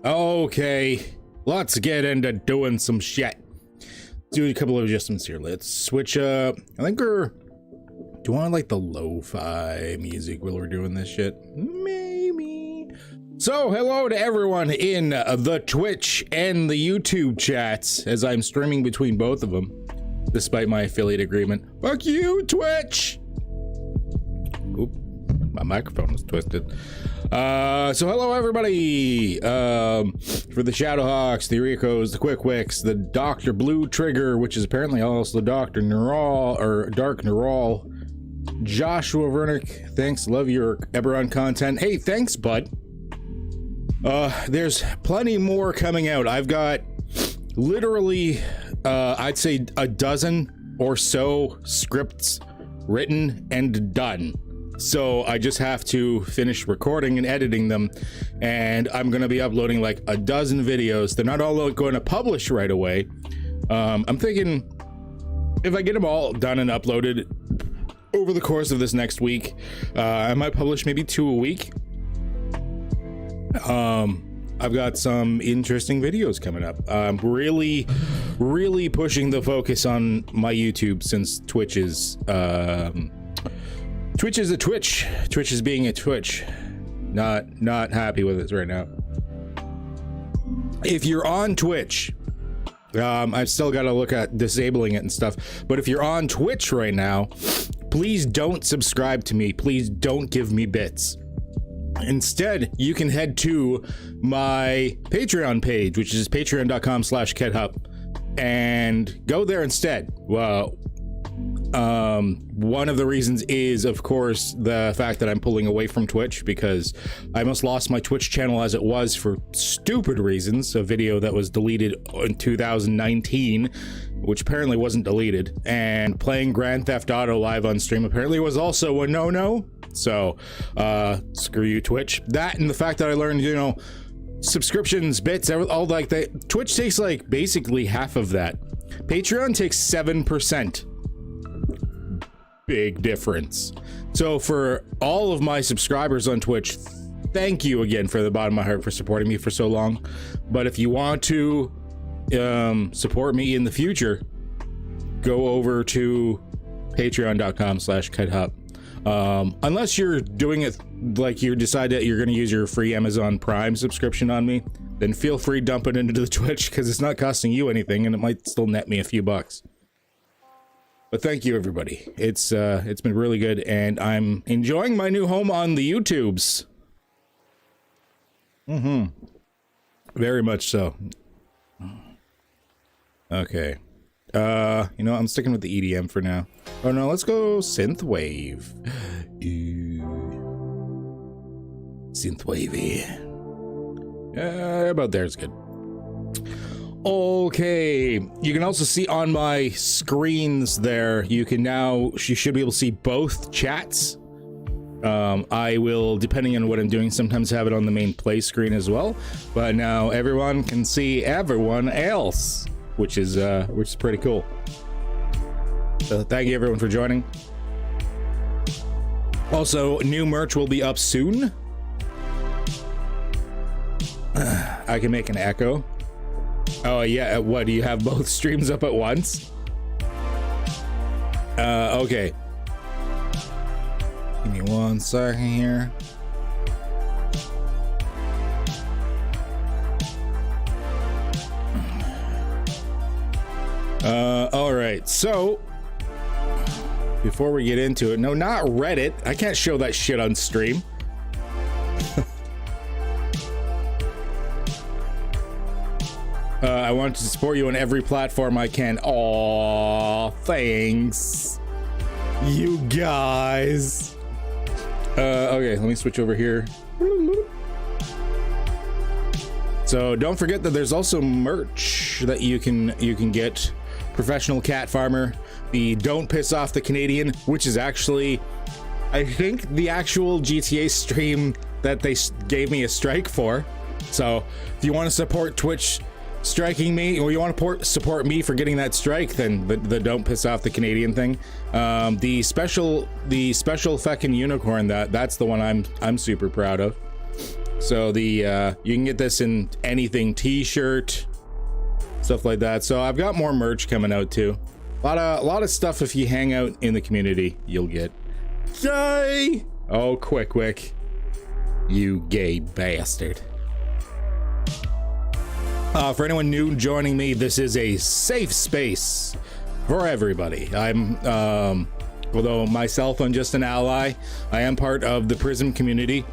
Okay, let's get into doing some shit. Do a couple of adjustments here. Let's switch up. I think we're... Do you want like the lo-fi music while we're doing this shit? Maybe. So, hello to everyone in the Twitch and the YouTube chats, as I'm streaming between both of them, despite my affiliate agreement. Fuck you, Twitch! Oop, my microphone was twisted. So hello everybody! For the Shadowhawks, the Ricos, the Quickwicks, the Dr. Blue Trigger, which is apparently also Dr. Neural, or Dark Neural, Joshua Vernick, thanks, love your Eberron content. Hey, thanks, bud. There's plenty more coming out. I've got literally, I'd say a dozen or so scripts written and done. So I just have to finish recording and editing them, and I'm going to be uploading like a dozen videos. They're not all going to publish right away. I'm thinking if I get them all done and uploaded over the course of this next week, I might publish maybe 2 a week. I've got some interesting videos coming up. I'm really pushing the focus on my YouTube, since Twitch is a Twitch. Twitch is being a Twitch. Not happy with it right now. If you're on Twitch, I've still got to look at disabling it and stuff, but if you're on Twitch right now, please don't subscribe to me. Please don't give me bits. Instead, you can head to my Patreon page, which is patreon.com/KedHup, and go there instead. Well, one of the reasons is, of course, the fact that I'm pulling away from Twitch, because I almost lost my Twitch channel as it was for stupid reasons. A video that was deleted in 2019, which apparently wasn't deleted, and playing Grand Theft Auto live on stream apparently was also a no-no. So, screw you, Twitch. That and the fact that I learned, you know, subscriptions, bits, all like that. Twitch takes like basically half of that. Patreon takes 7%. Big difference. So for all of my subscribers on Twitch, thank you again for the bottom of my heart for supporting me for so long. But if you want to support me in the future, go over to patreon.com/KedHup. Unless you're doing it like you decide that you're going to use your free Amazon Prime subscription on me, then feel free to dump it into the Twitch, because it's not costing you anything and it might still net me a few bucks. But thank you, everybody. It's been really good, and I'm enjoying my new home on the YouTubes. Very much so. Okay. You know, I'm sticking with the EDM for now. Oh no, let's go synthwave. Synthwavy. About there is good. Okay, you can also see on my screens there, you should be able to see both chats. I will, depending on what I'm doing, sometimes have it on the main play screen as well, but now everyone can see everyone else, which is pretty cool. So thank you everyone for joining. Also, new merch will be up soon. I can make an echo. Oh yeah, what, do you have both streams up at once? Okay. Give me 1 second here. All right, so before we get into it, no, not Reddit. I can't show that shit on stream. I want to support you on every platform I can. Aw, thanks, you guys. Okay, let me switch over here. So don't forget that there's also merch that you can get. Professional Cat Farmer, the Don't Piss Off the Canadian, which is actually, I think, the actual GTA stream that they gave me a strike for. So if you want to support Twitch striking me, or you want to support me for getting that strike, then the Don't Piss Off the Canadian thing, the special fucking unicorn, that's the one I'm super proud of. So the you can get this in anything, t-shirt, stuff like that. So I've got more merch coming out too. A lot of stuff. If you hang out in the community, you'll get. Yay! Oh, quick, you gay bastard. For anyone new joining me, this is a safe space for everybody. I'm although myself, I'm just an ally. I am part of the Prism community,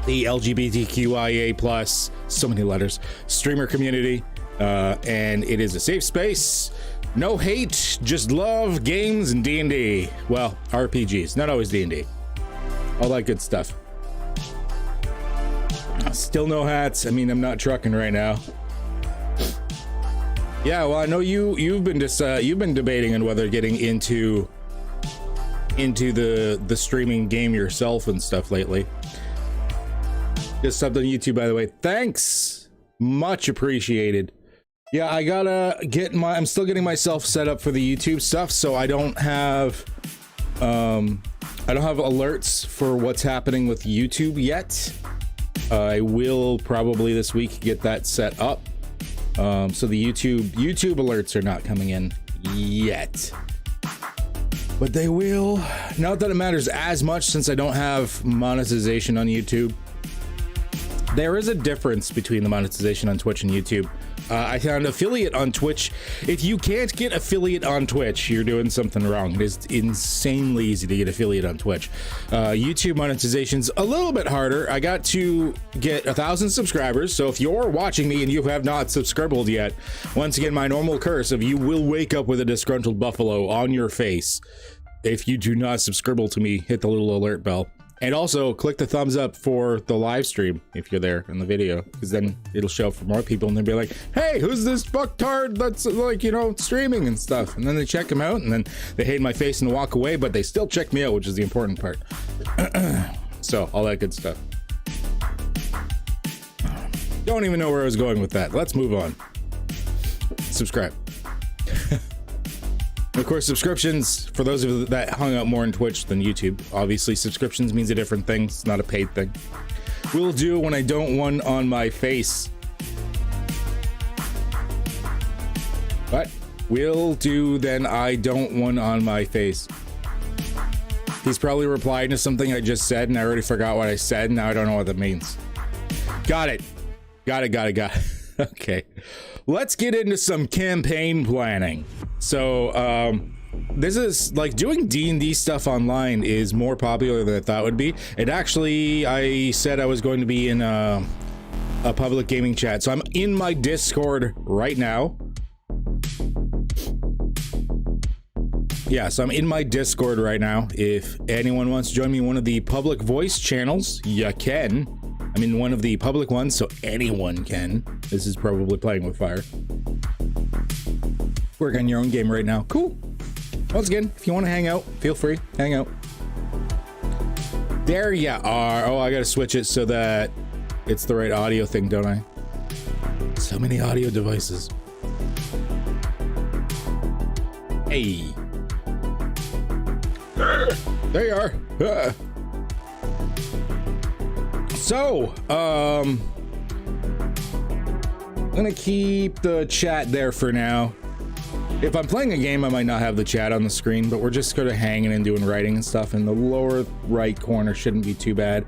the LGBTQIA plus, so many letters, streamer community, and it is a safe space. No hate, just love, games, and D&D. Well, RPGs, not always D&D. All that good stuff. Still no hats. I mean, I'm not trucking right now. Yeah, well, I know you've been debating on whether getting into the streaming game yourself and stuff lately. Just subbed on YouTube, by the way. Thanks, much appreciated. Yeah, I gotta get I'm still getting myself set up for the YouTube stuff, so I don't have alerts for what's happening with YouTube yet. I will probably this week get that set up. So the YouTube alerts are not coming in yet, but they will. Not that it matters as much since I don't have monetization on YouTube. There is a difference between the monetization on Twitch and YouTube. I found affiliate on Twitch. If you can't get affiliate on Twitch, you're doing something wrong. It is insanely easy to get affiliate on Twitch. YouTube monetization's a little bit harder. I got to get 1,000 subscribers. So if you're watching me and you have not subscribed yet, once again, my normal curse of you will wake up with a disgruntled buffalo on your face. If you do not subscribe to me, hit the little alert bell. And also click the thumbs up for the live stream if you're there in the video, because then it'll show up for more people and they'll be like, hey, who's this fucktard that's like, you know, streaming and stuff. And then they check him out and then they hate my face and walk away, but they still check me out, which is the important part. So all that good stuff. Don't even know where I was going with that. Let's move on. Subscribe. Of course, subscriptions, for those of you that hung out more on Twitch than YouTube, obviously subscriptions means a different thing. It's not a paid thing. Will do when I don't one on my face. What? Will do then I don't one on my face. He's probably replying to something I just said and I already forgot what I said. Now I don't know what that means. Got it. Got it. Okay. Let's get into some campaign planning. So, this is like doing D&D stuff online is more popular than I thought it would be. It actually, I said I was going to be in a public gaming chat. So I'm in my Discord right now. Yeah, so I'm in my Discord right now. If anyone wants to join me in one of the public voice channels, you can. I'm in one of the public ones, so anyone can. This is probably playing with fire. Work on your own game right now. Cool. Once again, if you want to hang out, feel free. Hang out. There you are. Oh, I gotta switch it so that it's the right audio thing, don't I? So many audio devices. Hey. There you are. So, I'm gonna keep the chat there for now. If I'm playing a game, I might not have the chat on the screen, but we're just sort of hanging and doing writing and stuff. In the lower right corner shouldn't be too bad.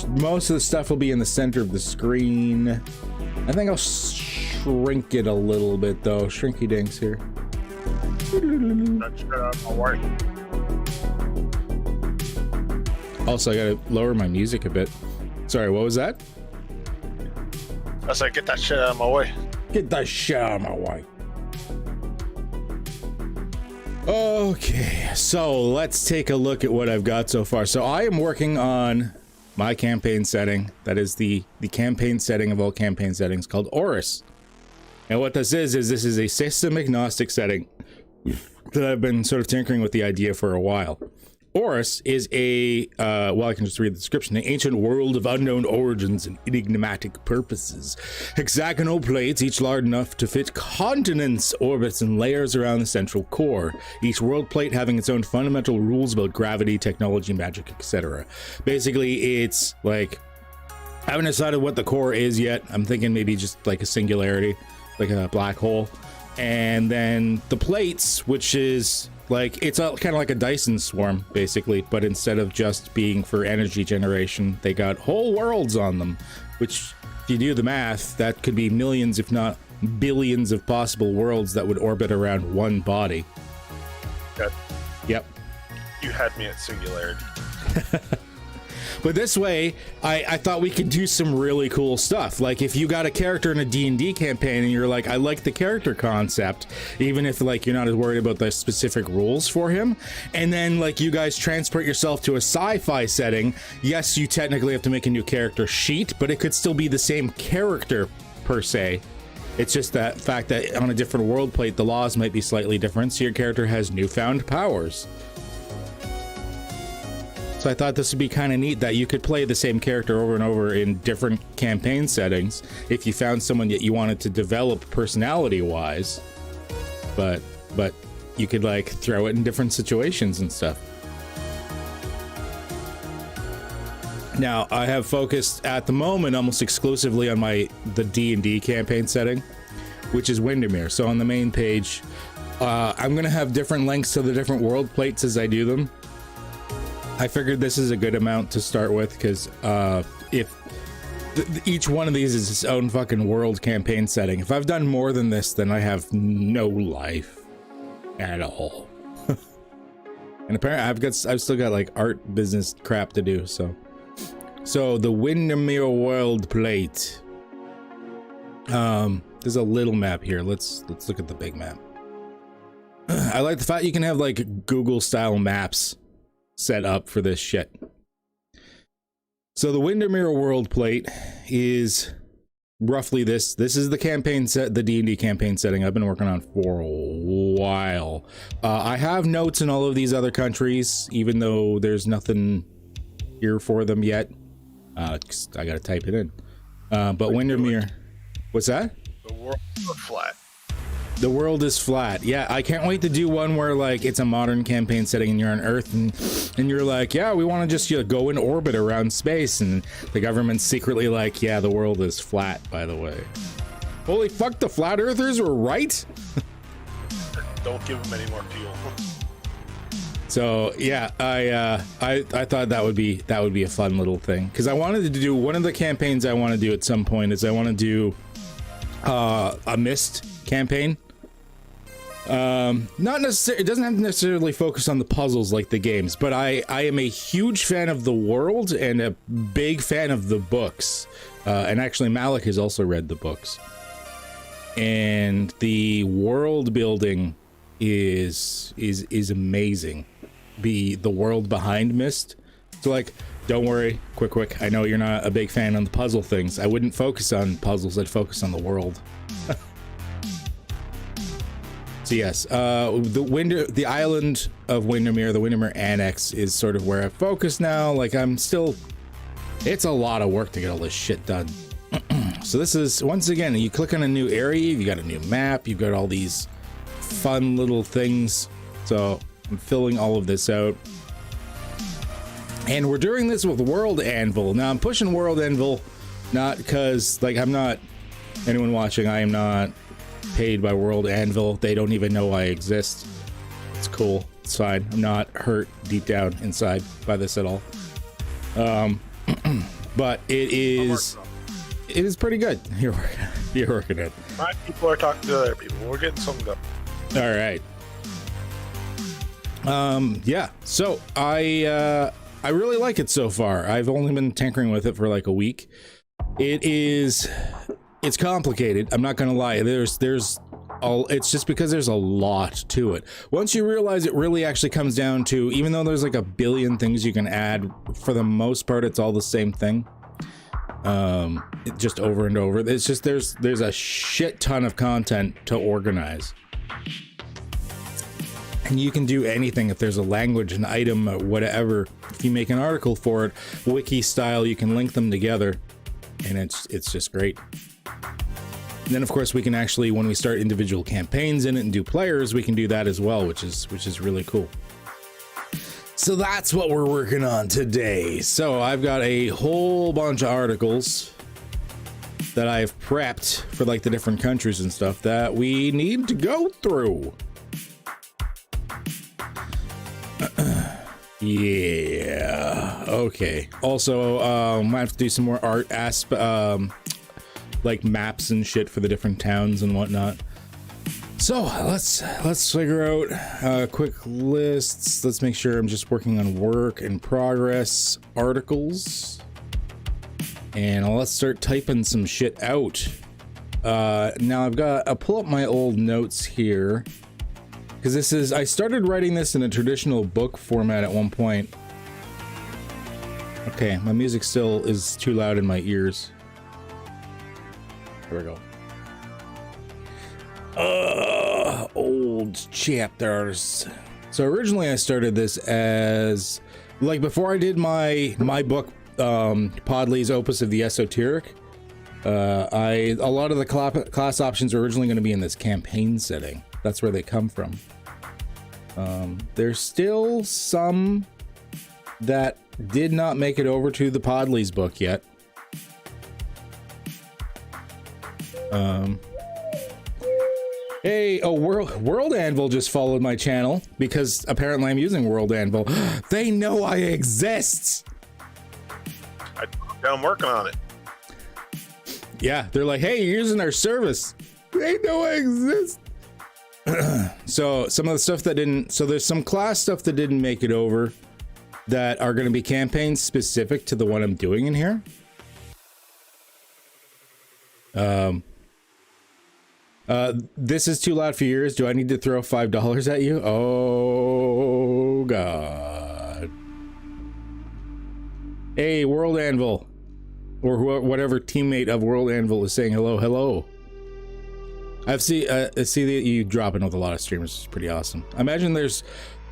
Most of the stuff will be in the center of the screen. I think I'll shrink it a little bit though. Shrinky dinks here. Also, I gotta lower my music a bit. Sorry, what was that? I said, get that shit out of my way. Get that shit out of my way. Okay, so let's take a look at what I've got so far. So I am working on my campaign setting. That is the campaign setting of all campaign settings called Orris. And what this is this is a system agnostic setting that I've been sort of tinkering with the idea for a while. Orris is a, well, I can just read the description, an ancient world of unknown origins and enigmatic purposes. Hexagonal plates, each large enough to fit continents, orbits, and layers around the central core. Each world plate having its own fundamental rules about gravity, technology, magic, etc. Basically, it's like I haven't decided what the core is yet. I'm thinking maybe just like a singularity, like a black hole. And then the plates, which is like, it's kind of like a Dyson swarm, basically. But instead of just being for energy generation, they got whole worlds on them. Which, if you do the math, that could be millions, if not billions of possible worlds that would orbit around one body. Good. Yep. You had me at singularity. But this way, I thought we could do some really cool stuff. Like, if you got a character in a D&D campaign and you're like, I like the character concept, even if, like, you're not as worried about the specific rules for him, and then, like, you guys transport yourself to a sci-fi setting, yes, you technically have to make a new character sheet, but it could still be the same character, per se. It's just that fact that on a different world plate, the laws might be slightly different, so your character has newfound powers. So I thought this would be kind of neat that you could play the same character over and over in different campaign settings if you found someone that you wanted to develop personality-wise. But you could, like, throw it in different situations and stuff. Now, I have focused at the moment almost exclusively on the D&D campaign setting, which is Windermere. So on the main page, I'm going to have different links to the different world plates as I do them. I figured this is a good amount to start with, because each one of these is its own fucking world campaign setting. If I've done more than this, then I have no life at all. And apparently I've still got, like, art business crap to do. So the Windermere world plate. There's a little map here. Let's look at the big map. I like the fact you can have, like, Google style maps set up for this shit. So the Windermere world plate is roughly this. This is the campaign set, the D&D campaign setting I've been working on for a while. I have notes in all of these other countries, even though there's nothing here for them yet. I gotta type it in. But Windermere, what's that? The world is flat. The world is flat. Yeah, I can't wait to do one where, like, it's a modern campaign setting and you're on Earth and you're like, yeah, we want to just go in orbit around space, and the government's secretly like, yeah, the world is flat, by the way. Holy fuck, the flat earthers were right? Don't give them any more fuel. So yeah, I thought that would be a fun little thing, because I wanted to do one of the campaigns I want to do at some point is I want to do a Myst campaign. Not necessarily, it doesn't have to necessarily focus on the puzzles like the games, but I am a huge fan of the world and a big fan of the books. And actually Malik has also read the books. And the world building is amazing. The world behind Myst. So, like, don't worry, quick, I know you're not a big fan on the puzzle things. I wouldn't focus on puzzles, I'd focus on the world. So yes, the island of Windermere, the Windermere Annex, is sort of where I focus now. Like, it's a lot of work to get all this shit done. So this is, once again, you click on a new area, you got a new map, you've got all these fun little things. So I'm filling all of this out. And we're doing this with World Anvil. Now I'm pushing World Anvil, not because, like, I'm not, anyone watching, I am not paid by World Anvil. They don't even know I exist. It's cool. It's fine. I'm not hurt deep down inside by this at all. But it is pretty good. You're working it. My people are talking to other people. We're getting something done. All right. Yeah. So I really like it so far. I've only been tinkering with it for like a week. It's complicated. I'm not gonna lie. It's just because there's a lot to it. Once you realize it really actually comes down to, even though there's like a billion things you can add, for the most part, it's all the same thing. Just over and over. It's just, there's a shit ton of content to organize. And you can do anything. If there's a language, an item, whatever, if you make an article for it, wiki style, you can link them together, and it's just great. And then of course we can actually, when we start individual campaigns in it and do players, we can do that as well, which is really cool. So that's what we're working on today. So I've got a whole bunch of articles that I've prepped for like the different countries and stuff that we need to go through. Yeah. Okay. Also, might have to do some more art like maps and shit for the different towns and whatnot. So let's figure out quick lists. Let's make sure I'm just working on work in progress articles, and let's start typing some shit out. Now I'll pull up my old notes here, because I started writing this in a traditional book format at one point. Okay, my music still is too loud in my ears. Here we go. Old chapters. So originally I started this as, like, before I did my book, Podley's Opus of the Esoteric, a lot of the class options are originally going to be in this campaign setting. That's where they come from. There's still some that did not make it over to the Podley's book yet. Hey, World Anvil just followed my channel because apparently I'm using World Anvil. They know I exist. I'm working on it. Yeah, they're like, hey, you're using our service. They know I exist. So some of the stuff that didn't, so there's some class stuff that didn't make it over that are going to be campaigns specific to the one I'm doing in here. This is too loud for your ears. Do I need to throw $5 at you? Oh God. Hey, World Anvil, or whatever teammate of World Anvil is saying hello. I see that you drop in with a lot of streamers. It's pretty awesome. I imagine there's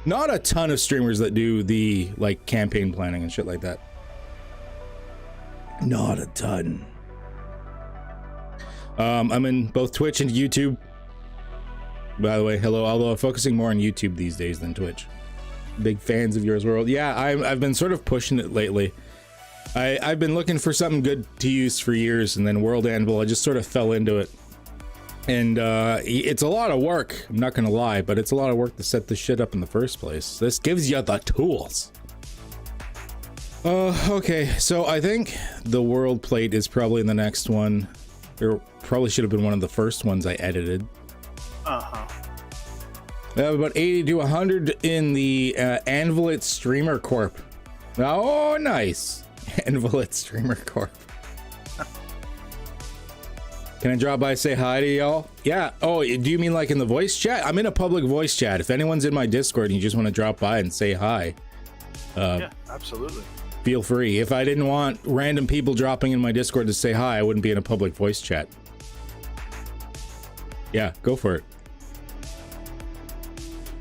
not a ton of streamers that do the like campaign planning and shit like that. Not a ton. I'm in both Twitch and YouTube. By the way, hello. Although I'm focusing more on YouTube these days than Twitch. Big fans of yours, World. Yeah, I've been sort of pushing it lately. I've been looking for something good to use for years, and then World Anvil, I just sort of fell into it. And it's a lot of work, I'm not gonna lie, but it's a lot of work to set this shit up in the first place. This gives you the tools. Okay, so I think the world plate is probably the next one. There probably should have been one of the first ones I edited. Uh-huh. We have about 80 to 100 in the Anvilit Streamer Corp. Oh, nice. Anvilit Streamer Corp. Can I drop by and say hi to y'all? Yeah. Oh, do you mean like in the voice chat? I'm in a public voice chat. If anyone's in my Discord and you just want to drop by and say hi, yeah, absolutely. Feel free. If I didn't want random people dropping in my Discord to say hi, I wouldn't be in a public voice chat. Yeah, go for it.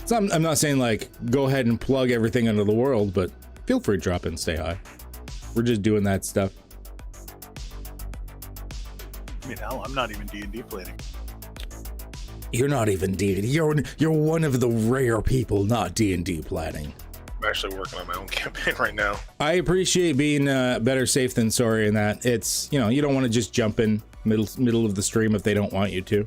So I'm not saying like go ahead and plug everything into the world, but feel free to drop in and say hi. We're just doing that stuff. I mean, hell, I'm not even D&D planning. You're not even D&D. You're one of the rare people not D&D planning. I'm actually working on my own campaign right now. I appreciate being better safe than sorry in that. It's, you know, you don't want to just jump in middle of the stream if they don't want you to.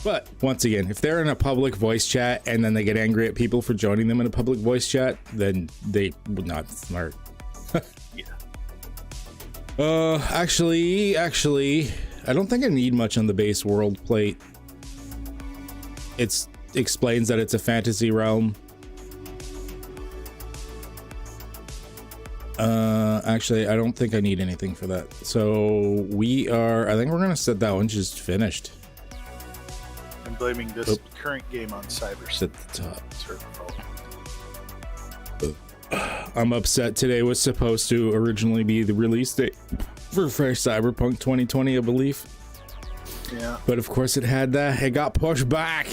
But once again, if they're in a public voice chat and then they get angry at people for joining them in a public voice chat, then they would not smart. Yeah. Actually, I don't think I need much on the base world plate. It explains that it's a fantasy realm. Actually, I don't think I need anything for that. So I think we're gonna set that one just finished. I'm blaming this current game on cyber. At the top. I'm upset. Today was supposed to originally be the release date for Fresh Cyberpunk 2020, I believe. Yeah. But of course it got pushed back.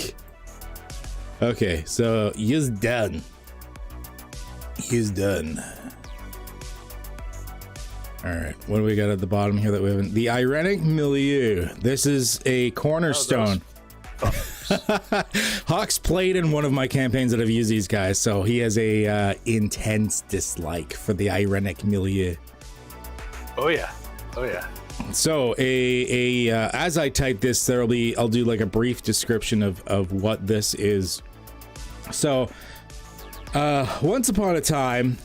Okay, so he's done. All right, what do we got at the bottom here that we haven't? The Irenic Milieu. This is a cornerstone. Hawk's played in one of my campaigns that I've used these guys, so he has a intense dislike for the ironic milieu. Oh yeah. So as I type this, I'll do like a brief description of what this is. So once upon a time,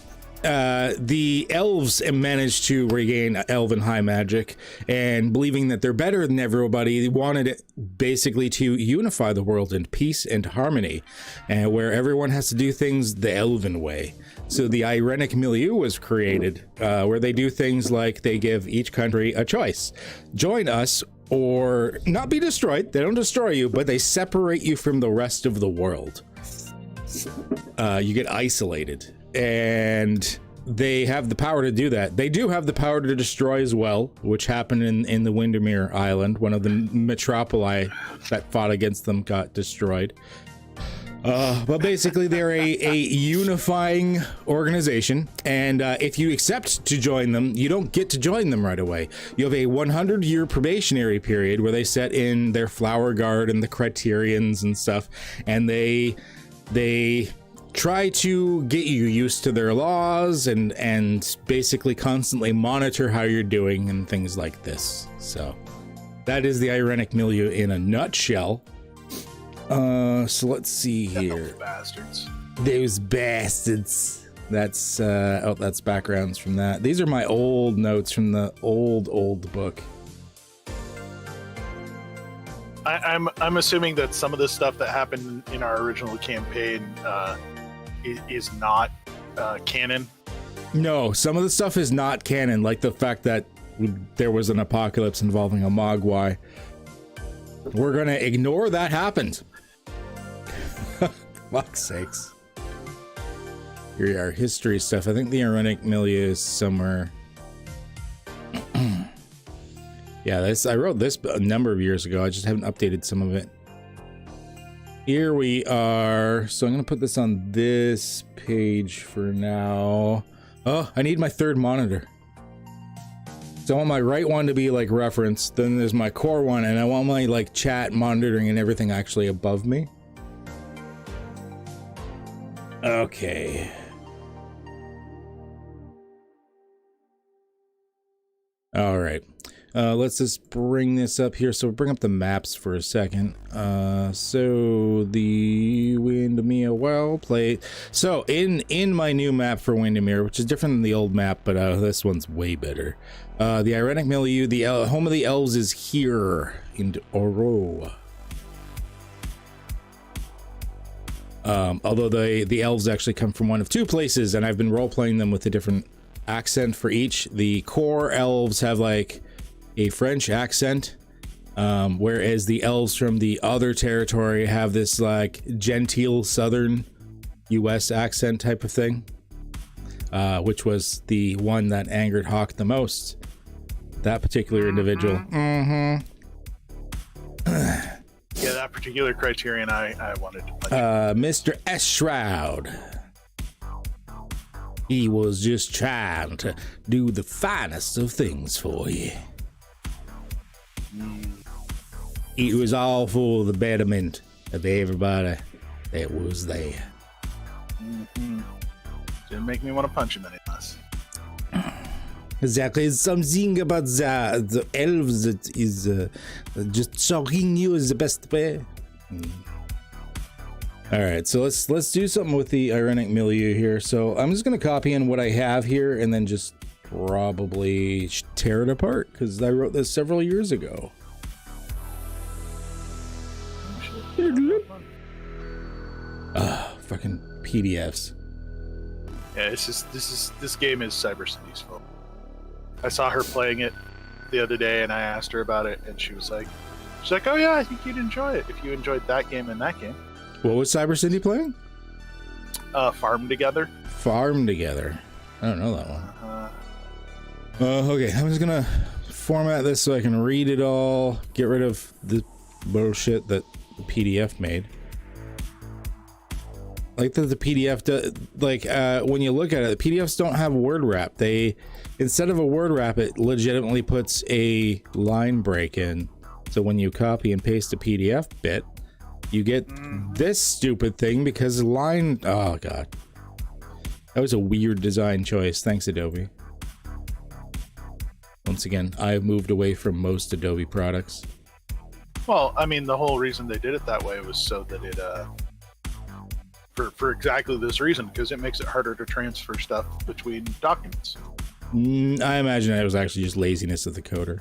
the elves managed to regain elven high magic, and believing that they're better than everybody, they wanted it basically to unify the world in peace and harmony, and where everyone has to do things the elven way. So the ironic milieu was created, where they do things like they give each country a choice: join us or not be destroyed. They don't destroy you, but they separate you from the rest of the world. You get isolated, and they have the power to do that. They do have the power to destroy as well, which happened in the Windermere Island. One of the metropoli that fought against them got destroyed. But basically they're a unifying organization, and if you accept to join them, you don't get to join them right away. You have a 100-year probationary period where they set in their flower guard and the criterions and stuff, and they try to get you used to their laws and basically constantly monitor how you're doing and things like this. So that is the ironic milieu in a nutshell. So let's see here. Those bastards. Those bastards. That's that's backgrounds from that. These are my old notes from the old book. I'm assuming that some of the stuff that happened in our original campaign is not canon. No, some of the stuff is not canon, like the fact that there was an apocalypse involving a Mogwai. We're gonna ignore that happened. Fuck's sakes. Here are history stuff. I think the ironic milieu is somewhere. Yeah, I wrote this a number of years ago. I just haven't updated some of it. Here we are. So I'm going to put this on this page for now. Oh, I need my third monitor. So I want my right one to be like reference. Then there's my core one, and I want my like chat monitoring and everything actually above me. Okay. All right. Let's just bring this up here. So bring up the maps for a second. So the Windermere well played. So in my new map for Windermere, which is different than the old map, but this one's way better. The ironic milieu, the home of the elves, is here in Oro. Although the elves actually come from one of two places, and I've been role-playing them with a different accent for each. The core elves have like a French accent, whereas the elves from the other territory have this like genteel southern US accent type of thing, which was the one that angered Hawk the most, that particular individual. Yeah, that particular criterion I wanted to play. Mr. S. Shroud. He was just trying to do the finest of things for you. It was all for the betterment of everybody that was there. Didn't make me want to punch him any less. Exactly. It's something about the elves that is just shocking you is the best way. All right, so let's do something with the ironic milieu here. So I'm just gonna copy in what I have here and then just probably tear it apart, because I wrote this several years ago. Fucking PDFs. Yeah, this game is Cyber City's fault. I saw her playing it the other day, and I asked her about it, and she's like, "Oh yeah, I think you'd enjoy it if you enjoyed that game and that game." What was Cyber City playing? Farm Together. Farm Together. I don't know that one. Okay, I'm just gonna format this so I can read it all, get rid of the bullshit that the PDF made. Like that the PDF does, like when you look at it, the PDFs don't have word wrap. They, instead of a word wrap, it legitimately puts a line break in. So when you copy and paste a PDF bit, you get this stupid thing because the line, oh god, that was a weird design choice. Thanks, Adobe. Once again, I've moved away from most Adobe products. Well, I mean, the whole reason they did it that way was so that it, for exactly this reason, because it makes it harder to transfer stuff between documents. I imagine it was actually just laziness of the coder.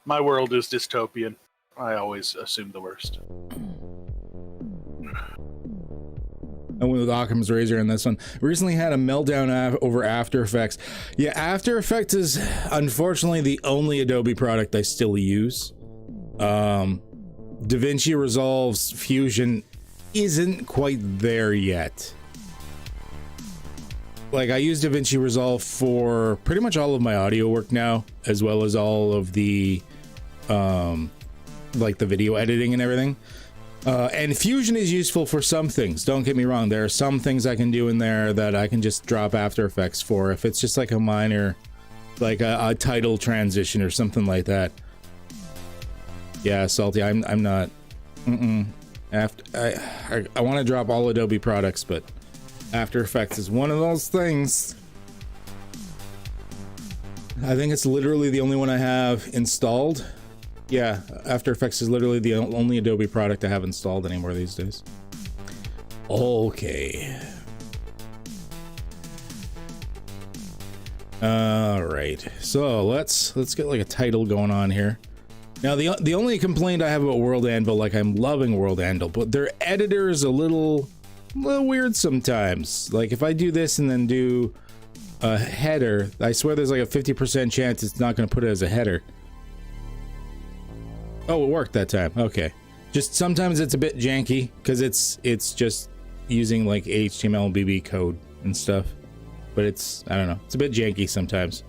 My world is dystopian. I always assume the worst. I went with Occam's razor on this one. Recently had a meltdown over After Effects. Yeah, After Effects is unfortunately the only Adobe product I still use. DaVinci Resolve's Fusion isn't quite there yet. Like, I use DaVinci Resolve for pretty much all of my audio work now, as well as all of the like the video editing and everything. And Fusion is useful for some things, don't get me wrong. There are some things I can do in there that I can just drop After Effects for if it's just like a minor, like a title transition or something like that. Yeah, Salty, I'm not. I want to drop all Adobe products, but After Effects is one of those things. I think it's literally the only one I have installed. Yeah, After Effects is literally the only Adobe product I have installed anymore these days. Okay. All right. So let's get like a title going on here. Now the only complaint I have about World Anvil, like I'm loving World Anvil, but their editor is a little weird sometimes. Like if I do this and then do a header, I swear there's like a 50% chance it's not going to put it as a header. Oh, it worked that time. Okay. Just sometimes it's a bit janky because it's just using like HTML and BB code and stuff. But it's, I don't know, it's a bit janky sometimes.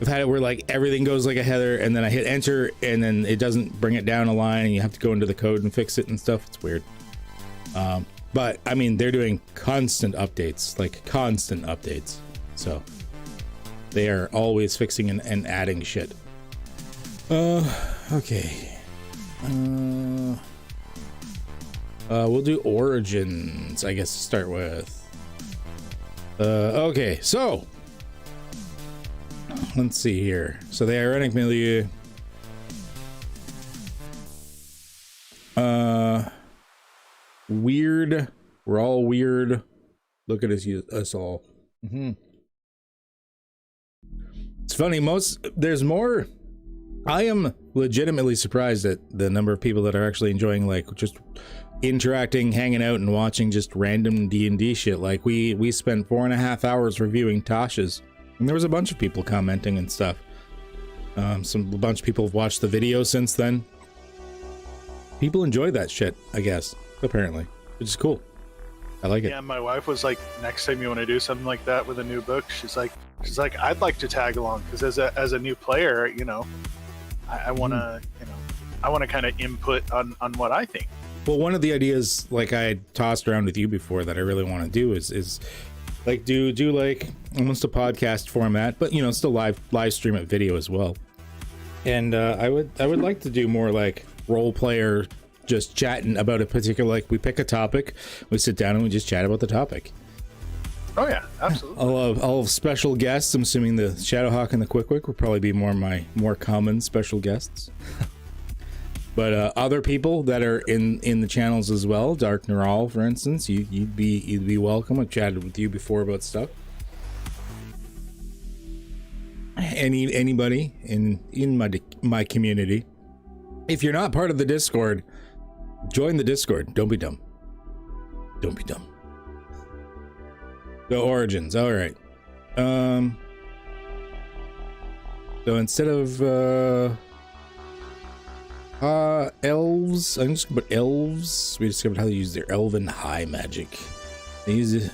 I've had it where like everything goes like a header and then I hit enter and then it doesn't bring it down a line and you have to go into the code and fix it and stuff. It's weird. But I mean, they're doing constant updates, like constant updates. So they are always fixing and adding shit. Okay. We'll do Origins, I guess, to start with. Okay, so let's see here. So the ironic milieu. Weird. We're all weird. Look at us all. It's funny. There's more. I am legitimately surprised at the number of people that are actually enjoying like just interacting, hanging out, and watching just random D&D shit. Like we spent 4.5 hours reviewing Tasha's, and there was a bunch of people commenting and stuff. A bunch of people have watched the video since then. People enjoy that shit, I guess, apparently, which is cool. I like it. Yeah, my wife was like, next time you want to do something like that with a new book, she's like, I'd like to tag along because as a new player, you know, I want to, you know, I want to kind of input on what I think. Well, one of the ideas, like I had tossed around with you before, that I really want to do is like do like almost a podcast format, but you know, still live stream it video as well. And I would like to do more like role player, just chatting about a particular, like we pick a topic, we sit down and we just chat about the topic. Oh yeah, absolutely. I'll have special guests. I'm assuming the Shadowhawk and the Quick will probably be more common special guests. But other people that are in the channels as well, Dark Neural, for instance, you'd be welcome. I've chatted with you before about stuff. Anybody in my community. If you're not part of the Discord, join the Discord. Don't be dumb. Don't be dumb. The Origins, all right. So instead of elves, I'm just gonna put elves. We discovered how to use their elven high magic. They use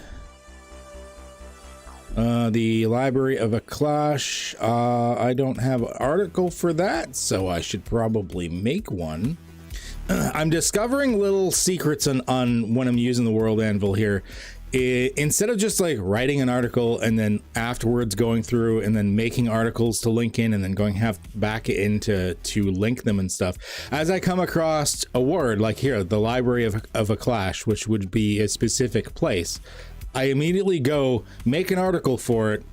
the Library of a Clash. I don't have an article for that, so I should probably make one. I'm discovering little secrets on when I'm using the World Anvil here. instead of just like writing an article and then afterwards going through and then making articles to link in and then going back into to link them and stuff, as I come across a word like here, the library of a clash, which would be a specific place, I immediately go make an article for it.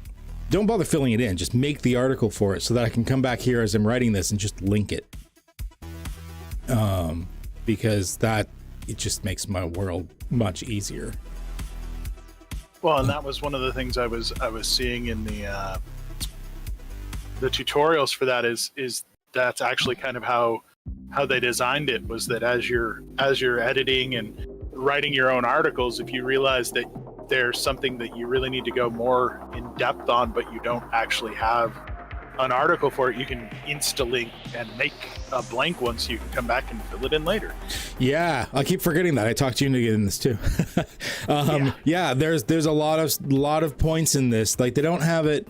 Don't bother filling it in, just make the article for it so that I can come back here as I'm writing this and just link it. Because it just makes my world much easier. Well, and that was one of the things I was seeing in the tutorials for that is that's actually kind of how they designed it, was that as you're editing and writing your own articles, if you realize that there's something that you really need to go more in depth on, but you don't actually have an article for it, you can insta-link and make a blank one so you can come back and fill it in later. Yeah, I keep forgetting that. I talked to you into getting this too. Yeah, there's a lot of points in this. Like, they don't have it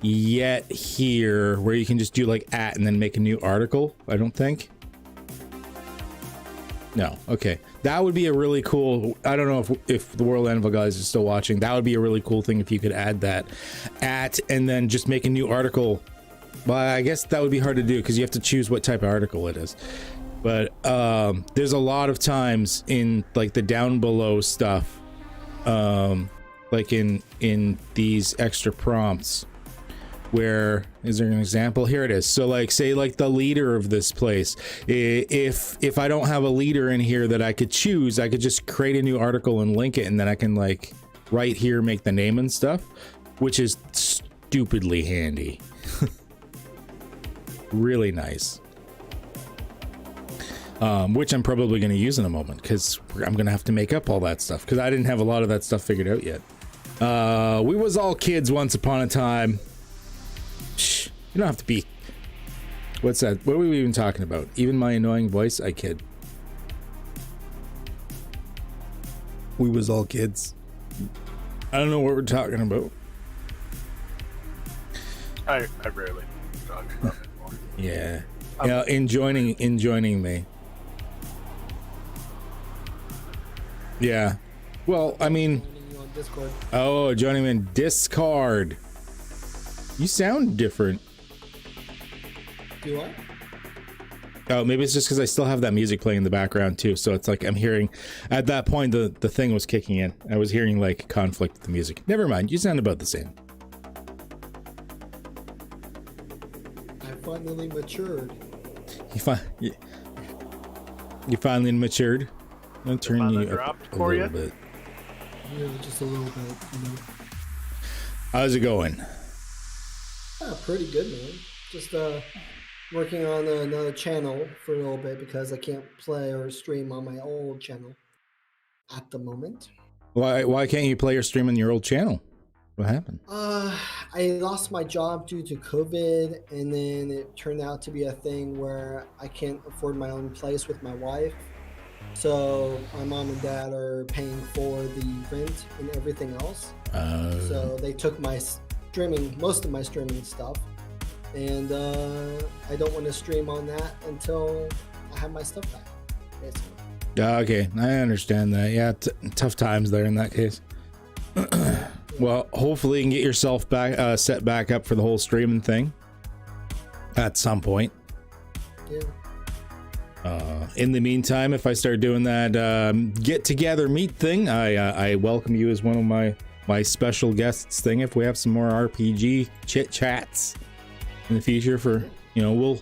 yet here where you can just do like @ and then make a new article, I don't think. No, okay. That would be a really cool, I don't know if the World Anvil guys are still watching, that would be a really cool thing if you could add that @ and then just make a new article. Well, I guess that would be hard to do because you have to choose what type of article it is. But there's a lot of times in like the down below stuff, like in these extra prompts, where is there an example? Here it is. So like, say like the leader of this place, if I don't have a leader in here that I could choose, I could just create a new article and link it, and then I can like right here make the name and stuff, which is stupidly handy. Really nice. Which I'm probably going to use in a moment because I'm going to have to make up all that stuff because I didn't have a lot of that stuff figured out yet. We was all kids once upon a time. Shh, you don't have to be. What's that? What are we even talking about? Even my annoying voice? I kid. We was all kids. I don't know what we're talking about. I rarely talk about it more. Yeah. Yeah, enjoining me. Yeah. Well, I mean, oh, joining me in Discord. You sound different. Do I? Oh, maybe it's just because I still have that music playing in the background too. So it's like I'm hearing, at that point, the thing was kicking in. I was hearing like conflict with the music. Never mind. You sound about the same. I finally matured. You finally matured. I'm gonna turn you up a little bit. Yeah, just a little bit, you know. How's it going? Yeah, pretty good, man. Just working on another channel for a little bit because I can't play or stream on my old channel at the moment. Why can't you play or stream on your old channel? What happened? I lost my job due to COVID, and then it turned out to be a thing where I can't afford my own place with my wife. So my mom and dad are paying for the rent and everything else. So they took my most of my streaming stuff, and I don't want to stream on that until I have my stuff back, basically. Okay, I understand that. Yeah, tough times there in that case. Well, hopefully you can get yourself back set back up for the whole streaming thing at some point. Yeah. In the meantime, if I start doing that get together meet thing, I welcome you as one of my special guests thing. If we have some more RPG chit chats in the future, for you know,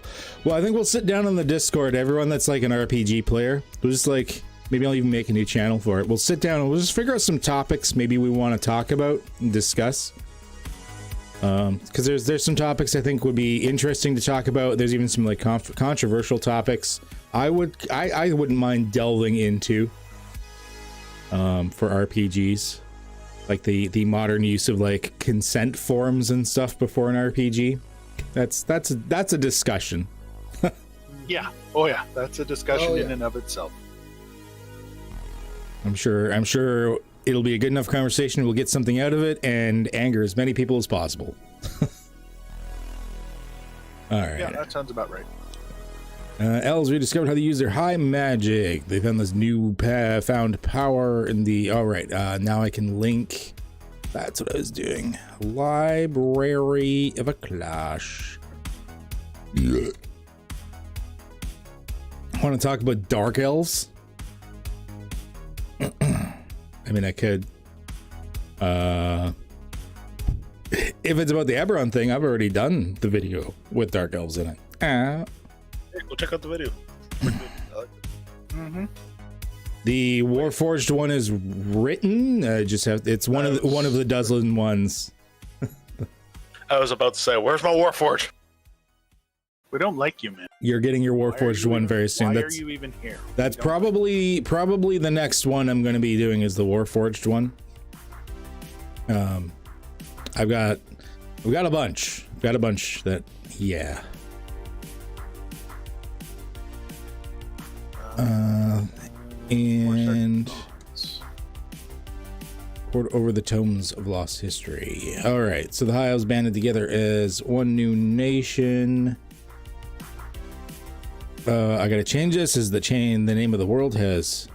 I think we'll sit down on the Discord. Everyone that's like an RPG player, we'll just like, maybe I'll even make a new channel for it. We'll sit down and we'll just figure out some topics maybe we want to talk about and discuss. Because there's some topics I think would be interesting to talk about. There's even some like controversial topics I wouldn't mind delving into for RPGs, like the modern use of like consent forms and stuff before an RPG. That's a discussion. Yeah. Oh yeah, that's a discussion in and of itself. I'm sure it'll be a good enough conversation. We'll get something out of it and anger as many people as possible. All right. Yeah, that sounds about right. Elves rediscovered how to use their high magic. They found this new found power in the... All right, now I can link. That's what I was doing. Library of a Clash. I want to talk about Dark Elves. I mean, I could. If it's about the Eberron thing, I've already done the video with Dark Elves in it. Hey, go check out the video. The Warforged one is written. It's one of the dozen ones. I was about to say, where's my Warforged? We don't like you, man. You're getting your Warforged one very soon. Why are you even here? That's probably the next one I'm going to be doing is the Warforged one. I've got a bunch. I've got a bunch that, yeah. And poured over the tomes of lost history. All right, so the High Elves banded together as one new nation. I gotta change this as the name of the world has.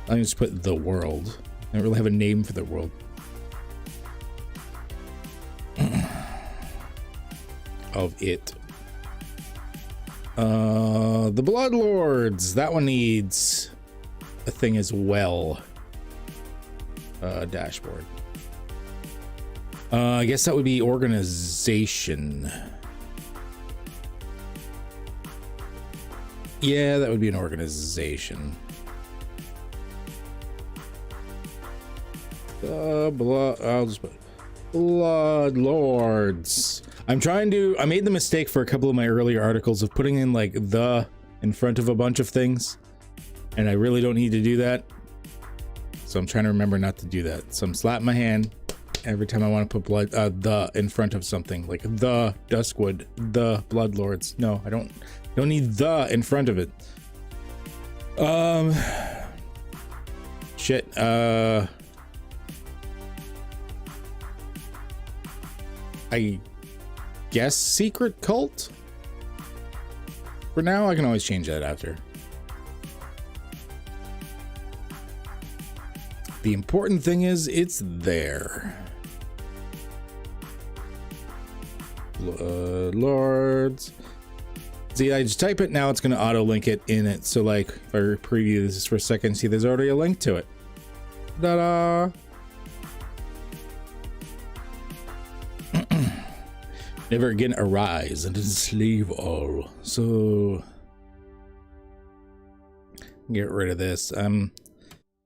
I just put the world. I don't really have a name for the world. Of it. The Bloodlords. That one needs a thing as well. Dashboard. I guess that would be organization. Yeah, that would be an organization. I'll just put Bloodlords. I made the mistake for a couple of my earlier articles of putting in like the in front of a bunch of things, and I really don't need to do that. So I'm trying to remember not to do that. So I'm slapping my hand every time I want to put the in front of something, like the Duskwood, the Bloodlords. No, I don't need the in front of it. Shit. I guess secret cult? For now, I can always change that after. The important thing is it's there. Lords. See, I just type it now, it's going to auto link it in it. So like if I preview this for a second, see there's already a link to it. Ta-da! Never again arise and enslave all. So get rid of this. I'm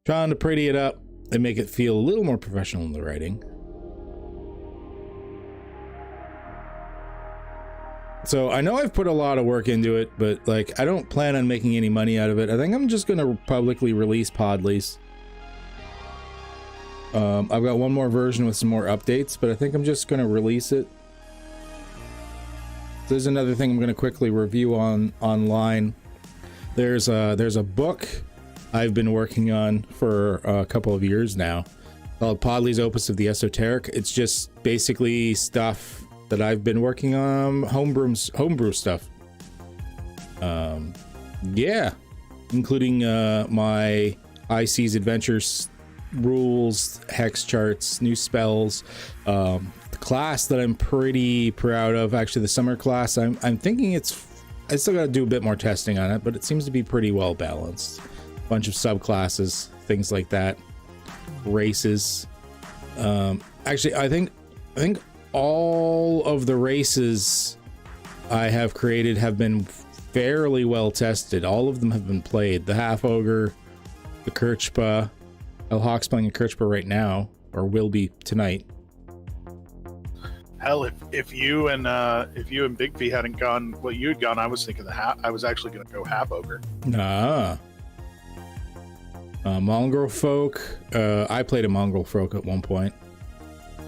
trying to pretty it up and make it feel a little more professional in the writing. So I know I've put a lot of work into it, but like I don't plan on making any money out of it. I think I'm just gonna publicly release Podleys. I've got one more version with some more updates, but I think I'm just gonna release it. There's another thing I'm going to quickly review online. There's a book I've been working on for a couple of years now called Podley's Opus of the Esoteric. It's just basically stuff that I've been working on, homebrew stuff. Yeah, including my IC's adventures, rules, hex charts, new spells. Class that I'm pretty proud of, actually the summer class. I'm thinking I still got to do a bit more testing on it, but it seems to be pretty well balanced. Bunch of subclasses, things like that, races. Actually, I think all of the races I have created have been fairly well tested. All of them have been played. The Half Ogre, the Kirchpa. El Hawk's playing a Kirchpa right now, or will be tonight. Hell, if you and Big V hadn't gone what you had gone, I was thinking I was actually going to go Half Ogre. Nah. Mongrel Folk. I played a Mongrel Folk at one point,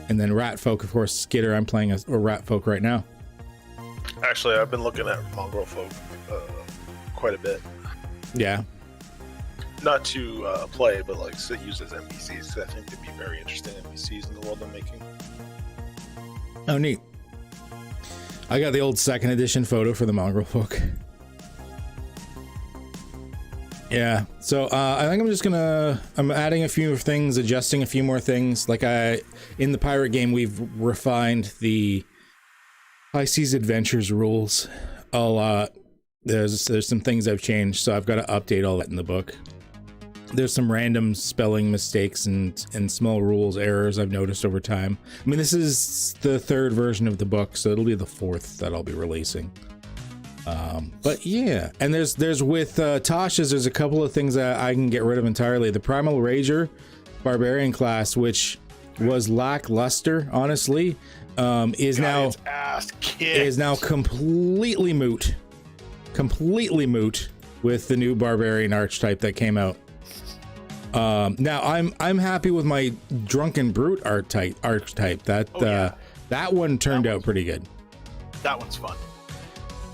and then Rat Folk, of course. Skitter. I'm playing a Rat Folk right now. Actually, I've been looking at Mongrel Folk quite a bit. Yeah. Not to play, but like to use as NPCs. I think they'd be very interesting NPCs in the world I'm making. Oh, neat. I got the old second edition photo for the mongrel book. Yeah, so I think I'm just gonna, I'm adding a few things, adjusting a few more things. Like in the pirate game, we've refined the High Seas Adventures rules a lot. There's some things I've changed, so I've got to update all that in the book. There's some random spelling mistakes and small rules errors I've noticed over time. I mean, this is the third version of the book, so it'll be the fourth that I'll be releasing. But yeah, and there's with Tasha's, there's a couple of things that I can get rid of entirely. The Primal Rager Barbarian class, which was lackluster, honestly, is now completely moot. Completely moot with the new Barbarian archetype that came out. Now I'm happy with my Drunken Brute archetype. That one turned out pretty good. That one's fun.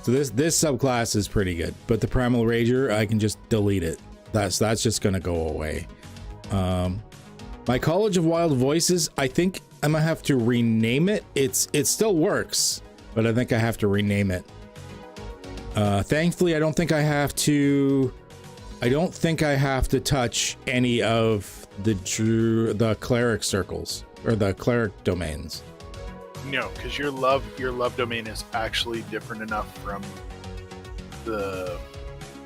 So this subclass is pretty good, but the Primal Rager, I can just delete it. That's just gonna go away. My College of Wild Voices, I think I'm gonna have to rename it. It still works, but I think I have to rename it. Thankfully, I don't think I have to touch any of the cleric circles or the cleric domains. No, because your love domain is actually different enough from the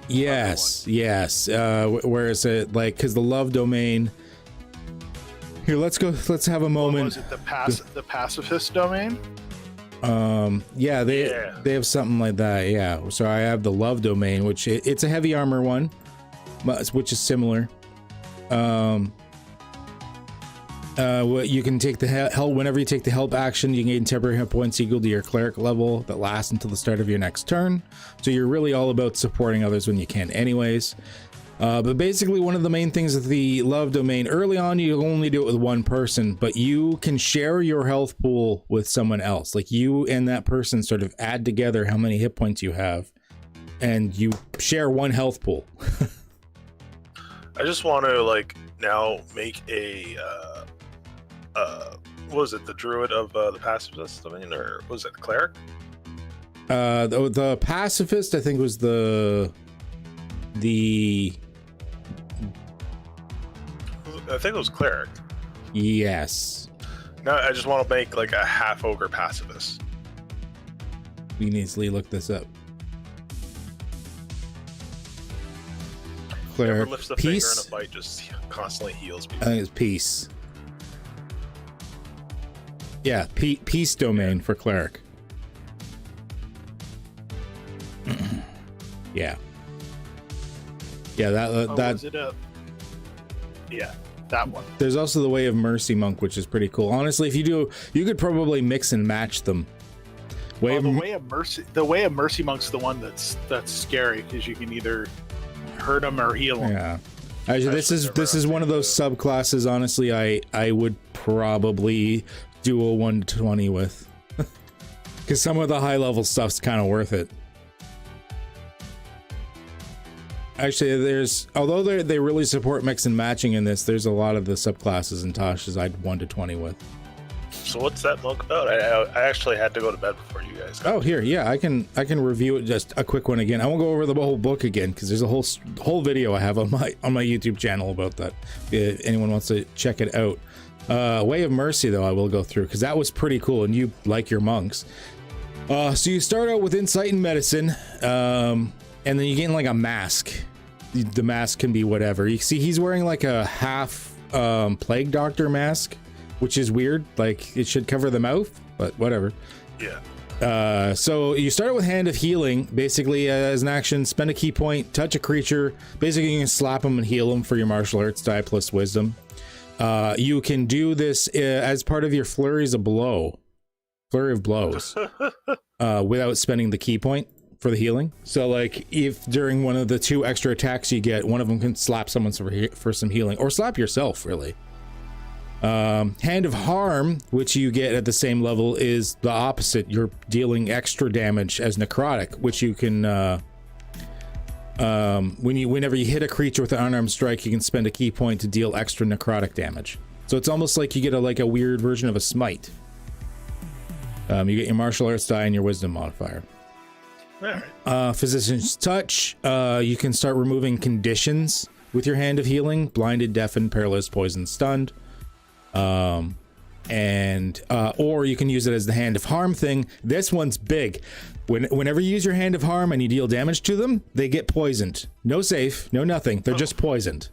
yes. Whereas it like because the love domain. Here, let's have a moment. What was it, the pacifist domain? Yeah, they have something like that. Yeah, so I have the love domain, which it's a heavy armor one, which is similar. You can take the help whenever you take the help action. You can gain temporary hit points equal to your cleric level that lasts until the start of your next turn. So you're really all about supporting others when you can, anyways. But basically, one of the main things with the love domain, early on, you only do it with one person, but you can share your health pool with someone else. Like you and that person sort of add together how many hit points you have, and you share one health pool. I just want to like now make a what was it, the druid of the pacifist domain, or was it the cleric? The pacifist, I think, was the I think it was cleric. Yes. No, I just want to make like a half ogre pacifist. We can easily look this up. Cleric. Whoever lifts the Peace? finger in a fight just constantly heals people. I think it's peace. Yeah, peace domain for cleric. Yeah. Yeah, that one. There's also the Way of Mercy monk, which is pretty cool. Honestly, if you do, you could probably mix and match them. The Way of Mercy monk's the one that's scary because you can either hurt them or heal them. Yeah. Actually, this is one of those subclasses. Honestly, I would probably do a 1-20 with, because some of the high level stuff's kind of worth it. Actually, although they really support mix and matching in this, there's a lot of the subclasses and Tasha's I'd 1-20 with. So what's that monk about? I actually had to go to bed before you guys got here. Yeah, I can review it, just a quick one again. I won't go over the whole book again because there's a whole video I have on my YouTube channel about that. If anyone wants to check it out. Way of Mercy, though, I will go through because that was pretty cool, and you like your monks. So you start out with Insight and Medicine, and then you gain like a mask. The mask can be whatever. You see, he's wearing like a half Plague Doctor mask, which is weird. Like it should cover the mouth, but whatever. Yeah. So you start with Hand of Healing. Basically, as an action, spend a key point, touch a creature. Basically, you can slap them and heal them for your martial arts die plus wisdom. You can do this as part of your flurry of blows, without spending the key point for the healing. So like if during one of the 2 extra attacks you get, one of them can slap someone for some healing, or slap yourself, really. Hand of Harm, which you get at the same level, is the opposite. You're dealing extra damage as necrotic, which you can whenever you hit a creature with an unarmed strike, you can spend a key point to deal extra necrotic damage. So it's almost like you get a weird version of a smite. You get your martial arts die and your wisdom modifier. All right. Physician's touch. You can start removing conditions with your hand of healing: blinded, deafened, paralyzed, poisoned, stunned. Or you can use it as the hand of harm thing. This one's big. Whenever you use your hand of harm and you deal damage to them, they get poisoned. No save, no nothing. They're just poisoned.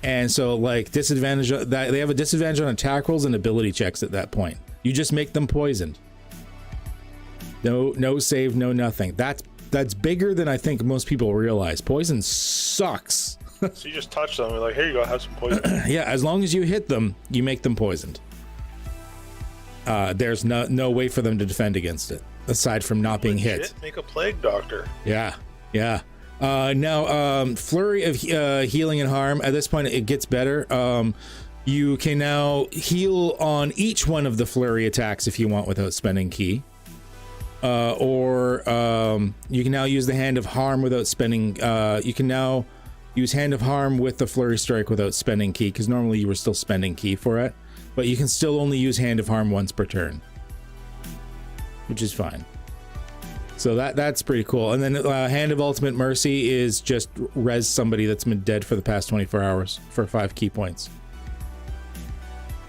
And so, like, disadvantage that they have a disadvantage on attack rolls and ability checks at that point. You just make them poisoned. No save, no nothing. That's bigger than I think most people realize. Poison sucks. So you just touch them and like, here you go, have some poison. Yeah, as long as you hit them, you make them poisoned. There's no way for them to defend against it, aside from not being hit. Make a plague doctor. Yeah. Now, flurry of healing and harm. At this point, it gets better. You can now heal on each one of the flurry attacks if you want without spending ki. Or you can now use the hand of harm without spending. You can now use hand of harm with the flurry strike without spending ki, because normally you were still spending ki for it. But you can still only use hand of harm once per turn, which is fine. So that's pretty cool. And then hand of ultimate mercy is just res somebody that's been dead for the past 24 hours for 5 key points.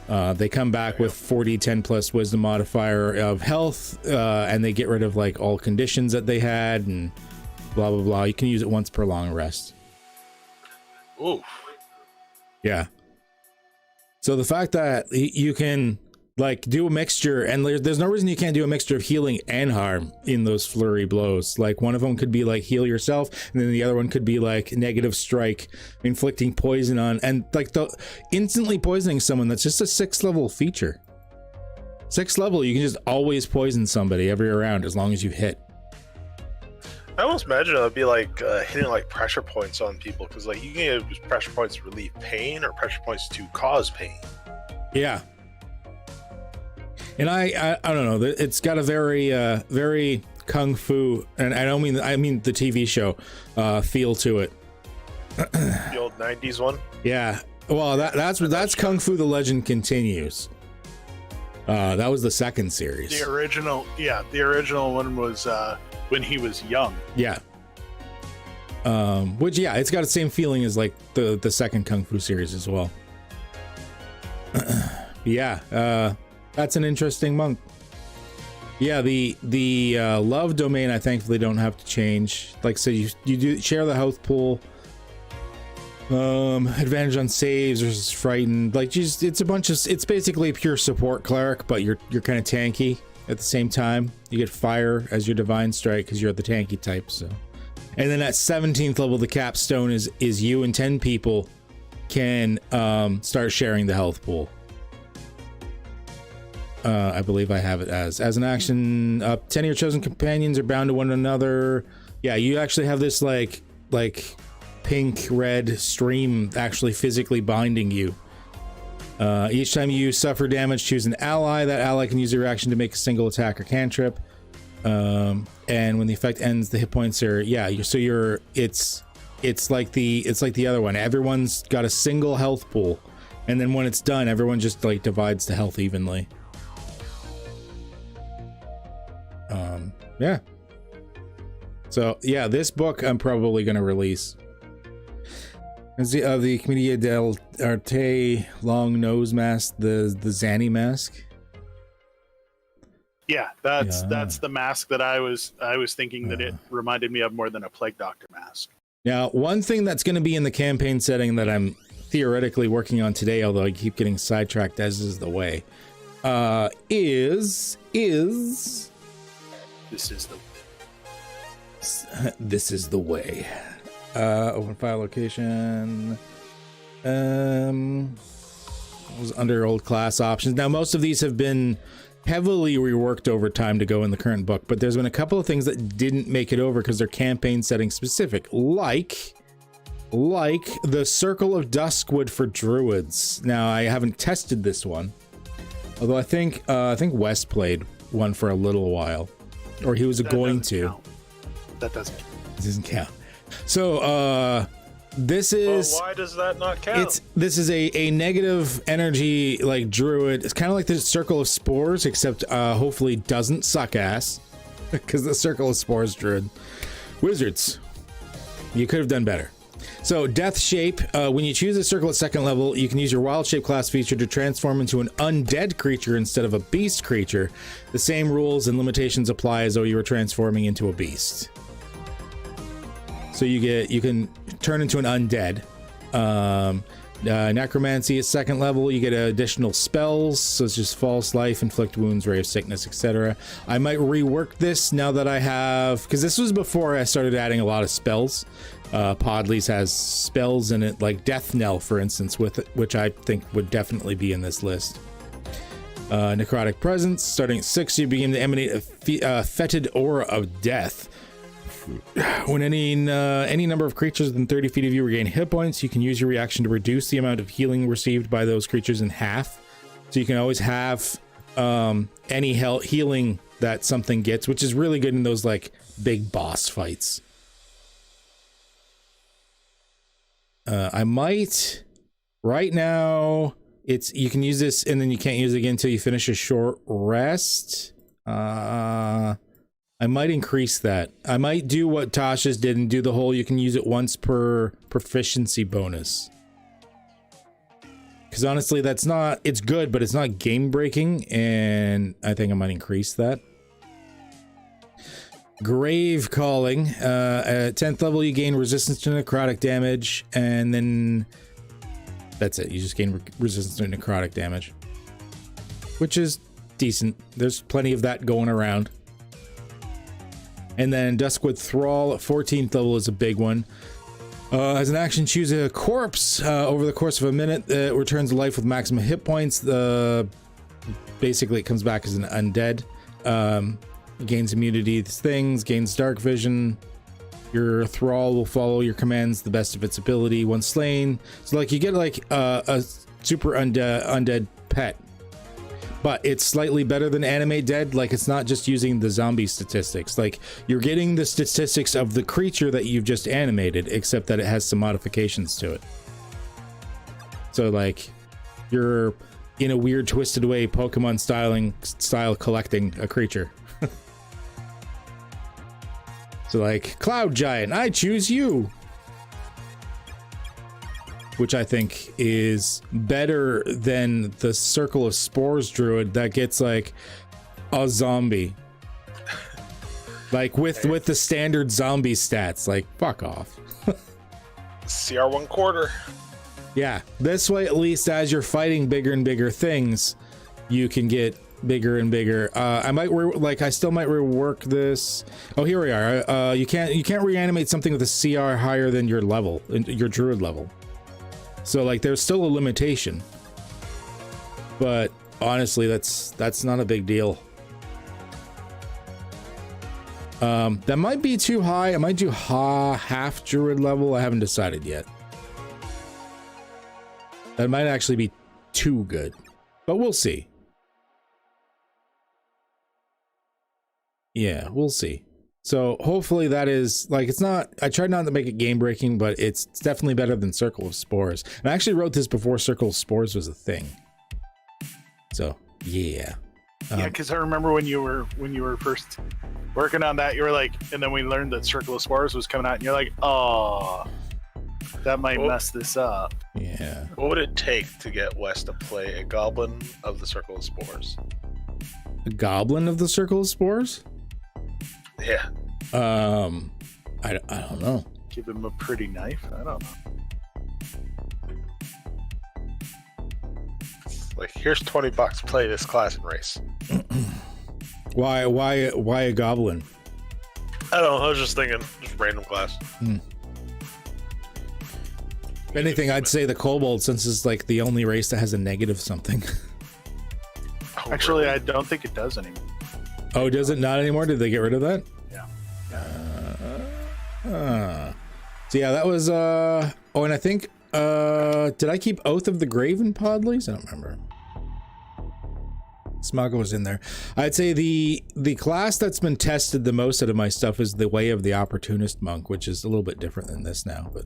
They come back with 40 10 plus wisdom modifier of health, and they get rid of like all conditions that they had and blah blah blah. You can use it once per long rest. Ooh. Yeah. So the fact that you can like do a mixture, and there's no reason you can't do a mixture of healing and harm in those flurry blows. Like one of them could be like heal yourself, and then the other one could be like negative strike, inflicting poison on, and like the instantly poisoning someone. That's just a 6th level feature. 6th level, you can just always poison somebody every round as long as you hit. I almost imagine it would be like hitting like pressure points on people, because like you can use pressure points to relieve pain or pressure points to cause pain. Yeah. And I don't know. It's got a very kung fu, and I mean the TV show feel to it. The old 90s one. Yeah. Well, that's Kung Fu: The Legend Continues. That was the 2nd series. The original one was when he was young. Yeah. Which it's got the same feeling as like the 2nd Kung Fu series as well. Yeah. That's an interesting monk. Yeah, the love domain I thankfully don't have to change. Like so you do share the health pool. Advantage on saves versus frightened. Like it's basically a pure support cleric, but you're kind of tanky at the same time. You get fire as your divine strike because you're the tanky type. So, and then at 17th level, the capstone is you and 10 people can start sharing the health pool. I believe I have it as an action. 10 of your chosen companions are bound to one another. Yeah, you actually have this like pink red stream actually physically binding you. Each time you suffer damage, choose an ally. That ally can use your action to make a single attack or cantrip. And when the effect ends, the hit points are it's like the other one. Everyone's got a single health pool, and then when it's done, everyone just like divides the health evenly. Yeah. So yeah, this book I'm probably gonna release. It's the Commedia dell'arte long nose mask, the Zanny mask. Yeah, that's the mask that I was thinking that it reminded me of more than a plague doctor mask. Now, one thing that's going to be in the campaign setting that I'm theoretically working on today, although I keep getting sidetracked as is the way, is this is the way. Open file location. Was under old class options. Now, most of these have been heavily reworked over time to go in the current book, but there's been a couple of things that didn't make it over because they're campaign setting specific, like the Circle of Duskwood for druids. Now, I haven't tested this one, although I think Wes played one for a little while, or he was going to. That doesn't count. It doesn't count. So This is Well, why does that not count? this is a negative energy like druid. It's kind of like the Circle of Spores, except hopefully doesn't suck ass, because the Circle of Spores druid. Wizards, you could have done better. So Death Shape, when you choose a circle at 2nd level, you can use your Wild Shape class feature to transform into an undead creature instead of a beast creature. The same rules and limitations apply as though you were transforming into a beast. So you can turn into an undead. Necromancy at 2nd level, you get additional spells, so it's just False Life, Inflict Wounds, Ray of Sickness, etc. I might rework this now that I have, because this was before I started adding a lot of spells. Podleys has spells in it, like Death Knell, for instance, which I think would definitely be in this list. Necrotic Presence, starting at 6, you begin to emanate a fetid aura of death. When any number of creatures within 30 feet of you regain hit points, you can use your reaction to reduce the amount of healing received by those creatures in half. So you can always have any healing that something gets, which is really good in those like big boss fights. I might right now. You can use this and then you can't use it again until you finish a short rest. I might increase that. I might do what Tasha's did and do the whole you can use it once per proficiency bonus. Because honestly, it's good, but it's not game breaking, and I think I might increase that. Grave Calling. At 10th level, you gain resistance to necrotic damage, and then that's it. You just gain resistance to necrotic damage, which is decent. There's plenty of that going around. And then Duskwood Thrall at 14th level is a big one. As an action, choose a corpse. Over the course of a minute, it returns to life with maximum hit points. Basically, it comes back as an undead. It gains immunity to things, gains dark vision. Your thrall will follow your commands to the best of its ability when slain. So like you get like a super undead pet. But it's slightly better than Animate Dead. Like, it's not just using the zombie statistics. Like, you're getting the statistics of the creature that you've just animated, except that it has some modifications to it. So, like, you're in a weird, twisted way, Pokemon style collecting a creature. So, like, Cloud Giant, I choose you. Which I think is better than the Circle of Spores druid that gets like a zombie. Like with the standard zombie stats, like fuck off. CR 1/4. Yeah, this way at least as you're fighting bigger and bigger things, you can get bigger and bigger. I might I still might rework this. Oh, here we are. You can't reanimate something with a CR higher than your level, your druid level. So like there's still a limitation, but honestly that's not a big deal. That might be too high. I might do half druid level. I haven't decided yet. That might actually be too good, but we'll see. Yeah, we'll see. So hopefully that is like, it's not, I tried not to make it game breaking, but it's definitely better than Circle of Spores. And I actually wrote this before Circle of Spores was a thing. So yeah. Yeah, because I remember when you were first working on that, you were like, and then we learned that Circle of Spores was coming out, and you're like, oh, that might mess this up. Yeah. What would it take to get Wes to play a Goblin of the Circle of Spores? A Goblin of the Circle of Spores? Yeah. I don't know. Give him a pretty knife? I don't know. Like, here's $20. Play this class and race. Why a goblin? I don't know. I was just thinking, just random class. If anything, I'd say the kobold, since it's like the only race that has a negative something. Oh, Actually, really? I don't think it does anymore. Oh, does it not anymore? Did they get rid of that? Yeah. So yeah, that was oh, and I think did I keep Oath of the Graven Podleys? I don't remember. Smuggle was in there. I'd say the class that's been tested the most out of my stuff is the Way of the Opportunist Monk, which is a little bit different than this now, but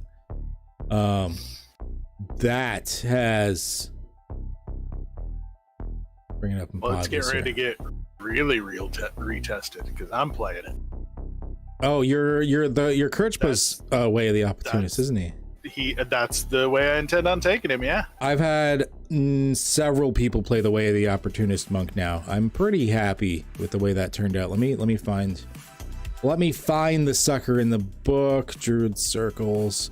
That has bring it up. Well, let's get ready to get really retested because I'm playing it. Oh, your Kirchpa's way of the opportunist, isn't he? That's the way I intend on taking him. Yeah, I've had several people play the way of the opportunist monk now. I'm pretty happy with the way that turned out. Let me find the sucker in the book. Druid circles.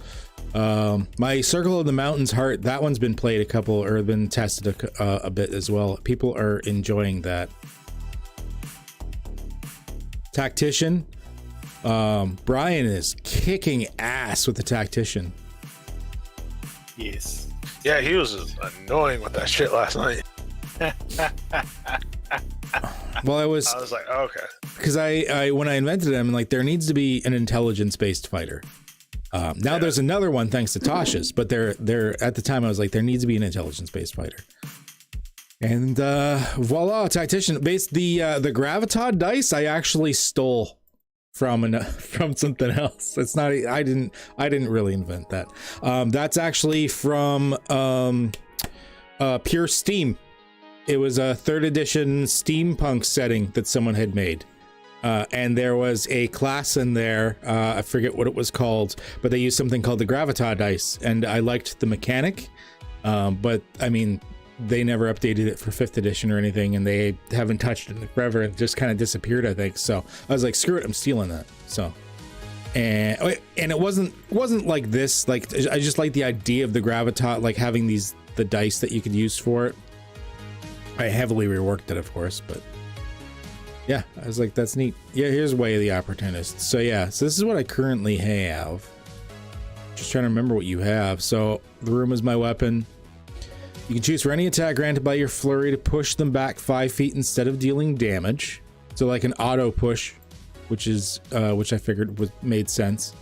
My Circle of the Mountains heart, that one's been played been tested a bit as well. People are enjoying that. Tactician. Brian is kicking ass with the tactician. Yes. Yeah, he was annoying with that shit last night. Well, I was like, oh, okay. Because I when I invented him, like, there needs to be an intelligence-based fighter. Now there's another one thanks to Tasha's, but there at the time I was like, there needs to be an intelligence-based fighter. And voila, tactician. Based the Gravitod dice I actually stole from something else. It's not, I didn't really invent that. That's actually from Pure Steam. It was a 3rd edition steampunk setting that someone had made. And there was a class in there, I forget what it was called, but they used something called the Gravitod dice, and I liked the mechanic, but I mean, they never updated it for 5th edition or anything, and they haven't touched it in forever. It just kind of disappeared, I think. So I was like, screw it, I'm stealing that. So, and it wasn't like this. Like, I just like the idea of the Gravitod, like having the dice that you could use for it. I heavily reworked it, of course, but yeah, I was like, that's neat. Yeah, here's Way of the Opportunist. So yeah, so this is what I currently have. Just trying to remember what you have. So the room is my weapon. You can choose for any attack granted by your flurry to push them back 5 feet instead of dealing damage. So like an auto push, which I figured made sense.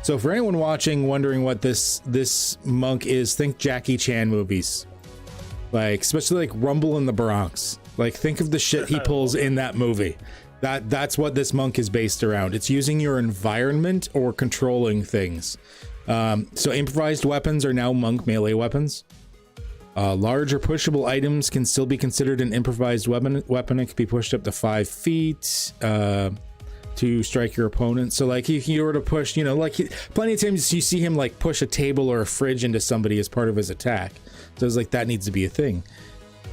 So for anyone watching wondering what this monk is, think Jackie Chan movies. Like, especially like Rumble in the Bronx. Like, think of the shit he pulls in that movie. That's what this monk is based around. It's using your environment or controlling things. So improvised weapons are now monk melee weapons. Large or pushable items can still be considered an improvised weapon. It can be pushed up to 5 feet to strike your opponent. So like if you were to push, you know, like plenty of times you see him like push a table or a fridge into somebody as part of his attack. So it's like that needs to be a thing.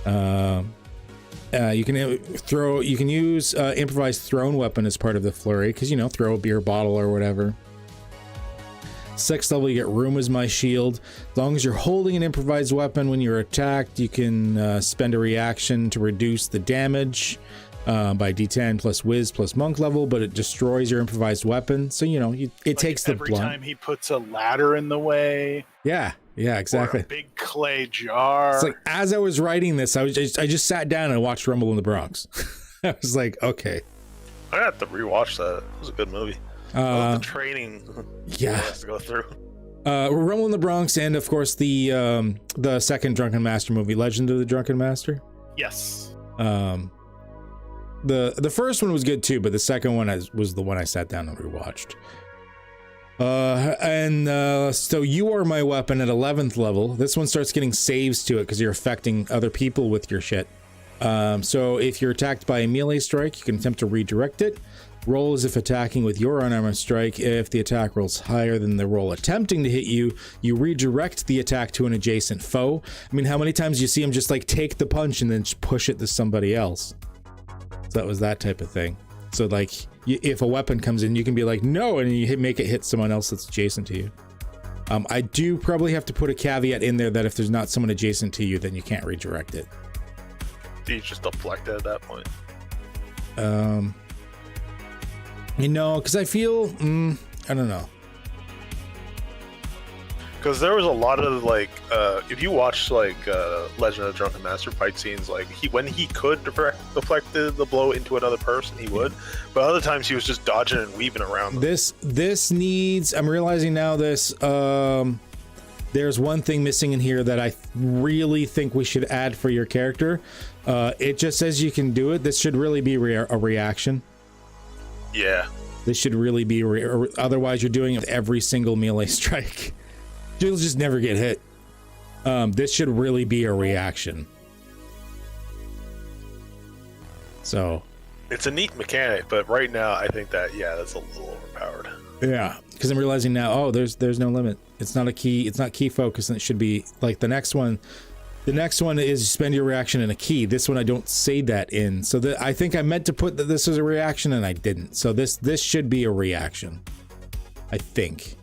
You can use improvised thrown weapon as part of the flurry, because, you know, throw a beer bottle or whatever. 6th level, you get Room as My Shield. As long as you're holding an improvised weapon when you're attacked, you can spend a reaction to reduce the damage by D10 plus Wiz plus Monk level, but it destroys your improvised weapon. So, you know, it like takes the blunt. Every time he puts a ladder in the way. Yeah, exactly. Or a big clay jar. It's like, as I was writing this, I just sat down and watched Rumble in the Bronx. I was like, okay. I have to rewatch that. It was a good movie. The training has to go through. Rumble in the Bronx, and of course the second Drunken Master movie, Legend of the Drunken Master. Yes. The first one was good too, but the second one was the one I sat down and rewatched. So you are my weapon at 11th level. This one starts getting saves to it because you're affecting other people with your shit. So if you're attacked by a melee strike, you can attempt to redirect it. Roll as if attacking with your unarmed strike. If the attack rolls higher than the roll attempting to hit you, you redirect the attack to an adjacent foe. I mean, how many times do you see him just like take the punch and then just push it to somebody else? So that was that type of thing. So like, if a weapon comes in, you can be like, no, and you make it hit someone else that's adjacent to you. I do probably have to put a caveat in there that if there's not someone adjacent to you, then you can't redirect it. You just deflect it at that point. You know, because I feel, I don't know. Because there was a lot of like, if you watch like Legend of the Drunken Master fight scenes, like when he could deflect the blow into another person, he would. But other times he was just dodging and weaving around them. This needs. I'm realizing now this. There's one thing missing in here that I really think we should add for your character. It just says you can do it. This should really be a reaction. Yeah. This should really be. Otherwise, you're doing it with every single melee strike. You'll just never get hit. This should really be a reaction. So It's a neat mechanic, but right now I think that that's a little overpowered. yeah, because I'm realizing now, oh, there's no limit. It's not a key. It's not key focus, and it should be like the next one. The next one is spend your reaction in a key. This one I don't say that in. So I think I meant to put that this was a reaction, and I didn't. So this should be a reaction, I think.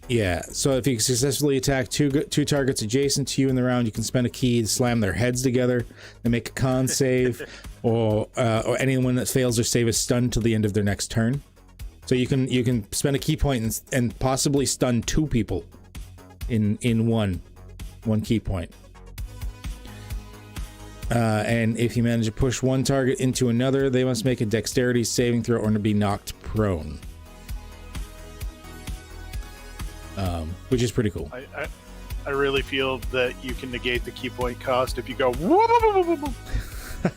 Yeah, so if you successfully attack two targets adjacent to you in the round, you can spend a key to slam their heads together and make a con save, or anyone that fails their save is stunned till the end of their next turn. So you can spend a key point and possibly stun 2 people in one key point. And if you manage to push one target into another, they must make a dexterity saving throw or be knocked prone. Which is pretty cool. I really feel that you can negate the key point cost if you go whoop, whoop, whoop, whoop, whoop.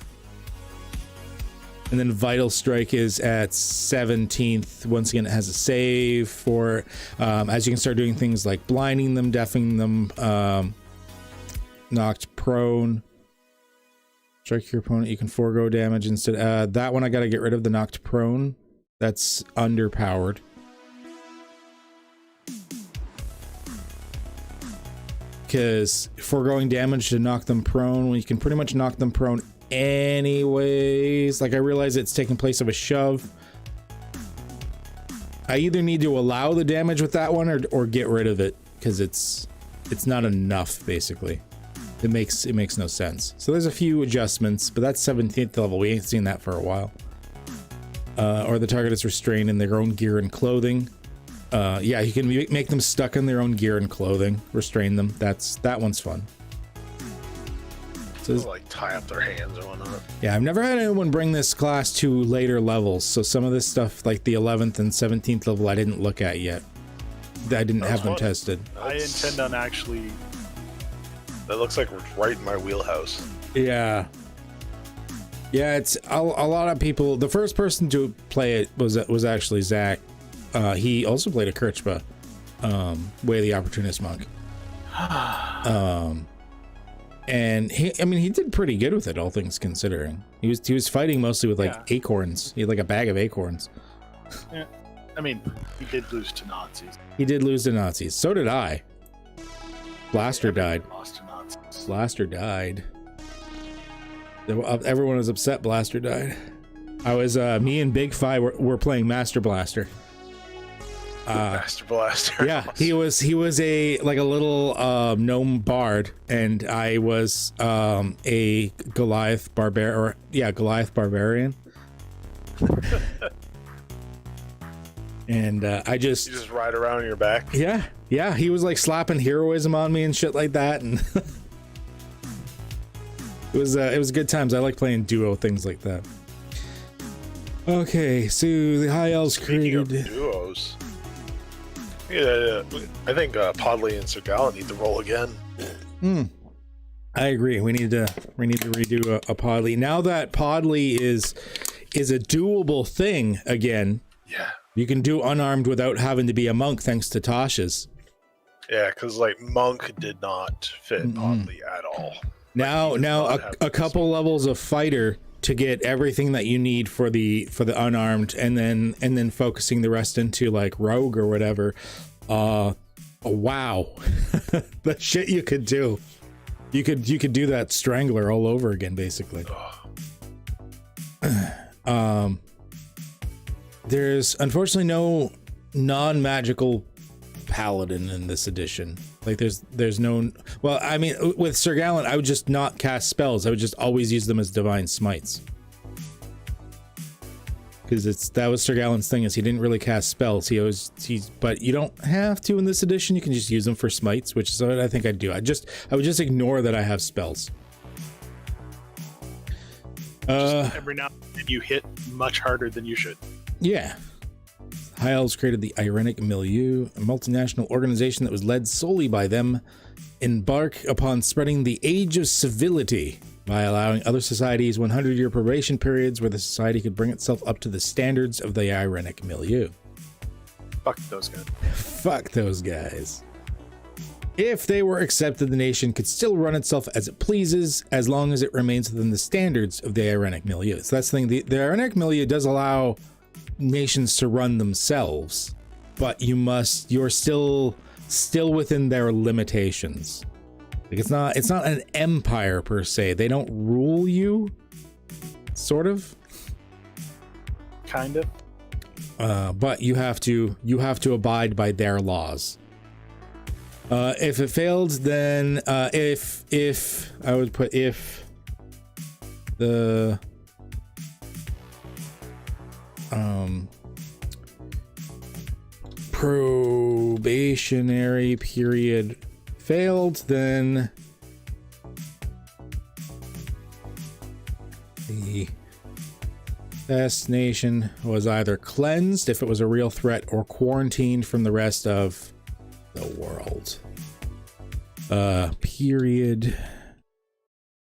And then Vital Strike is at 17th. Once again, it has a save for as you can start doing things like blinding them, deafening them, knocked prone. Strike your opponent, you can forego damage instead. That one I gotta get rid of, the knocked prone. That's underpowered. Because foregoing damage to knock them prone, when you can pretty much knock them prone anyways. Like, I realize it's taking place of a shove. I either need to allow the damage with that one or get rid of it, because it's not enough, basically. It makes no sense. So there's a few adjustments, but that's 17th level. We ain't seen that for a while. Or the target is restrained in their own gear and clothing. Yeah, you can make them stuck in their own gear and clothing, restrain them. That one's fun. So like tie up their hands or whatnot. Yeah, I've never had anyone bring this class to later levels, so some of this stuff, like the 11th and 17th level, I didn't look at yet. I didn't have them tested. I intend on actually. That looks like it's right in my wheelhouse. Yeah. Yeah, it's a lot of people. The first person to play it was actually Zach. He also played a Kirchba, Way of the Opportunist Monk. And he did pretty good with it, all things considering. He was fighting mostly with acorns. He had like a bag of acorns. Yeah, I mean, he did lose to Nazis. He did lose to Nazis. So did I. Blaster died. Lost to Nazis. Blaster died. Everyone was upset Blaster died. I was me and Big Fi were playing Master Blaster. Master Blaster. Yeah, he was a little gnome bard, and I was a Goliath barbarian. And I just you just ride around on your back. Yeah, he was like slapping heroism on me and shit like that, and it was good times. I like playing duo things like that. Okay, so the High Elves created duos. Yeah, I think Podley and Sir Gallen need to roll again. I agree. We need to redo a Podley. Now that Podley is a doable thing again. Yeah. You can do unarmed without having to be a monk, thanks to Tasha's. Yeah, because like monk did not fit Podley at all. Now a couple levels of fighter to get everything that you need for the unarmed, and then focusing the rest into like rogue or whatever. Wow. The shit you could do. You could do that strangler all over again, basically. There's unfortunately no non-magical paladin in this edition. Like there's no, well, I mean, with Sir Gallen, I would just not cast spells. I would just always use them as divine smites. Because that was Sir Gallen's thing, is he didn't really cast spells. But you don't have to in this edition. You can just use them for smites, which is what I think I'd do. I would just ignore that I have spells. Every now and then you hit much harder than you should. Yeah. High Elves created the Irenic Milieu, a multinational organization that was led solely by them, embark upon spreading the Age of Civility by allowing other societies 100-year probation periods where the society could bring itself up to the standards of the Irenic Milieu. Fuck those guys. Fuck those guys. If they were accepted, the nation could still run itself as it pleases, as long as it remains within the standards of the Irenic milieu. So that's the thing. The Irenic milieu does allow nations to run themselves, but you're still within their limitations. Like it's not an empire per se. They don't rule you, sort of. Kind of. But you have to abide by their laws. If it failed, then if I would put if the probationary period failed, then the best nation was either cleansed if it was a real threat or quarantined from the rest of the world. Period.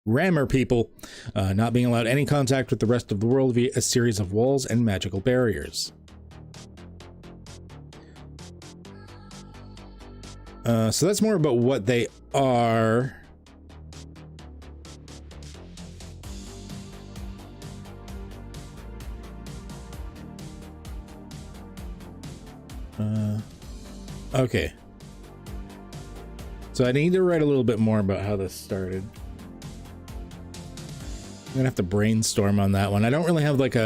Grammar people not being allowed any contact with the rest of the world via a series of walls and magical barriers. So that's more about what they are. Okay. So I need to write a little bit more about how this started. I'm gonna have to brainstorm on that one. I don't really have like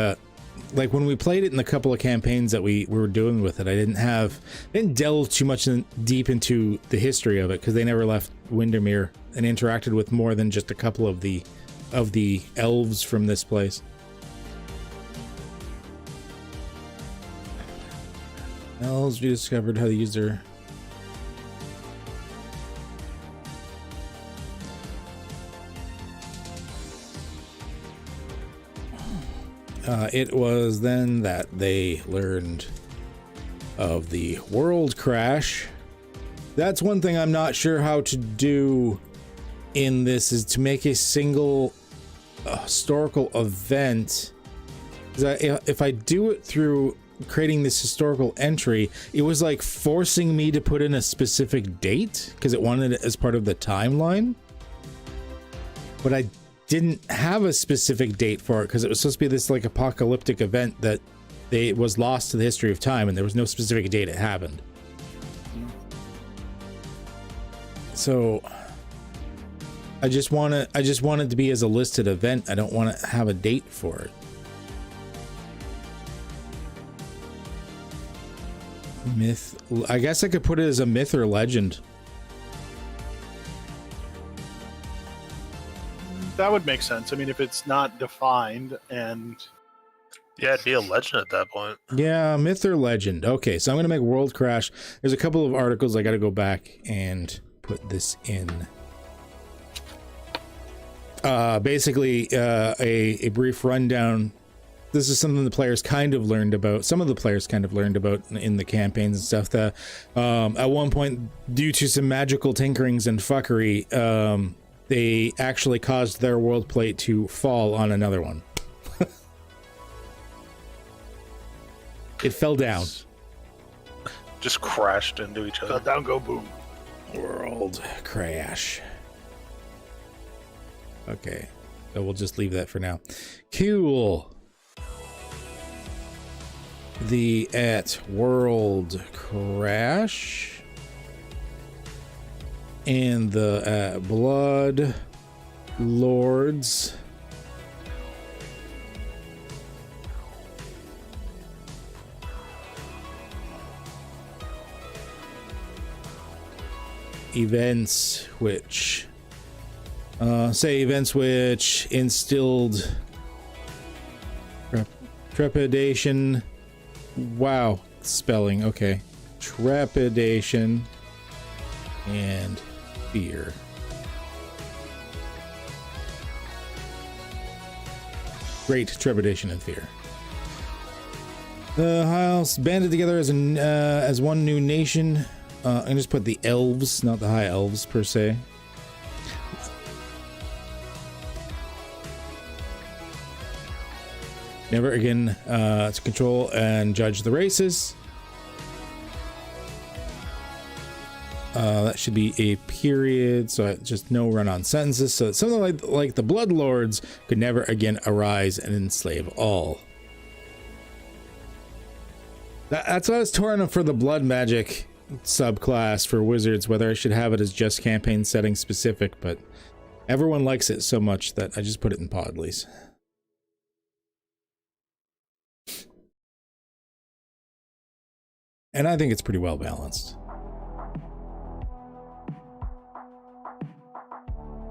when we played it in the couple of campaigns that we were doing with it, I didn't delve too much deep into the history of it because they never left Windermere and interacted with more than just a couple of the elves from this place. Elves, we discovered how to use their it was then that they learned of the world crash. That's one thing I'm not sure how to do in this, is to make a single historical event. If I do it through creating this historical entry, it was like forcing me to put in a specific date because it wanted it as part of the timeline. But I didn't have a specific date for it because it was supposed to be this like apocalyptic event that was lost to the history of time, and there was no specific date it happened. So I just want it to be as a listed event. I don't want to have a date for it. Myth. I guess I could put it as a myth or legend. That would make sense. I mean, if it's not defined and... Yeah, it'd be a legend at that point. Yeah, myth or legend. Okay, so I'm going to make World Crash. There's a couple of articles I got to go back and put this in. Basically, a brief rundown. This is something the players kind of learned about. Some of the players kind of learned about in the campaigns and stuff. That at one point, due to some magical tinkerings and fuckery, they actually caused their world plate to fall on another one. It fell down. Just crashed into each other. Fell down, go boom. World crash. Okay, so we'll just leave that for now. Cool. The world crash and the blood lords events which instilled trepidation. Wow, spelling. Okay, trepidation and fear. Great trepidation and fear. The Hiles banded together as one new nation. I just put the elves, not the high elves per se. Never again to control and judge the races. That should be a period, so just no run-on sentences. So something like the Bloodlords could never again arise and enslave all. That's why I was torn for the blood magic subclass for wizards, whether I should have it as just campaign setting specific, but everyone likes it so much that I just put it in Podleys. And I think it's pretty well balanced.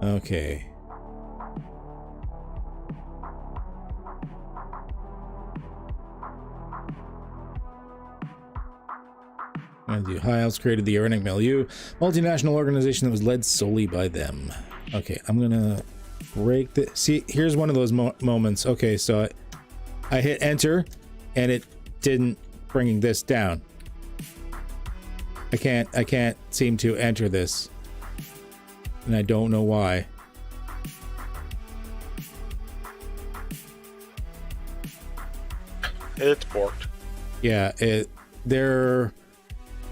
Okay. I'm gonna do High Elves created the Uniq milieu, multinational organization that was led solely by them. Okay, I'm gonna break the. See, here's one of those moments. Okay, so I hit enter, and it didn't bring this down. I can't seem to enter this, and I don't know why. It's borked. Yeah, their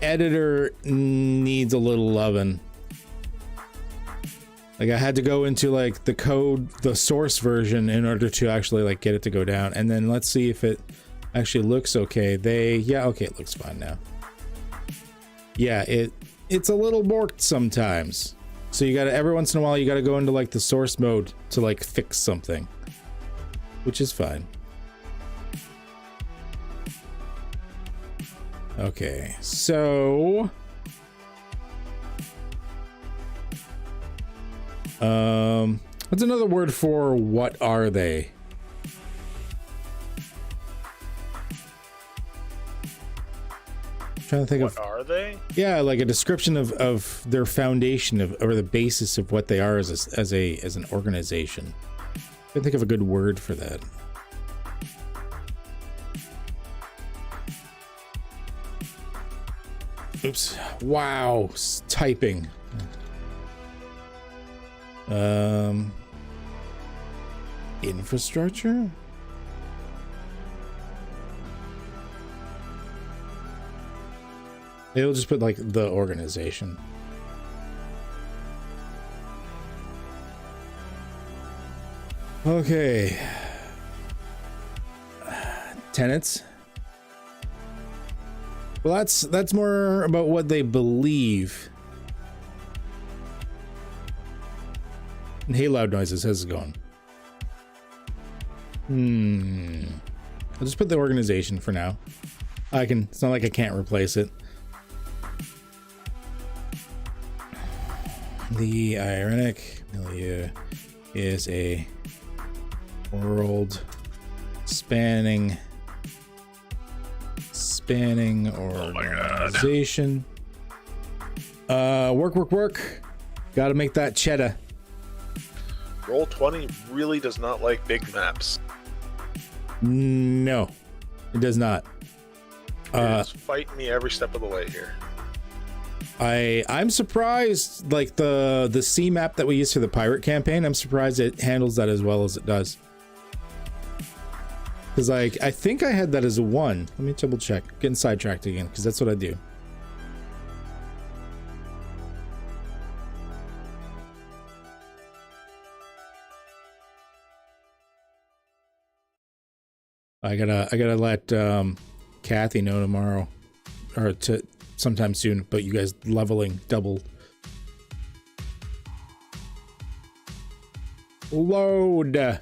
editor needs a little loving. Like, I had to go into like the code, the source version, in order to actually like get it to go down. And then let's see if it actually looks okay. Yeah, okay, it looks fine now. Yeah, it's a little borked sometimes. So you gotta, every once in a while, you gotta go into like the source mode to like fix something, which is fine. Okay, so what's another word for what are they? I'm trying to think what are they? Yeah, like a description of their foundation or the basis of what they are as an organization. I can think of a good word for that. Oops. Wow. Typing. Infrastructure? It'll just put like the organization. Okay. Tenants. Well, that's more about what they believe. And hey, loud noises. How's it going? I'll just put the organization for now. It's not like I can't replace it. The Uniq milieu is a world spanning organization. Work. Gotta make that cheddar. Roll20 really does not like big maps. No, it does not. It's fighting me every step of the way here. I'm surprised, like the C map that we used for the pirate campaign, I'm surprised it handles that as well as it does. Because like, I think I had that as a 1. Let me double check. Getting sidetracked again, because that's what I do. I gotta let Kathy know tomorrow, or sometime soon, but you guys leveling double. Load.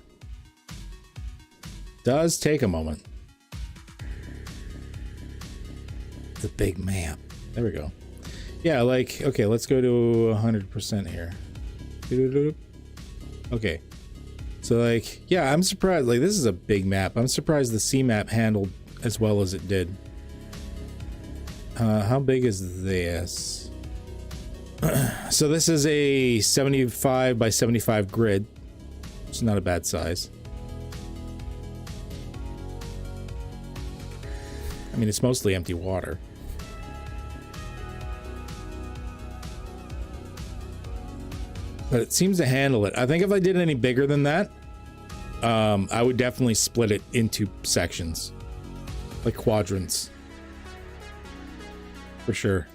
Does take a moment. The big map. There we go. Yeah, like, okay, let's go to 100% here. Okay. So like, yeah, I'm surprised. Like, this is a big map. I'm surprised the C map handled as well as it did. How big is this? So this is a 75 by 75 grid. It's not a bad size. I mean, it's mostly empty water. But it seems to handle it. I think if I did any bigger than that, I would definitely split it into sections. Like quadrants. For sure.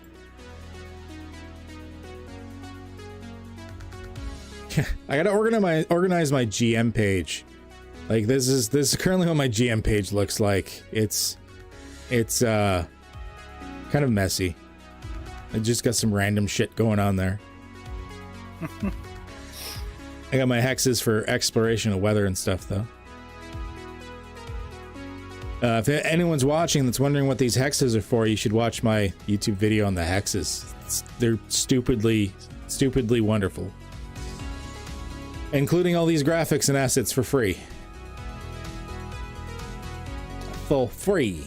I gotta organize my GM page. Like this is currently what my GM page looks like. It's kind of messy. I just got some random shit going on there. I got my hexes for exploration of weather and stuff though. If anyone's watching that's wondering what these hexes are for, you should watch my YouTube video on the hexes. They're stupidly wonderful. Including all these graphics and assets for free. For free.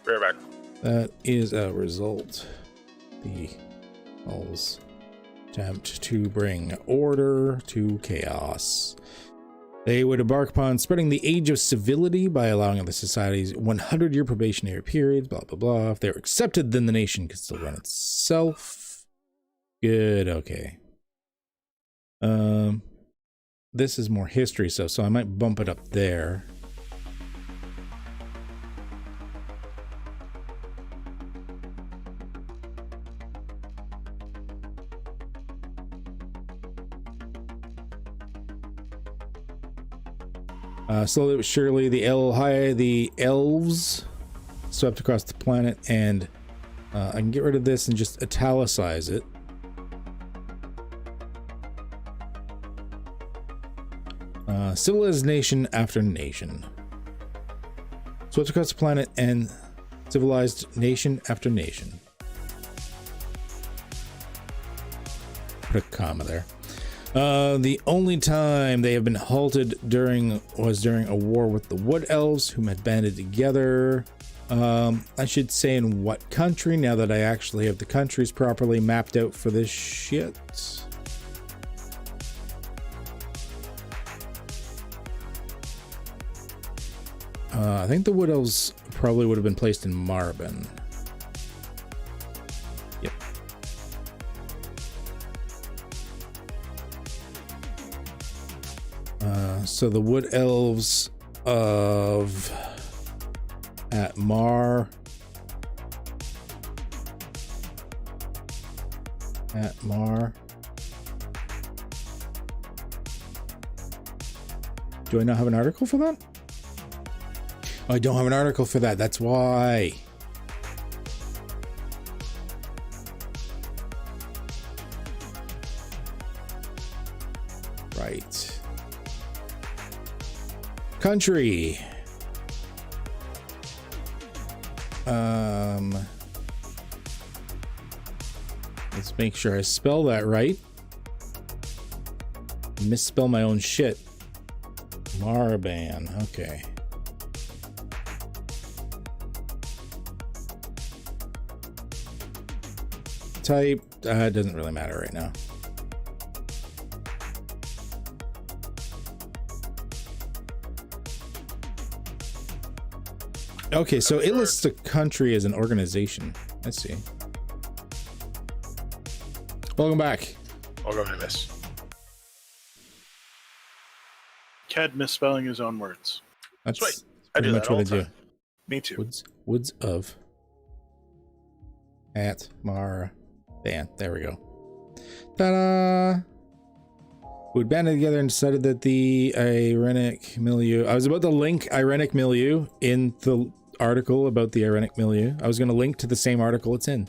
Right back. That is a result. The elves attempt to bring order to chaos. They would embark upon spreading the age of civility by allowing other societies 100-year probationary periods, blah, blah, blah. If they're accepted, then the nation can still run itself. Good, okay. This is more history stuff, so I might bump it up there. Slowly but surely, the elves swept across the planet, and I can get rid of this and just italicize it. Civilized nation after nation. Swept across the planet and civilized nation after nation. Put a comma there. The only time they have been halted was during a war with the Wood Elves, whom had banded together. I should say in what country, now that I actually have the countries properly mapped out for this shit. I think the Wood Elves probably would have been placed in Marbin. Yep. So the Wood Elves of at Mar Do I not have an article for that? Oh, I don't have an article for that. That's why. Right. Country. Let's make sure I spell that right. Misspell my own shit. Marban. Okay. Type. It doesn't really matter right now. Okay, so it lists a country as an organization. Let's see. Welcome back. Welcome to this. Cad misspelling his own words. That's right. I pretty do much that all what I the do. time. Me too. Woods of at Mar Ban. There we go. Ta-da! We banded together and decided that the Irenic milieu. I was about to link Irenic milieu in the article about the Irenic milieu. I was going to link to the same article it's in.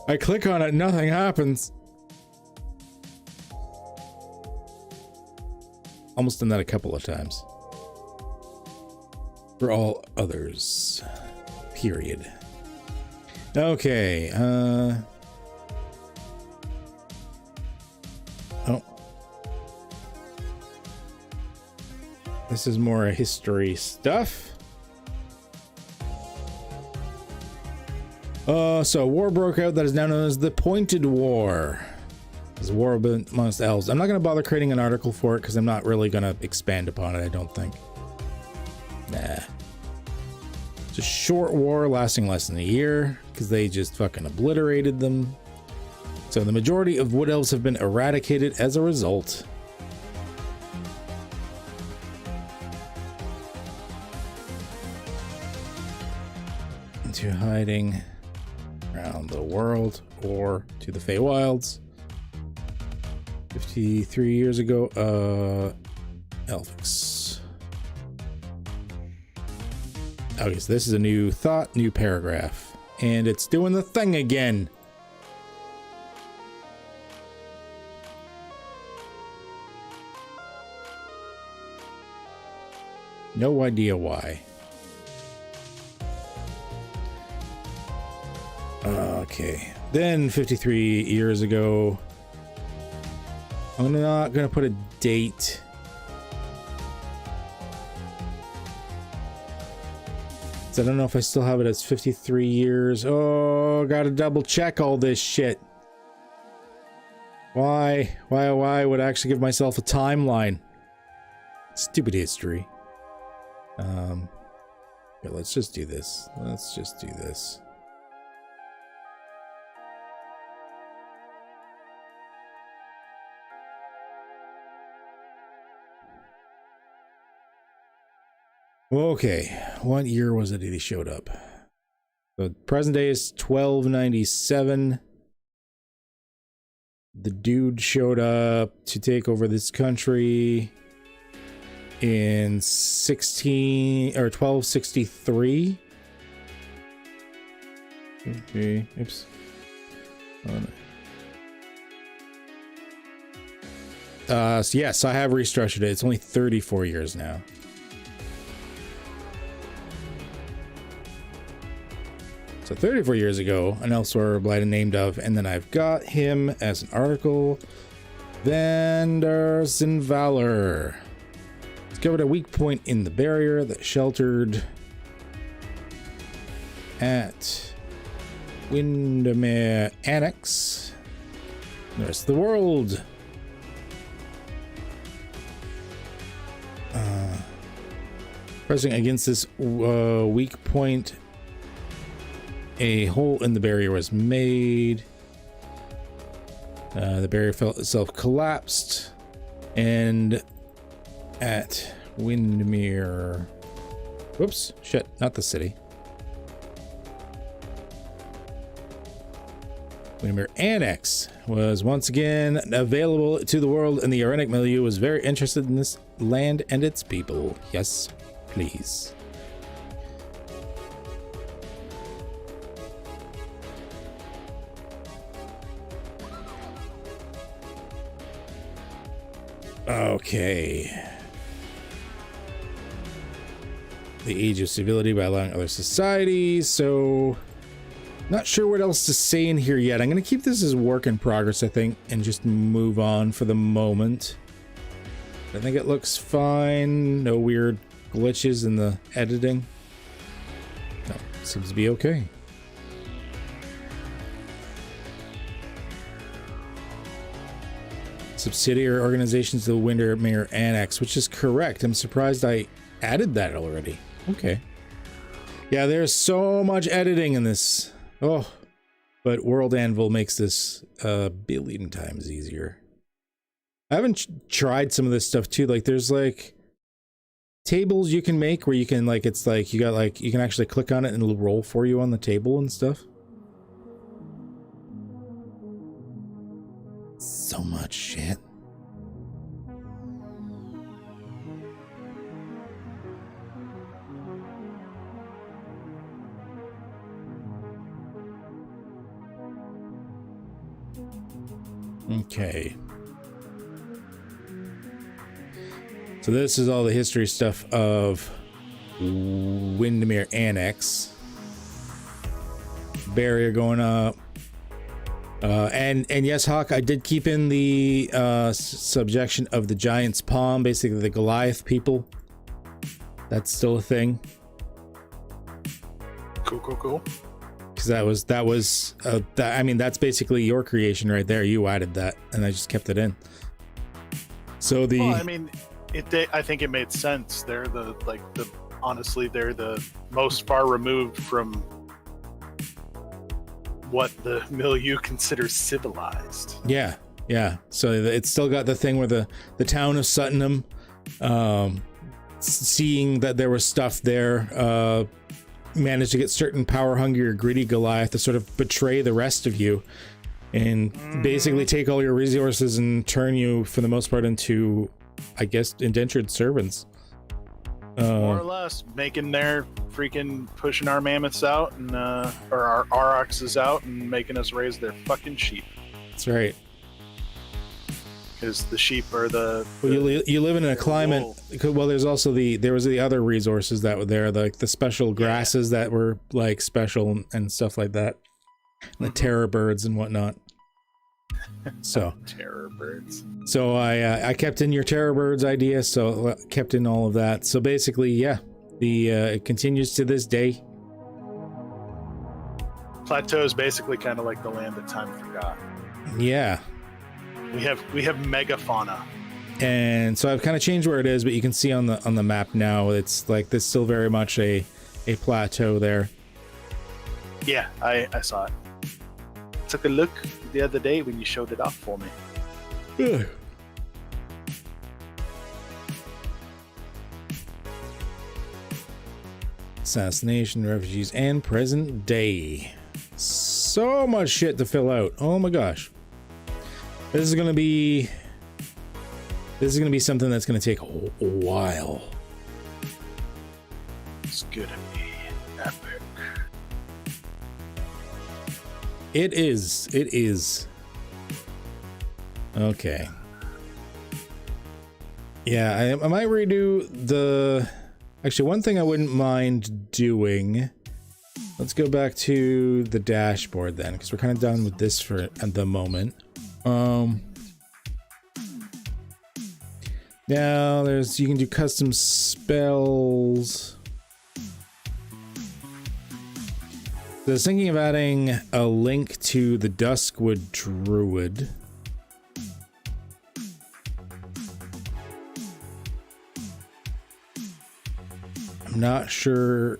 I click on it, nothing happens. Almost done that a couple of times. For all others. Period. Okay, oh. This is more history stuff. So a war broke out that is now known as the Pointed War. It's a war amongst elves. I'm not going to bother creating an article for it because I'm not really going to expand upon it, I don't think. Nah. It's a short war lasting less than a year because they just fucking obliterated them. So the majority of wood elves have been eradicated as a result. Into hiding. around the world or to the Feywilds. 53 years ago, Elvix. Okay, so this is a new thought, new paragraph, and it's doing the thing again. No idea why. Okay, then 53 years ago. I'm not gonna put a date. So I don't know if I still have it as 53 years. Oh, gotta double check all this shit. Why would I actually give myself a timeline? Stupid history. But let's just do this. Let's just do this. Okay, what year was it that he showed up? So present day is 1297. The dude showed up to take over this country in 1263. Okay, oops. Oh, no. So yes, I have restructured it. It's only 34 years now. So 34 years ago, an Elsewhere Blighted named of, and then I've got him as an article. Vanders in Valor. Discovered a weak point in the barrier that sheltered at Windermere Annex. The rest of the world. Pressing against this weak point, a hole in the barrier was made. The barrier felt itself collapsed, and at Windermere, whoops, shit, not the city. Windermere Annex was once again available to the world, and the Uniq milieu was very interested in this land and its people. Yes, please. Okay. The age of civility by allowing other societies. So, not sure what else to say in here yet. I'm going to keep this as work in progress, I think, and just move on for the moment. I think it looks fine. No weird glitches in the editing. No, seems to be okay. Subsidiary organizations of the Windermere Annex, which is correct. I'm surprised I added that already. Okay. Yeah, there's so much editing in this. Oh, but World Anvil makes this a billion times easier. I haven't tried some of this stuff too. Like there's like tables you can make where you can like, it's like you got like, you can actually click on it and it'll roll for you on the table and stuff. So much shit. Okay. So this is all the history stuff of Windermere Annex. Barrier going up. And yes, Hawk, I did keep in the subjection of the Giant's Palm, basically the Goliath people. That's still a thing. Cool. Because I mean, that's basically your creation right there. You added that, and I just kept it in. So the. Well, I mean, I think it made sense. They're honestly, they're the most far removed from what the milieu considers civilized. Yeah. So it's still got the thing where the town of Suttonham, seeing that there was stuff there, manage to get certain power-hungry or greedy Goliath to sort of betray the rest of you and basically take all your resources and turn you, for the most part, into, I guess, indentured servants. More or less, making their freaking pushing our mammoths out and or our aurochses out and making us raise their fucking sheep. That's right. Because the sheep are the well, you live in a climate. Well, there's also there was the other resources that were there, like the special grasses that were like special and stuff like that, and the terror birds and whatnot. So terror birds. So I kept in your terror birds idea, so kept in all of that. So basically, yeah, it continues to this day. Plateau is basically kind of like the land that time forgot. Yeah. We have megafauna. And so I've kind of changed where it is, but you can see on the map now, it's like there's still very much a plateau there. Yeah, I saw it. Took a look the other day when you showed it off for me. Ugh. Assassination, refugees, and present day. So much shit to fill out. Oh my gosh. This is gonna be something that's gonna take a while. It's gonna be epic. It is. Okay. Yeah, I might redo the... Actually, one thing I wouldn't mind doing... Let's go back to the dashboard then, because we're kind of done with this for at the moment. Now you can do custom spells. So I was thinking of adding a link to the Duskwood Druid. I'm not sure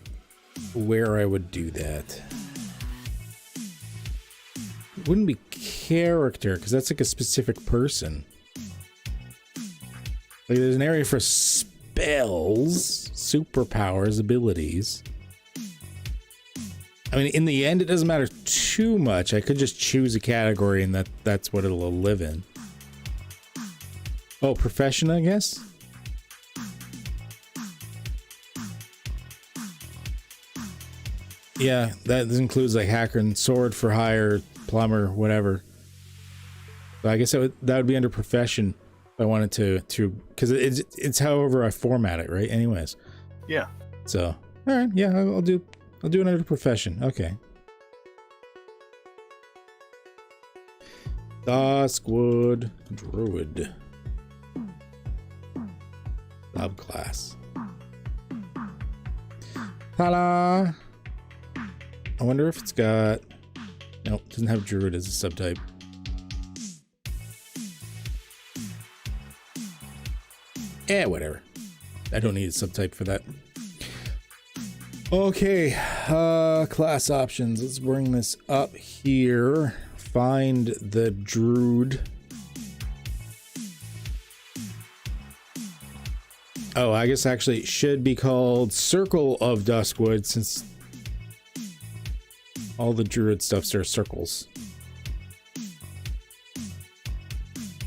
where I would do that. It wouldn't be character, because that's like a specific person. Like there's an area for spells, superpowers, abilities. I mean, in the end, it doesn't matter too much. I could just choose a category and that's what it'll live in. Oh, profession, I guess? Yeah, that includes like hacker and sword for hire, plumber, whatever. So I guess that would be under profession if I wanted to because it's however I format it, right? Anyways. Yeah. So, all right, yeah, I'll do another profession. Okay. Duskwood Druid. Subclass. Ta-da! I wonder if it's got... Nope, doesn't have Druid as a subtype. Eh, whatever. I don't need a subtype for that. Okay, class options. Let's bring this up here. Find the Druid. Oh, I guess actually it should be called Circle of Duskwood, since all the Druid stuffs are circles.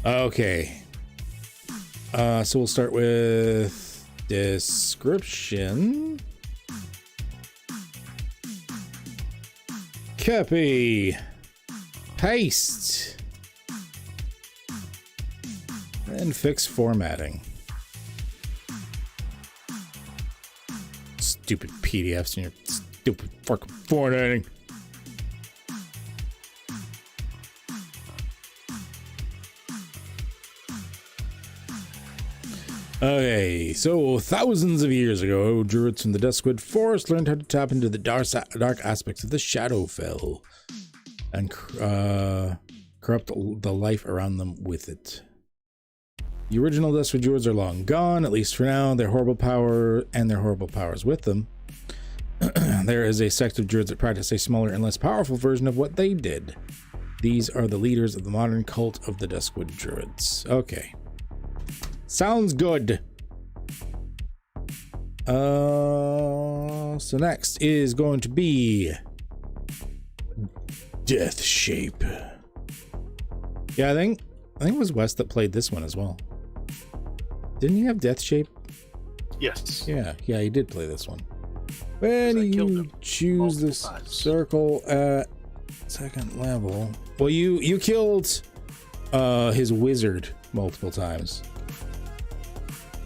Okay. So we'll start with description. Copy. Paste. And fix formatting. Stupid PDFs and your stupid fucking formatting. Okay, so thousands of years ago, druids from the Duskwood Forest learned how to tap into the dark aspects of the Shadowfell and corrupt the life around them with it. The original Duskwood druids are long gone, at least for now. Their horrible powers with them. There is a sect of druids that practice a smaller and less powerful version of what they did. These are the leaders of the modern cult of the Duskwood druids. Okay. Sounds good. So next is going to be Death Shape. Yeah, I think it was Wes that played this one as well. Didn't you have Death Shape? Yes. Yeah, he did play this one. When you choose this circle at second level, well, you killed his wizard multiple times.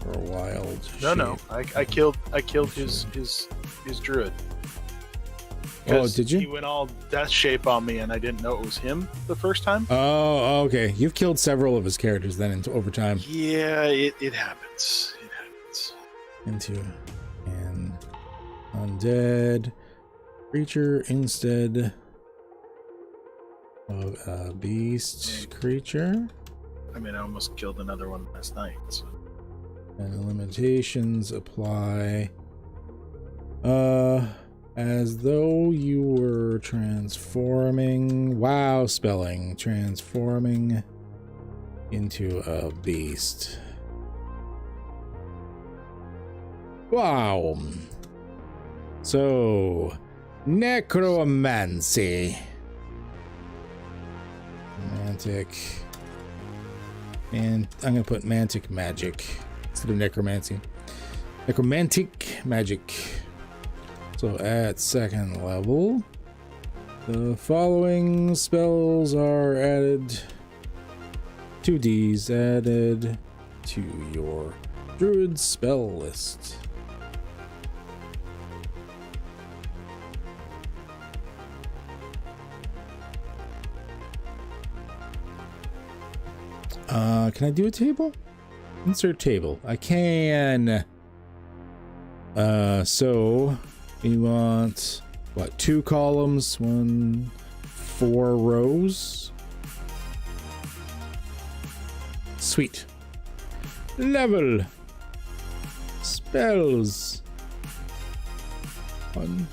For a wild. No. I killed his druid. Oh, did you? He went all Death Shape on me, and I didn't know it was him the first time. Oh, okay. You've killed several of his characters then over time. Yeah, it happens. It happens. Into an undead creature instead of a beast creature. I mean, I almost killed another one last night. So. And the limitations apply. As though you were transforming. Wow, spelling. Transforming into a beast. Wow. So, necromancy. Mantic. And I'm going to put mantic magic instead of necromancy. Necromantic magic. So at second level, the following spells are added. 2Ds added to your druid spell list. Can I do a table? Insert table. I can. So we want what? 2 columns, 4 rows. Sweet. Level. Spells. 1.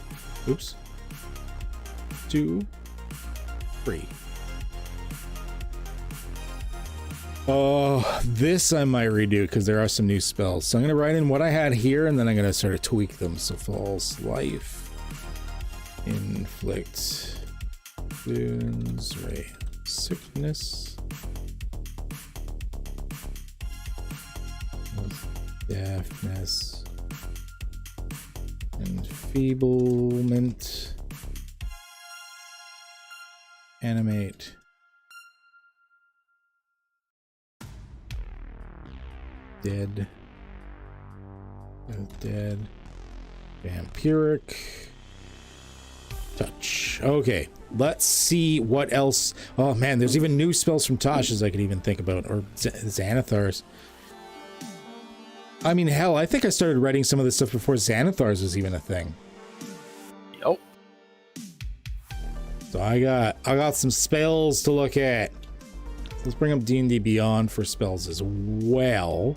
Oops. 2. 3. Oh, this I might redo because there are some new spells. So I'm going to write in what I had here and then I'm going to sort of tweak them. So false life, inflict wounds, ray, sickness, deafness, enfeeblement, animate. Dead. Vampiric. Touch. Okay, let's see what else. Oh man, there's even new spells from Tosh's I could even think about, or Xanathar's. I mean, hell, I think I started writing some of this stuff before Xanathar's was even a thing. Yep. So I got some spells to look at. Let's bring up D&D Beyond for spells as well.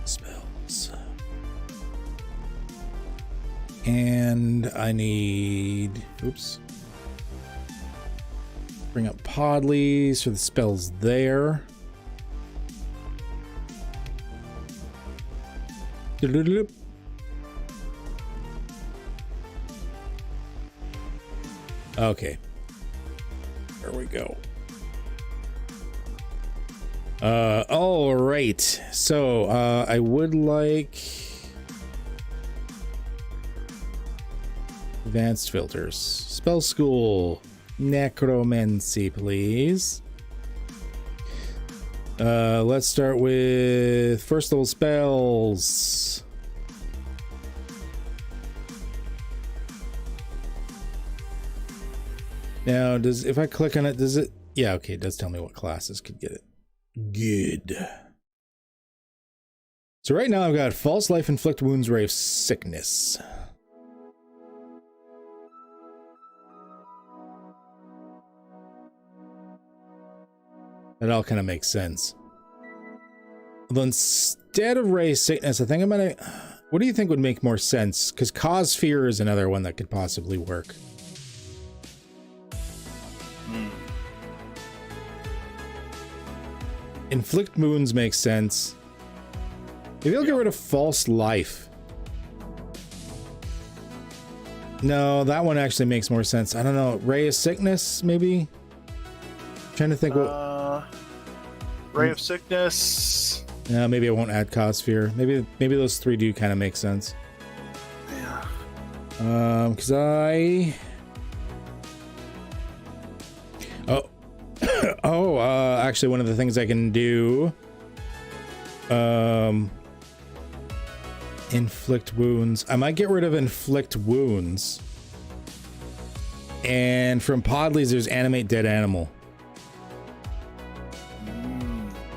Spells. And I need... Oops. Bring up Podleys for the spells there. Okay. There we go. All right. So, I would like advanced filters. Spell school. Necromancy, please. Let's start with first level spells. Now, if I click on it, does it? Yeah, okay, it does tell me what classes could get it. Good. So right now I've got false life, inflict wounds, ray of sickness. That all kind of makes sense. Although instead of ray of sickness, I think I'm gonna... What do you think would make more sense? Because cause fear is another one that could possibly work. Inflict wounds makes sense. Maybe I'll get rid of false life. No, that one actually makes more sense. I don't know. Ray of sickness, maybe? Trying to think what. Ray of sickness. Yeah, maybe I won't add Cossphere. Maybe those three do kind of make sense. Yeah. Because I. Actually, one of the things I can do. Inflict wounds. I might get rid of inflict wounds. And from Podleys, there's animate dead animal.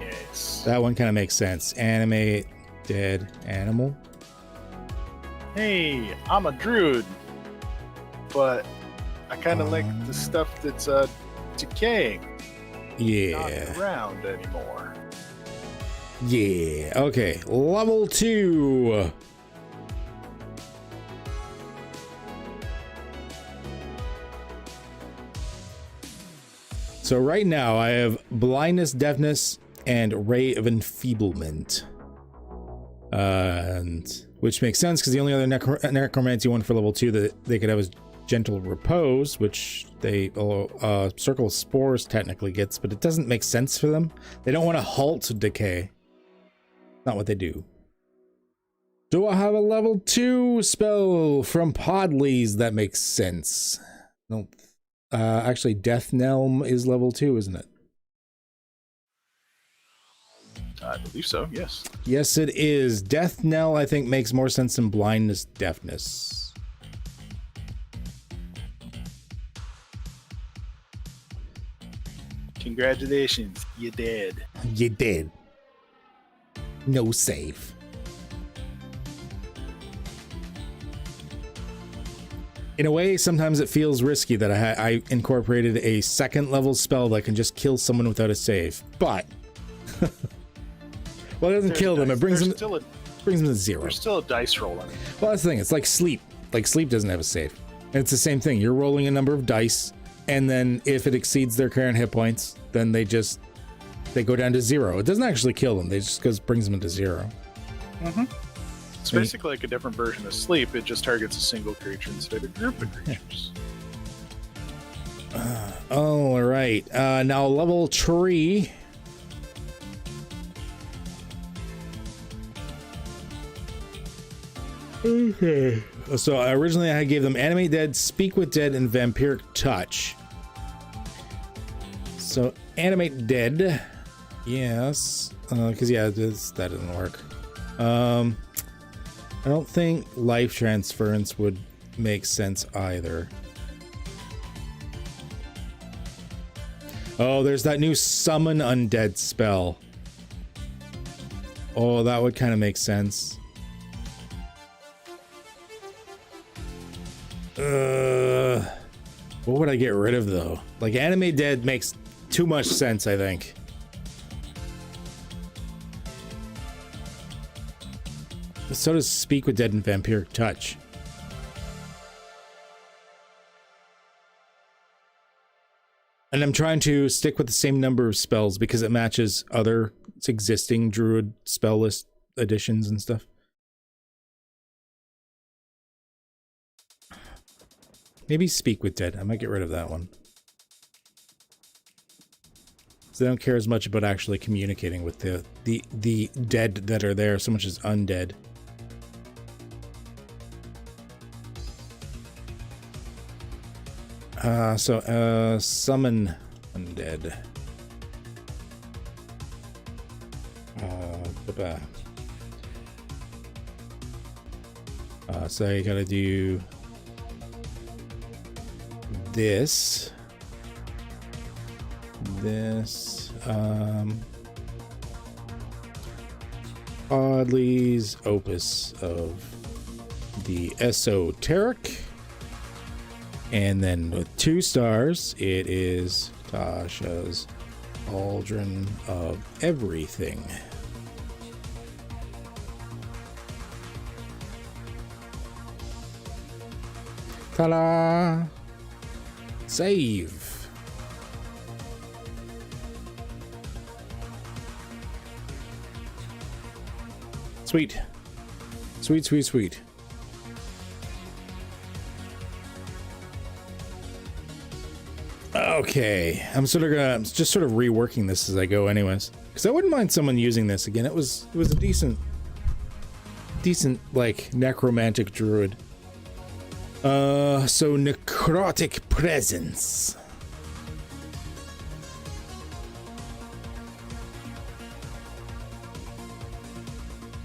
Yes. That one kind of makes sense. Animate dead animal. Hey, I'm a druid, but I kind of like the stuff that's decaying. Yeah. Not around anymore. Yeah. Okay. Level 2. So right now I have blindness, deafness, and ray of enfeeblement. And which makes sense because the only other necromancy one for level 2 that they could have is gentle repose, which they circle of spores technically gets, but it doesn't make sense for them. They don't want to halt decay. Not what they do. Do I have a level 2 spell from Podleys that makes sense? No. Actually, Death Knell is level 2, isn't it? I believe so, yes. Yes, it is. Death Knell, I think, makes more sense than blindness, deafness. Congratulations, you did. You did. No save. In a way, sometimes it feels risky that I incorporated a second level spell that can just kill someone without a save. But, well, it doesn't kill them. It brings them to 0. There's still a dice roll on it. Well, that's the thing. It's like sleep. Like sleep doesn't have a save. And it's the same thing. You're rolling a number of dice, and then if it exceeds their current hit points, then they go down to 0. It doesn't actually kill them. They just brings them to 0. Mm-hmm. It's basically like a different version of sleep. It just targets a single creature instead of a group of creatures. All right. Now level 3. Okay. So originally I gave them Animate Dead, Speak with Dead, and Vampiric Touch. So Animate Dead. Yes. Because yeah, that doesn't work. I don't think life transference would make sense either. Oh, there's that new summon undead spell. Oh, that would kind of make sense. What would I get rid of though? Like Animate Dead makes too much sense, I think. So does Speak with Dead and Vampiric Touch. And I'm trying to stick with the same number of spells because it matches other existing Druid spell list editions and stuff. Maybe Speak with Dead. I might get rid of that one. So they don't care as much about actually communicating with the dead that are there so much as undead. Summon undead. So you gotta do this. Podley's Opus of the Esoteric. And then with 2 stars, it is Tasha's Cauldron of Everything. Ta-da! Save. Sweet. Sweet, sweet, sweet. Okay, I'm just sort of reworking this as I go anyways. Because I wouldn't mind someone using this again. It was a decent like necromantic druid. So necrotic presence.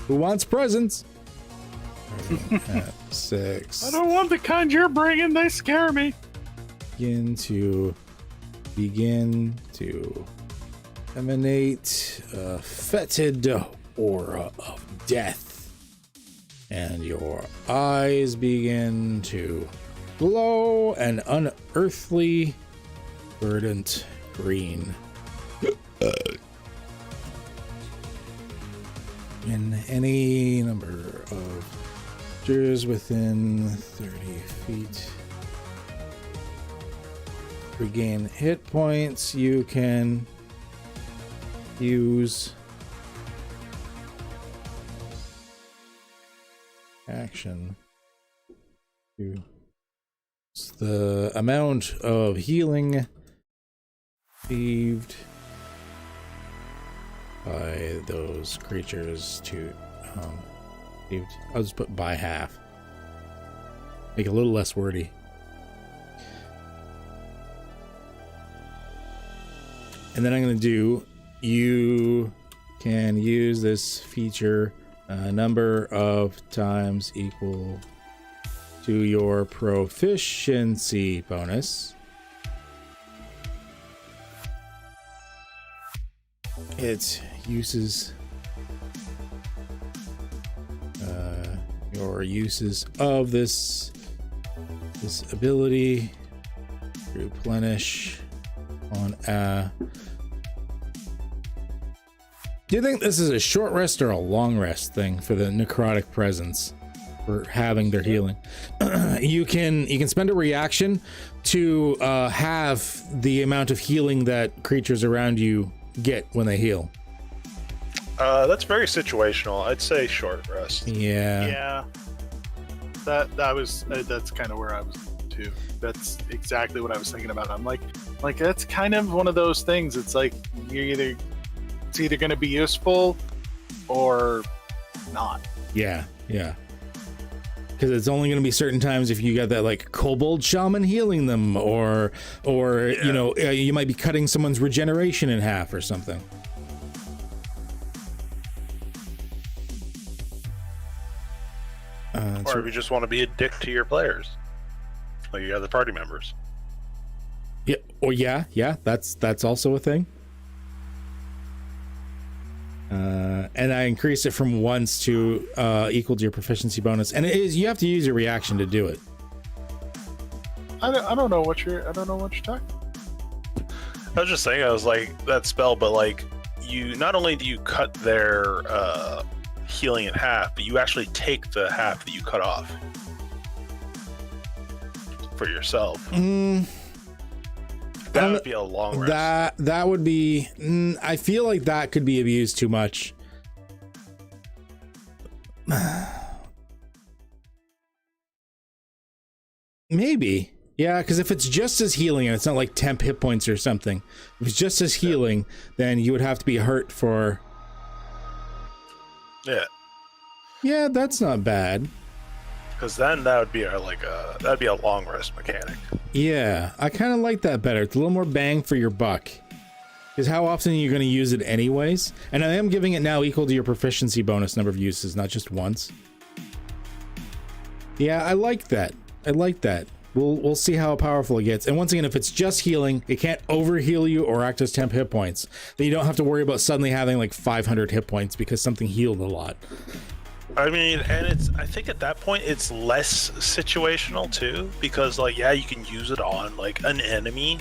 Who wants presents? 6. I don't want the kind you're bringing. They scare me. Begin to emanate a fetid aura of death, and your eyes begin to glow an unearthly, verdant green. In any number of creatures within 30 feet. Regain hit points. You can use action to the amount of healing received by those creatures to I'll just put by half. Make it a little less wordy. And then I'm going to do, you can use this feature a number of times equal to your proficiency bonus. It uses your uses of this ability replenish on Do you think this is a short rest or a long rest thing for the necrotic presence for having their healing? You can spend a reaction to have the amount of healing that creatures around you get when they heal. That's very situational. I'd say short rest. Yeah. That's kind of where I was too. That's exactly what I was thinking about. I'm like that's kind of one of those things. It's like it's either going to be useful or not. Yeah. Because it's only going to be certain times if you got that like kobold shaman healing them, or you know, you might be cutting someone's regeneration in half or something. Or if you just want to be a dick to your players, like your other party members. Yeah. Or yeah. That's also a thing. And I increased it from once to equal to your proficiency bonus, and it is, you have to use your reaction to do it. I don't know what you're talking. I was just saying, I was like that spell, but like you not only do you cut their healing in half, but you actually take the half that you cut off for yourself. That would be a long rest. That would be. I feel like that could be abused too much. Maybe. Yeah, because if it's just as healing and it's not like temp hit points or something, if it's just as healing, then you would have to be hurt for. Yeah, that's not bad. Because then that would be that'd be a long rest mechanic. Yeah, I kind of like that better. It's a little more bang for your buck. Because how often are you going to use it anyways? And I am giving it now equal to your proficiency bonus number of uses, not just once. Yeah, I like that. We'll see how powerful it gets. And once again, if it's just healing, it can't overheal you or act as temp hit points. Then you don't have to worry about suddenly having like 500 hit points because something healed a lot. I mean, and I think at that point it's less situational too, because like, yeah, you can use it on like an enemy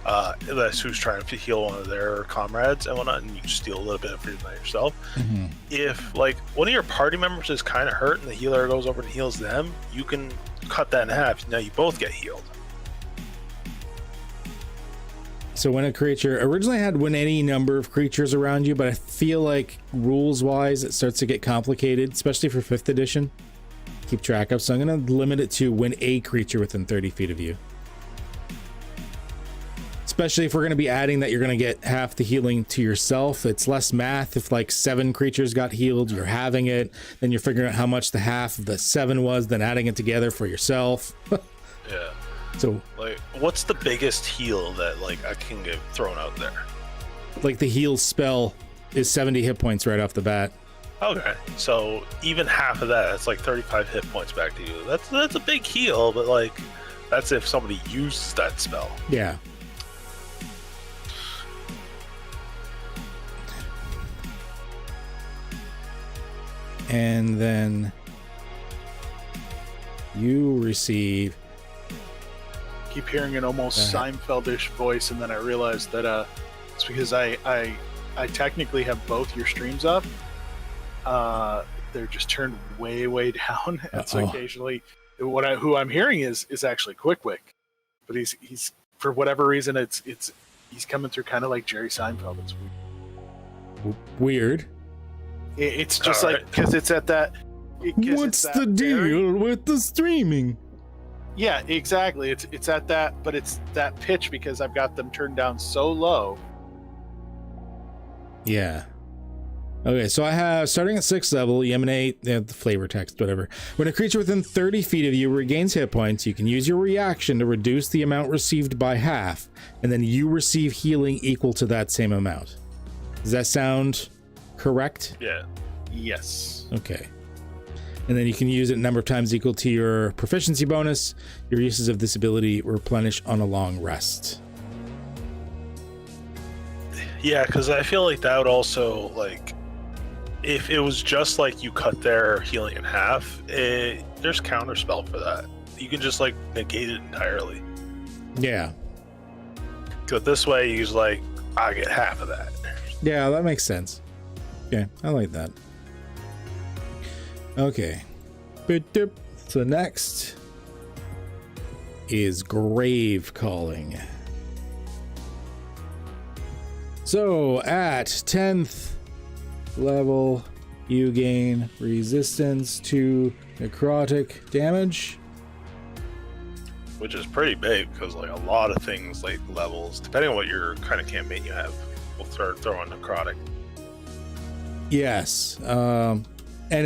that's who's trying to heal one of their comrades and whatnot, and you just steal a little bit of it yourself. Mm-hmm. If like one of your party members is kind of hurt and the healer goes over and heals them, you can cut that in half. Now you both get healed. So when a creature originally had when any number of creatures around you, but I feel like rules wise it starts to get complicated, especially for 5th edition. Keep track of. So I'm going to limit it to when a creature within 30 feet of you. Especially if we're going to be adding that you're going to get half the healing to yourself. It's less math. If like 7 creatures got healed, you're having it. Then you're figuring out how much the half of the 7 was, then adding it together for yourself. Yeah. So like, what's the biggest heal that like I can get thrown out there? like the heal spell is 70 hit points right off the bat. Okay, so even half of that's like 35 hit points back to you. That's a big heal, but like that's if somebody uses that spell. Yeah. And then you receive. Keep hearing an almost Seinfeldish voice, and then I realized that it's because I technically have both your streams up. They're just turned way down, and so occasionally who I'm hearing is actually Quick, but he's for whatever reason he's coming through kind of like Jerry Seinfeld. It's Weird. It's just like because it's at that. What's the deal with the streaming? Yeah, exactly. It's at that, but it's that pitch because I've got them turned down so low. Yeah. Okay, so I have, starting at 6th level, you emanate the flavor text, whatever. When a creature within 30 feet of you regains hit points, you can use your reaction to reduce the amount received by half, and then you receive healing equal to that same amount. Does that sound correct? Yeah. Yes. Okay. And then you can use it a number of times equal to your proficiency bonus. Your uses of this ability replenish on a long rest. Yeah, because I feel like that would also, like, if it was just like you cut their healing in half, there's counterspell for that. You can just, like, negate it entirely. Yeah. So this way, you just, like, I get half of that. Yeah, that makes sense. Okay, I like that. Okay. So next is Grave Calling. So at 10th level, you gain resistance to necrotic damage. Which is pretty big, because like a lot of things, like levels, depending on what your kind of campaign you have, will start throwing necrotic. Yes. And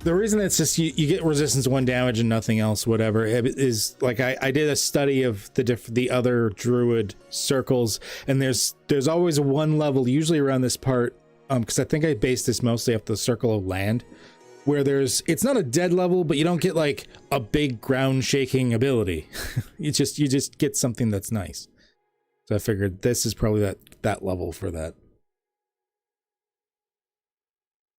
the reason it's just you get resistance to 1 damage and nothing else, whatever, it is like I did a study of the other druid circles, and there's always one level, usually around this part, because I think I based this mostly off the Circle of Land, where it's not a dead level, but you don't get like a big ground shaking ability. you just get something that's nice. So I figured this is probably that level for that.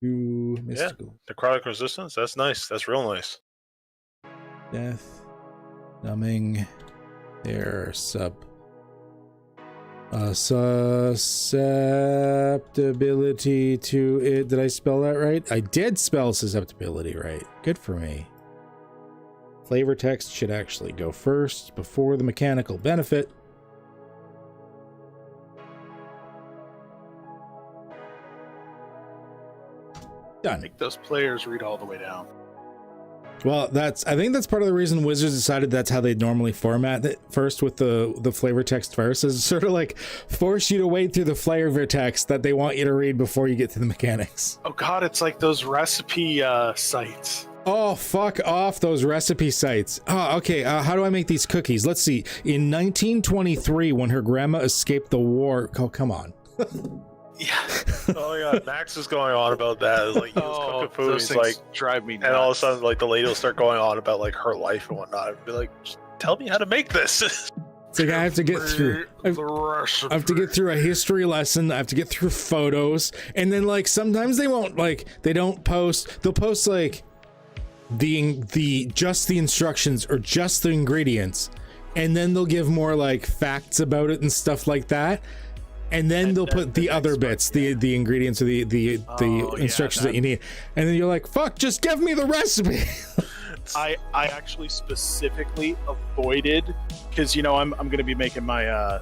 Mystical. Yeah, necrotic resistance, that's nice. That's real nice. Death, numbing, their susceptibility to it. Did I spell that right? I did spell susceptibility right. Good for me. Flavor text should actually go first before the mechanical benefit. Done. Make those players read all the way down. Well, I think that's part of the reason Wizards decided that's how they normally format it first, with the flavor text first, is sort of like force you to wade through the flavor text that they want you to read before you get to the mechanics. Oh god, it's like those recipe sites. Oh, fuck off those recipe sites. Oh, okay, how do I make these cookies? Let's see. In 1923, when her grandma escaped the war... Oh, come on. Yeah. Oh yeah, Max is going on about that. It's like he was cooking food. He's like, drive me nuts. And all of a sudden, like the lady will start going on about like her life and whatnot. I'd be like, just tell me how to make this. It's like I have to get through. I have to get through a history lesson. I have to get through photos, and then like sometimes they won't they don't post. They'll post like just the instructions or just the ingredients, and then they'll give more like facts about it and stuff like that. And then they'll put the other bits, the ingredients or the instructions that you need. And then you're like, fuck, just give me the recipe. I actually specifically avoided, because I'm going to be making my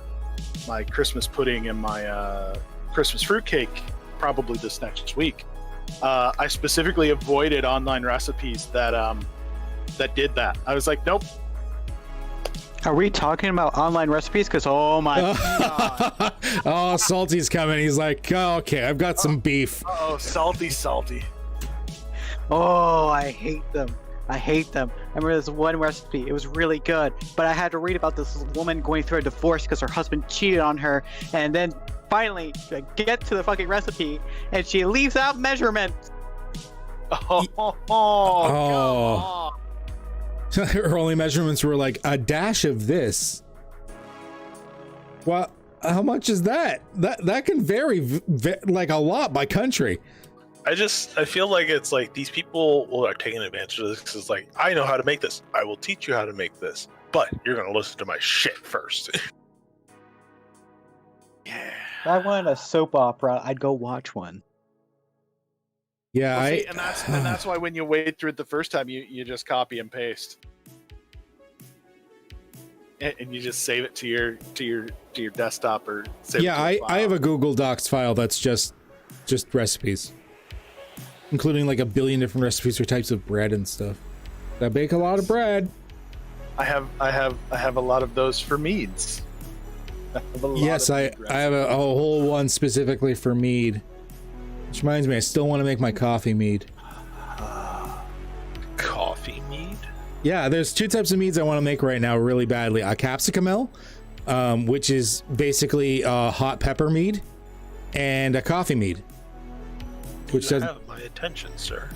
my Christmas pudding and my Christmas fruitcake probably this next week. I specifically avoided online recipes that did that. I was like, nope. Are we talking about online recipes? Because oh my god! Oh, Salty's coming. He's like, oh, okay, I've got some beef. Oh, salty. Oh, I hate them. I hate them. I remember this one recipe. It was really good, but I had to read about this woman going through a divorce because her husband cheated on her, and then finally get to the fucking recipe, and she leaves out measurements. Oh, come on. Her only measurements were like a dash of this. Well, how much is that? That can vary like a lot by country. I feel like it's like these people are taking advantage of this because it's like, I know how to make this. I will teach you how to make this, but you're gonna listen to my shit first. Yeah. If I wanted a soap opera, I'd go watch one. Yeah, Well, see, and that's why when you wade through it the first time, you just copy and paste, and you just save it to your desktop or save yeah. it to a I have file. a Google Docs file that's just recipes, including like a billion different recipes for types of bread and stuff. I bake a lot of bread. I have a lot of those for meads. Yes, I have a whole one specifically for mead. Which reminds me, I still want to make my coffee mead. Coffee mead? Yeah, there's two types of meads I want to make right now really badly. A capsicum ale, which is basically a hot pepper mead, and a coffee mead. Which You does have my attention, sir.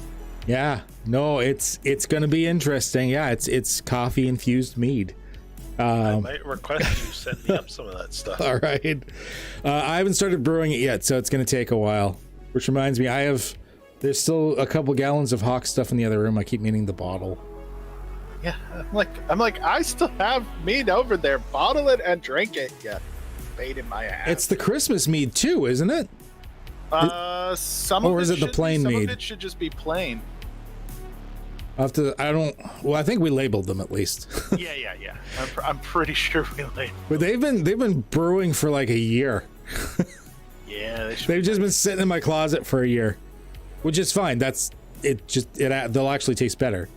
Yeah, no, it's gonna be interesting. Yeah, it's coffee infused mead. I might request you send me up some of that stuff. All right. I haven't started brewing it yet, so it's going to take a while. Which reminds me, there's still a couple gallons of Hawk stuff in the other room. I keep meaning the bottle. Yeah, I'm like, I still have mead over there. Bottle it and drink it. Yeah, bait in my ass. It's the Christmas mead too, isn't it? Some Or of is it the should plain be, some mead? of it should just be plain. I think we labeled them at least. Yeah. I'm pretty sure we labeled. But they've been brewing for like a year. Yeah, They've just been sitting in my closet for a year, which is fine. They'll actually taste better.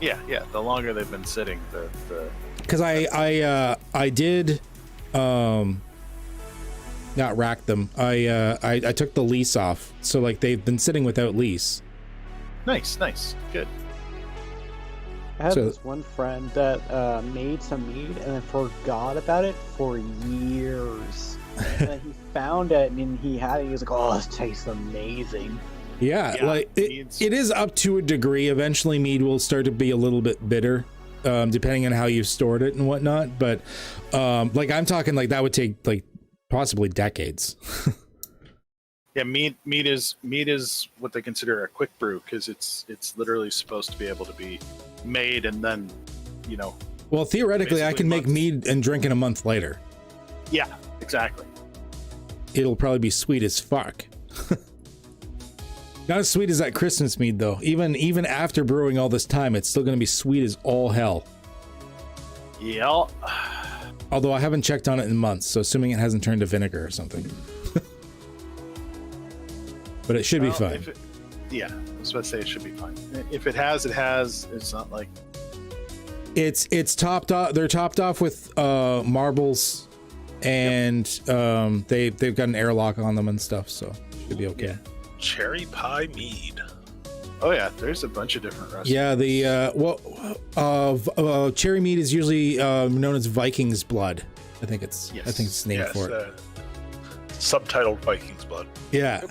Yeah. The longer they've been sitting, the Because I did not rack them. I took the lease off, so like they've been sitting without lease. nice, good. I had So- this one friend that made some mead and then forgot about it for years. And then he found it and he had it. He was like, "Oh, this tastes amazing." Yeah, Yeah, like mead's- it is up to a degree. Eventually, mead will start to be a little bit bitter, depending on how you've stored it and whatnot. But like I'm talking like that would take like possibly decades. Yeah, mead is what they consider a quick brew because it's literally supposed to be able to be made and then, Well, theoretically, I Basically can make months. mead and drink it a month later. Yeah, exactly. It'll probably be sweet as fuck. Not as sweet as that Christmas mead though. Even after brewing all this time, it's still going to be sweet as all hell. Yeah. Although I haven't checked on it in months, so assuming it hasn't turned to vinegar or something. But it should be Well, fine. I was about to say it should be fine. If it has, it has. It's not like It's topped off. They're topped off with marbles, and they've got an airlock on them and stuff, so should be okay. Cherry pie mead. oh yeah, there's a bunch of different recipes. Yeah, the cherry mead is usually known as Viking's blood. I think it's named for it. Subtitled Viking's Blood. Yeah.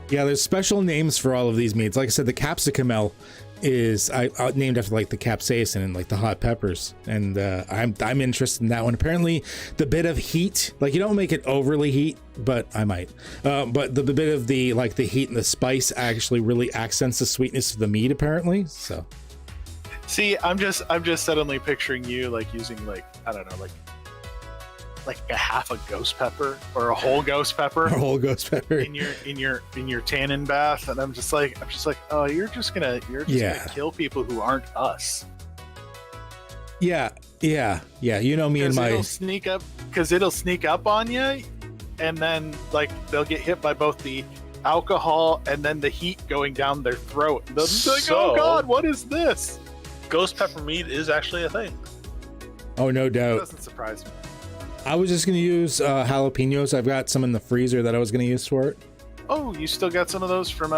Yeah, there's special names for all of these meats. Like I said, the capsicum ale is named after like the capsaicin and like the hot peppers, and I'm interested in that one. Apparently, the bit of heat, like you don't make it overly heat, but I might. But the bit of the heat and the spice actually really accents the sweetness of the meat. Apparently, so. See, I'm just suddenly picturing you like using like I don't know like a half a ghost pepper or a whole ghost pepper. A whole ghost pepper in your tannin bath, and I'm just like, oh, you're just gonna kill people who aren't us. Yeah, Yeah, you know me and my. It'll sneak up because it'll sneak up on you, and then like they'll get hit by both the alcohol and then the heat going down their throat. They'll be like, "Oh God, what is this?" Ghost pepper meat is actually a thing. Oh, no It doubt. doesn't surprise me. I was just gonna use jalapenos. I've got some in the freezer that I was gonna use for it. Oh, you still got some of those from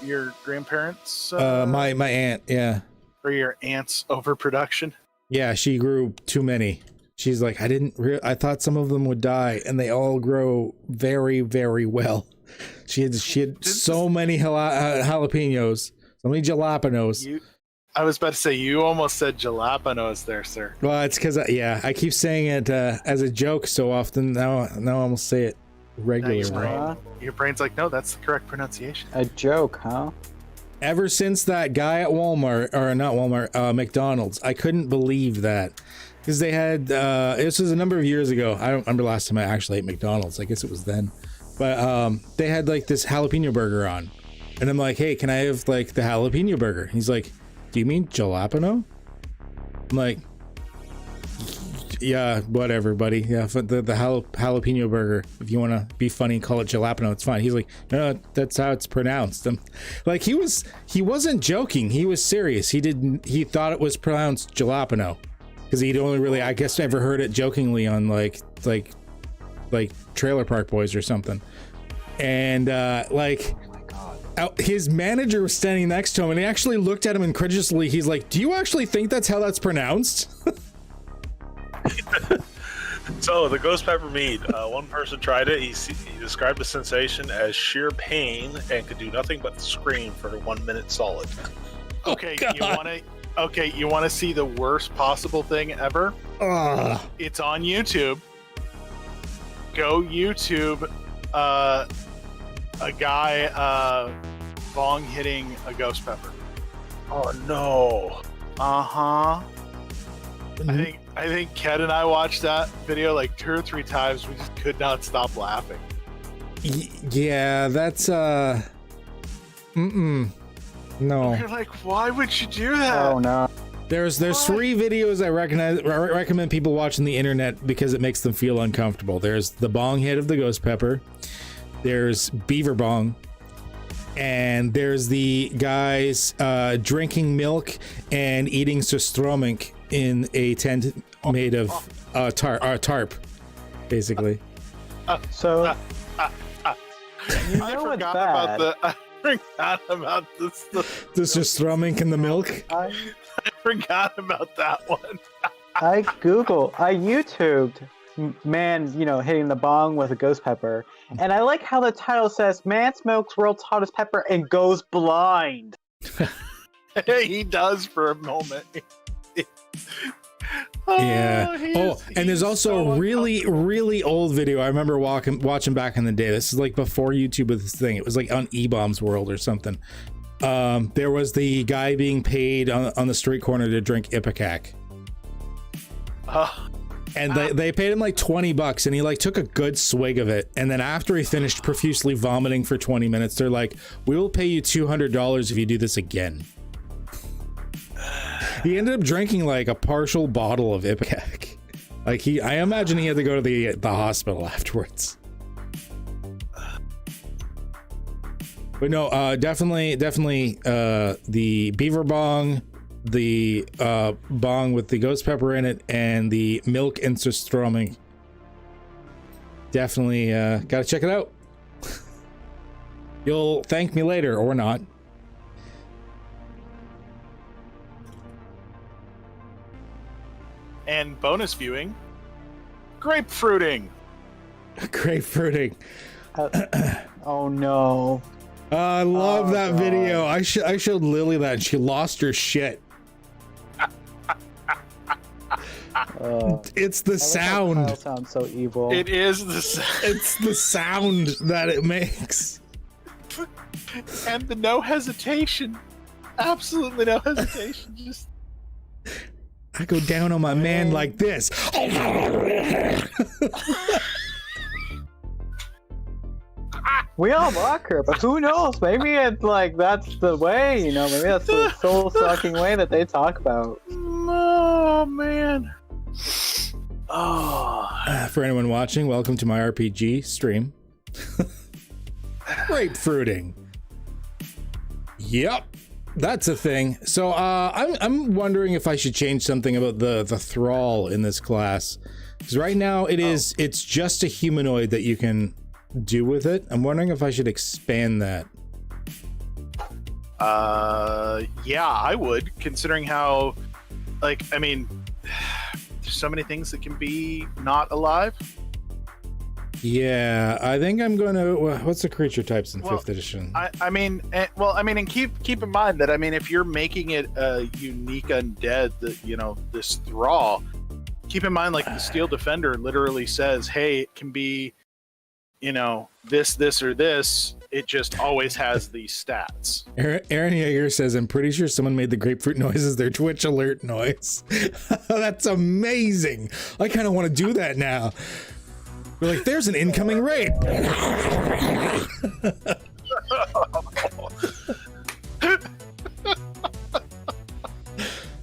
your grandparents? My aunt, yeah. Or your aunt's overproduction? Yeah, she grew too many. She's like, I thought some of them would die, and they all grow very, very well. She had so many jalapenos, so many jalapenos. I was about to say, you almost said jalapenos there, sir. Well, it's because I keep saying it as a joke so often. Now I almost say it regularly. Your brain's like, no, that's the correct pronunciation. A joke, huh? Ever since that guy at Walmart, or not Walmart, McDonald's, I couldn't believe that. Because they had, this was a number of years ago. I don't remember last time I actually ate McDonald's. I guess it was then. But they had like this jalapeno burger on. And I'm like, hey, can I have like the jalapeno burger? He's like, do you mean jalapeno? I'm like, yeah, whatever, buddy. Yeah, the jalapeno burger. If you want to be funny and call it jalapeno, it's fine. He's like, no, that's how it's pronounced. Like he wasn't joking. He was serious. He thought it was pronounced jalapeno because he'd only really, I guess, ever heard it jokingly on like Trailer Park Boys or something. And his manager was standing next to him, and he actually looked at him incredulously. He's like, do you actually think that's how that's pronounced? So the ghost pepper meat, one person tried it. He described the sensation as sheer pain and could do nothing but scream for 1 minute solid. Okay, you want to see the worst possible thing ever? It's on YouTube. Go YouTube a guy bong hitting a ghost pepper. Oh no. Uh-huh. I think Ken and I watched that video like 2 or 3 times. We just could not stop laughing. Yeah, that's No. You're like, why would you do that? Oh no. There's 3 videos I recommend people watch on the internet because it makes them feel uncomfortable. There's the bong hit of the ghost pepper. There's beaver bong. And there's the guys drinking milk and eating surströmming in a tent made of tarp, basically. So you know I what's forgot bad? I forgot about this. The surströmming in the milk. I forgot about that one. I YouTubed man, hitting the bong with a ghost pepper. And I like how the title says, man smokes world's hottest pepper and goes blind. He does for a moment. Yeah. And there's also a really, really old video I remember watching back in the day. This is like before YouTube was this thing. It was like on E-Bomb's World or something. There was the guy being paid on the street corner to drink Ipecac. And they paid him like $20, and he like took a good swig of it. And then after he finished profusely vomiting for 20 minutes, they're like, we will pay you $200 if you do this again. He ended up drinking like a partial bottle of Ipecac. Like I imagine he had to go to the hospital afterwards. But no, definitely the beaver bong, the bong with the ghost pepper in it, and the milk and surströmming. Definitely gotta check it out. You'll thank me later or not. And bonus viewing, grapefruiting. Grapefruiting. Oh no. I love that video. I showed Lily that, and she lost her shit. It's the sound. That sounds so evil. It is the sound. It's the sound that it makes. And the no hesitation. Absolutely no hesitation. Just I go down on my man like this. We all mock her, but who knows? Maybe it's like that's the way, maybe that's the soul-sucking way that they talk about. Oh man. for anyone watching, welcome to my RPG stream. Grapefruiting. Yep, that's a thing. So I'm wondering if I should change something about the thrall in this class, because right now it's just a humanoid that you can do with it. I'm wondering if I should expand that. Yeah, I would, considering how, like, I mean, there's so many things that can be not alive. Yeah, I think I'm going to. What's the creature types in 5th edition? I mean, and keep in mind that, I mean, if you're making it a unique undead, that, you know, this thrall, keep in mind, like, the Steel Defender literally says, hey, it can be, you know, this, or this. It just always has these stats. Aaron Yeager says, I'm pretty sure someone made the grapefruit noises their Twitch alert noise. That's amazing. I kind of want to do that now. We're like, there's an incoming raid.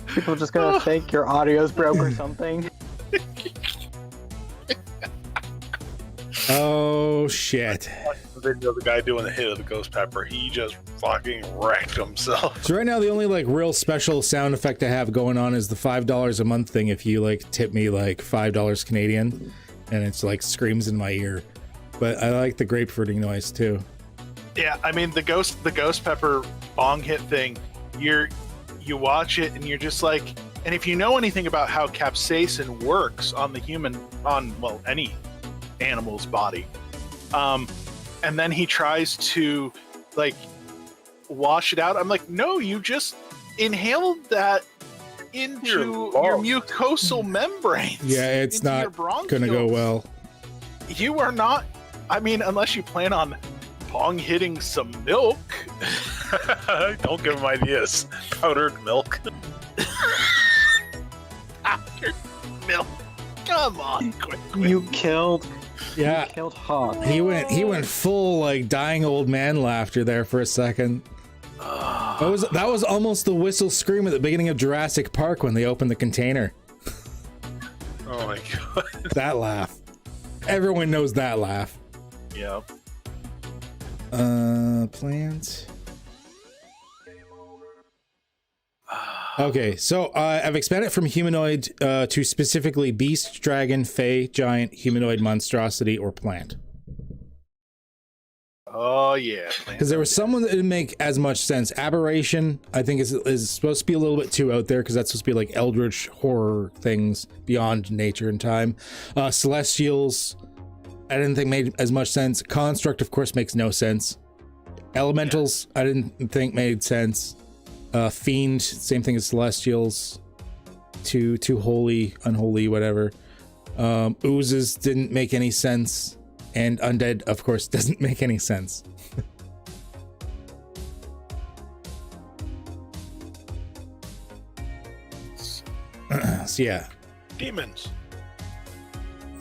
People just gonna think your audio's broke or something. Oh, shit. The video of the guy doing the hit of the ghost pepper, he just fucking wrecked himself. So right now, the only like real special sound effect I have going on is the $5 a month thing. If you like tip me like $5 Canadian, and it's like screams in my ear. But I like the grapefruiting noise too. Yeah, I mean, the ghost pepper bong hit thing, you watch it and you're just like, and if you know anything about how capsaicin works on any animal's body, and then he tries to like wash it out, I'm like, no, you just inhaled that into your mucosal membranes. Yeah, it's not gonna go well. You are not, I mean, unless you plan on bong hitting some milk. Don't give him ideas. Powdered milk. Powdered milk. Come on, quick. You killed Hawk. He went full like dying old man laughter there for a second. That was almost the whistle scream at the beginning of Jurassic Park when they opened the container. Oh my god. That laugh. Everyone knows that laugh. Yep. Plant. Okay, so I've expanded from humanoid to specifically beast, dragon, fae, giant, humanoid, monstrosity, or plant. Oh yeah. Because there was someone that didn't make as much sense. Aberration, I think, is supposed to be a little bit too out there, because that's supposed to be like eldritch horror things beyond nature and time. Celestials, I didn't think made as much sense. Construct, of course, makes no sense. Elementals, I didn't think made sense. Fiend, same thing as Celestials. Too holy, unholy, whatever. Oozes didn't make any sense. And undead, of course, doesn't make any sense. So yeah. Demons.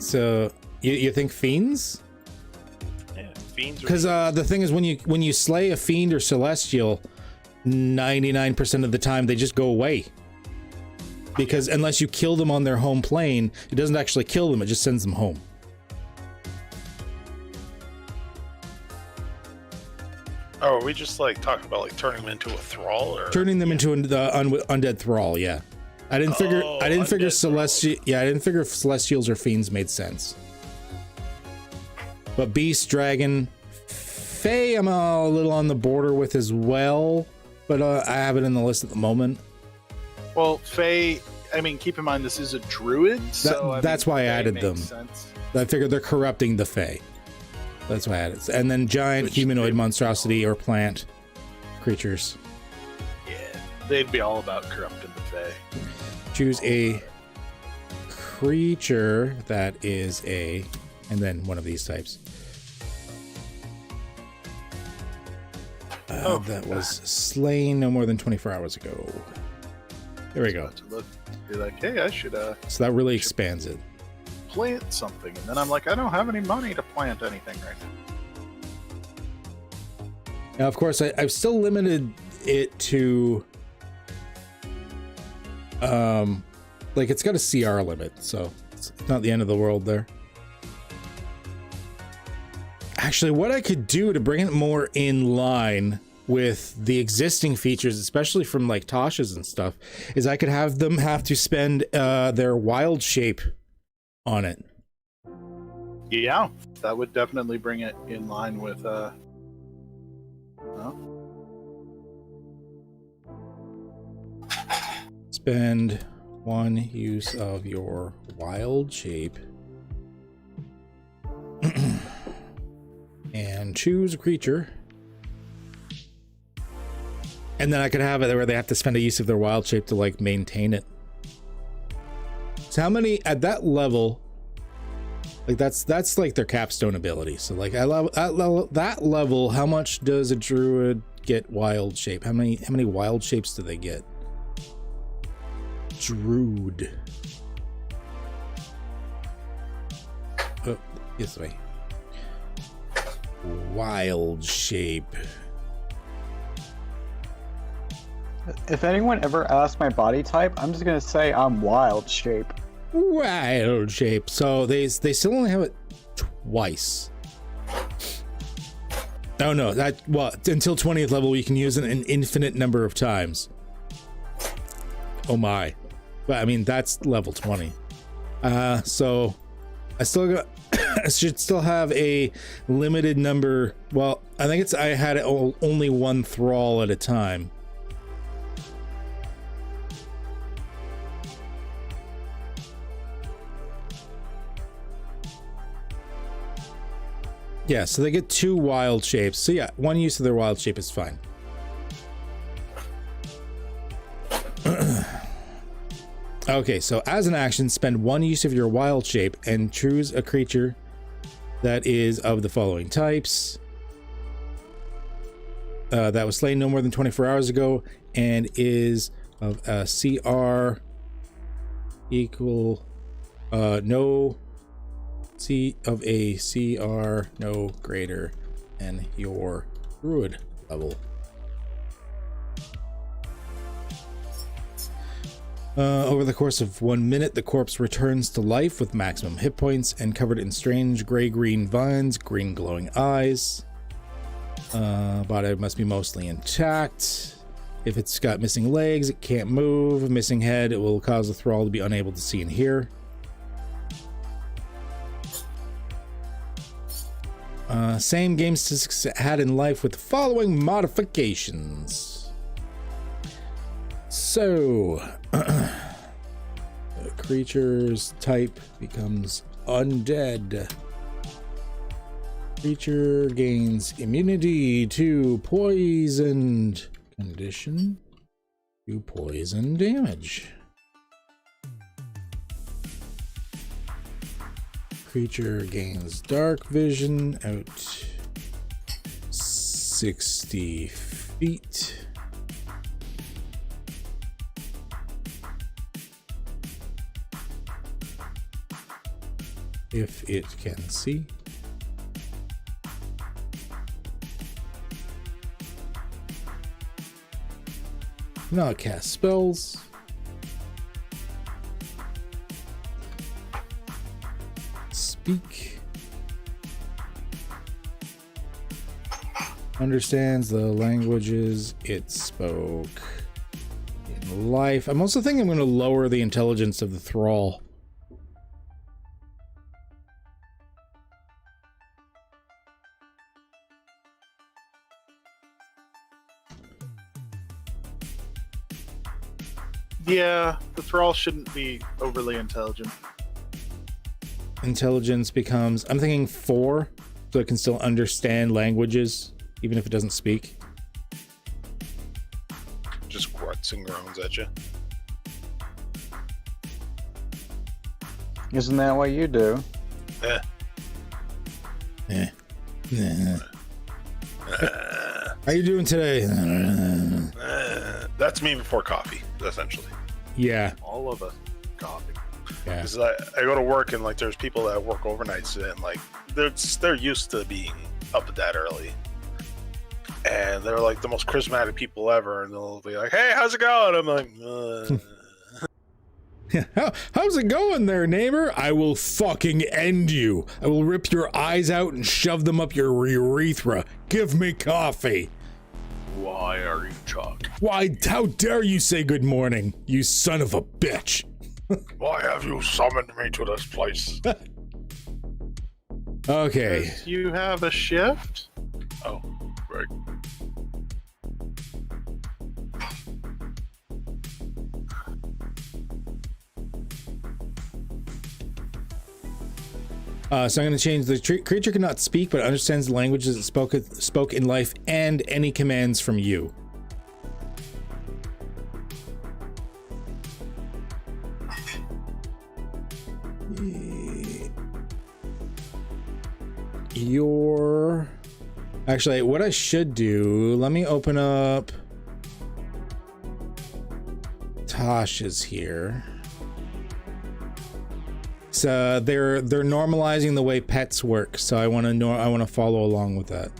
So you think fiends? Yeah, fiends. Because the thing is, when you slay a fiend or celestial, 99% of the time they just go away. Because unless you kill them on their home plane, it doesn't actually kill them; it just sends them home. Oh, are we just like talking about like turning them into a thrall, or turning them into the undead thrall? Yeah, I didn't figure celestial. Yeah, I didn't figure if celestials or fiends made sense. But beast, dragon, fae, I'm a little on the border with as well. But I have it in the list at the moment. Well, fae, I mean, keep in mind this is a druid, so that's why I added them. Sense. I figured they're corrupting the fae. That's why I added it. And then giant, humanoid, monstrosity, or plant creatures. Yeah, they'd be all about corrupting the fae. Choose a creature that is and then one of these types. That was slain no more than 24 hours ago. There we go. Be like, hey, I should So that really expands it. Plant something, and then I'm like, I don't have any money to plant anything right now. Now, of course, I've still limited it to, like, it's got a CR limit, so it's not the end of the world there. Actually, what I could do to bring it more in line with the existing features, especially from like Tasha's and stuff, is I could have them have to spend their wild shape on it. Yeah, that would definitely bring it in line with Spend 1 use of your wild shape and choose a creature. And then I could have it where they have to spend a use of their wild shape to like maintain it. So how many at that level? Like that's like their capstone ability. So like at that level, how much does a druid get wild shape? How many wild shapes do they get? Druid. Oh, this way. Wild shape. If anyone ever asks my body type, I'm just gonna say I'm wild shape. Wild shape. So they still only have it twice. Oh no, until 20th level you can use it an infinite number of times. Oh my. But I mean that's level 20. So I should still have a limited number. Well, I think I had only one thrall at a time. Yeah, so they get 2 wild shapes. So yeah, 1 use of their wild shape is fine. Okay, so as an action, spend 1 use of your wild shape and choose a creature that is of the following types. That was slain no more than 24 hours ago and is of a CR equal no C of a CR no greater than your druid level. Over the course of 1 minute, the corpse returns to life with maximum hit points and covered in strange gray-green vines, green glowing eyes. Body must be mostly intact. If it's got missing legs, it can't move. Missing head, it will cause the thrall to be unable to see and hear. Same game statistics it had in life with the following modifications. So, the creature's type becomes undead. Creature gains immunity to poisoned condition to poison damage. Creature gains dark vision out 60 feet. If it can see. Now cast spells. Speak. Understands the languages it spoke in life. I'm also thinking I'm going to lower the intelligence of the thrall. Yeah, the thrall shouldn't be overly intelligent. Intelligence becomes, I'm thinking 4, so it can still understand languages, even if it doesn't speak. Just grunts and groans at you. Isn't that what you do? How you doing today? That's me before coffee, essentially. Yeah. All of us coffee. Yeah. Because I go to work and like there's people that work overnights and like they're used to being up that early, and they're like the most charismatic people ever, and they'll be like, "Hey, how's it going?" I'm like, How's it going there, neighbor? I will fucking end you. I will rip your eyes out and shove them up your urethra. Give me coffee. Why are you talking? Why, how dare you say good morning, you son of a bitch. Why have you summoned me to this place? Okay. Does you have a shift? Oh, right. So I'm going to change the creature cannot speak, but understands the languages it spoke in life and any commands from you. Actually, what I should do, let me open up Tosh's here. So they're normalizing the way pets work, so I want to follow along with that.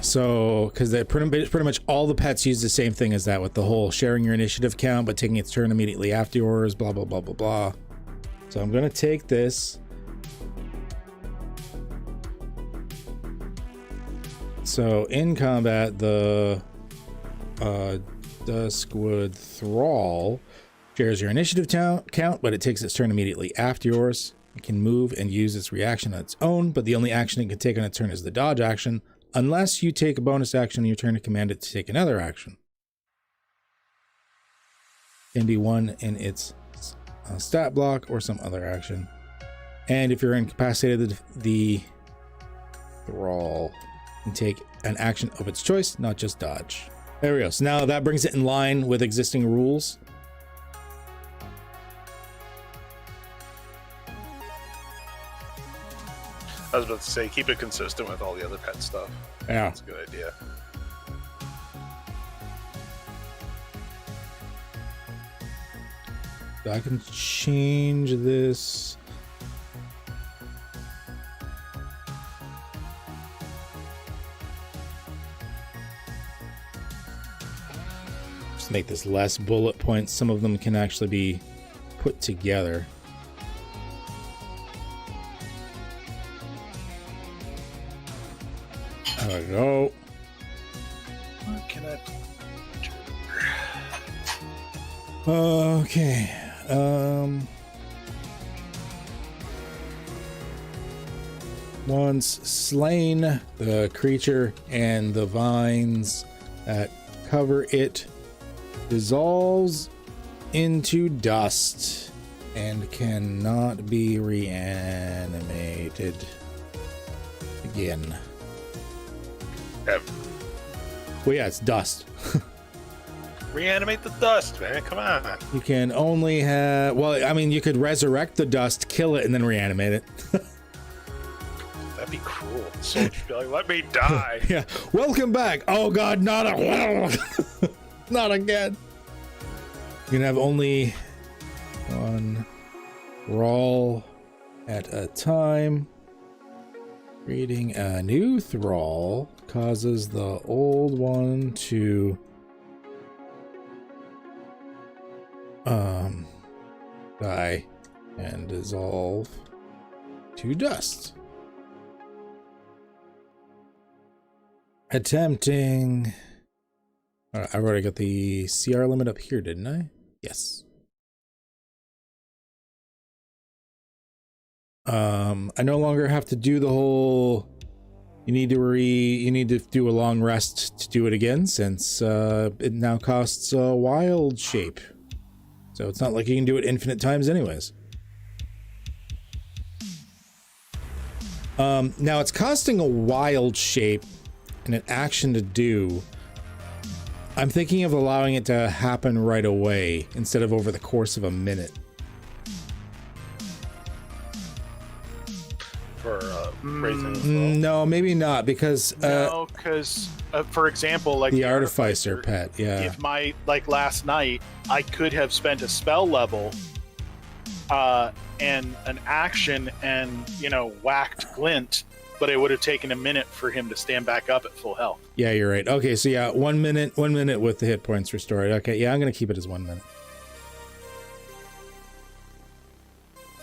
So, because they're pretty much all the pets use the same thing as that, with the whole sharing your initiative count, but taking its turn immediately after yours, blah, blah, blah, blah, blah. So I'm going to take this. So in combat, the Duskwood Thrall shares your initiative count, but it takes its turn immediately after yours. It can move and use its reaction on its own, but the only action it can take on its turn is the dodge action, unless you take a bonus action on your turn to command it to take another action. Can be one in its stat block or some other action. And if you're incapacitated, the Thrall can take an action of its choice, not just dodge. There we go. So now that brings it in line with existing rules. I was about to say, keep it consistent with all the other pet stuff. Yeah. That's a good idea. I can change this. Just make this less bullet points. Some of them can actually be put together. There we go. What can I do? Okay. Once slain, the creature and the vines that cover it dissolves into dust and cannot be reanimated again. Well, yeah, it's dust. Reanimate the dust, man. Come on. You can only have... Well, I mean, you could resurrect the dust, kill it, and then reanimate it. That'd be cruel. The soldier would be like, let me die. Yeah. Welcome back. Oh, God, not not again. You can have only one Thrall at a time. Creating a new Thrall causes the old one to die and dissolve to dust. Attempting. I've already got the CR limit up here, didn't I? Yes. I no longer have to do the whole you need to do a long rest to do it again, since it now costs a wild shape. So it's not like you can do it infinite times anyways. Now it's costing a wild shape and an action to do. I'm thinking of allowing it to happen right away instead of over the course of a minute. For raising No, maybe not, because No, because for example, like the artificer pet, yeah. If like last night, I could have spent a spell level, and an action, and whacked Glint, but it would have taken a minute for him to stand back up at full health. Yeah, you're right. Okay, so yeah, 1 minute with the hit points restored. Okay, yeah, I'm gonna keep it as 1 minute.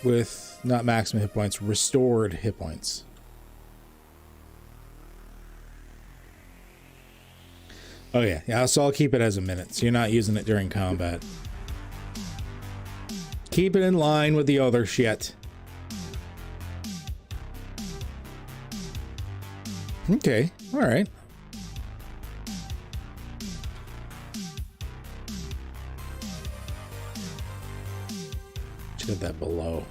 With not maximum hit points, restored hit points. Oh yeah, so I'll keep it as a minute, so you're not using it during combat. Keep it in line with the other shit. Okay, alright. Should have that below.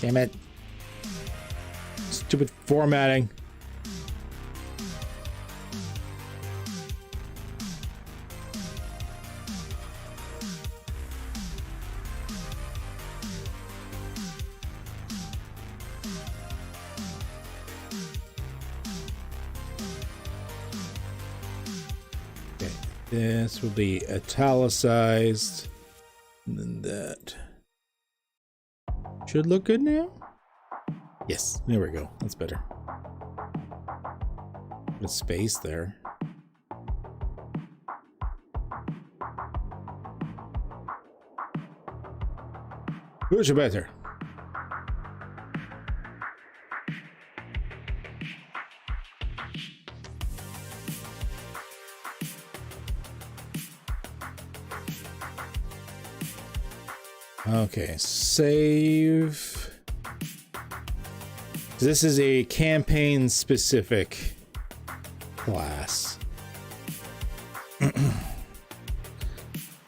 Damn it. Stupid formatting. Okay, this will be italicized. And then that. Should look good now. Yes, there we go. That's better. With space there. Much better. Okay, save. This is a campaign specific class.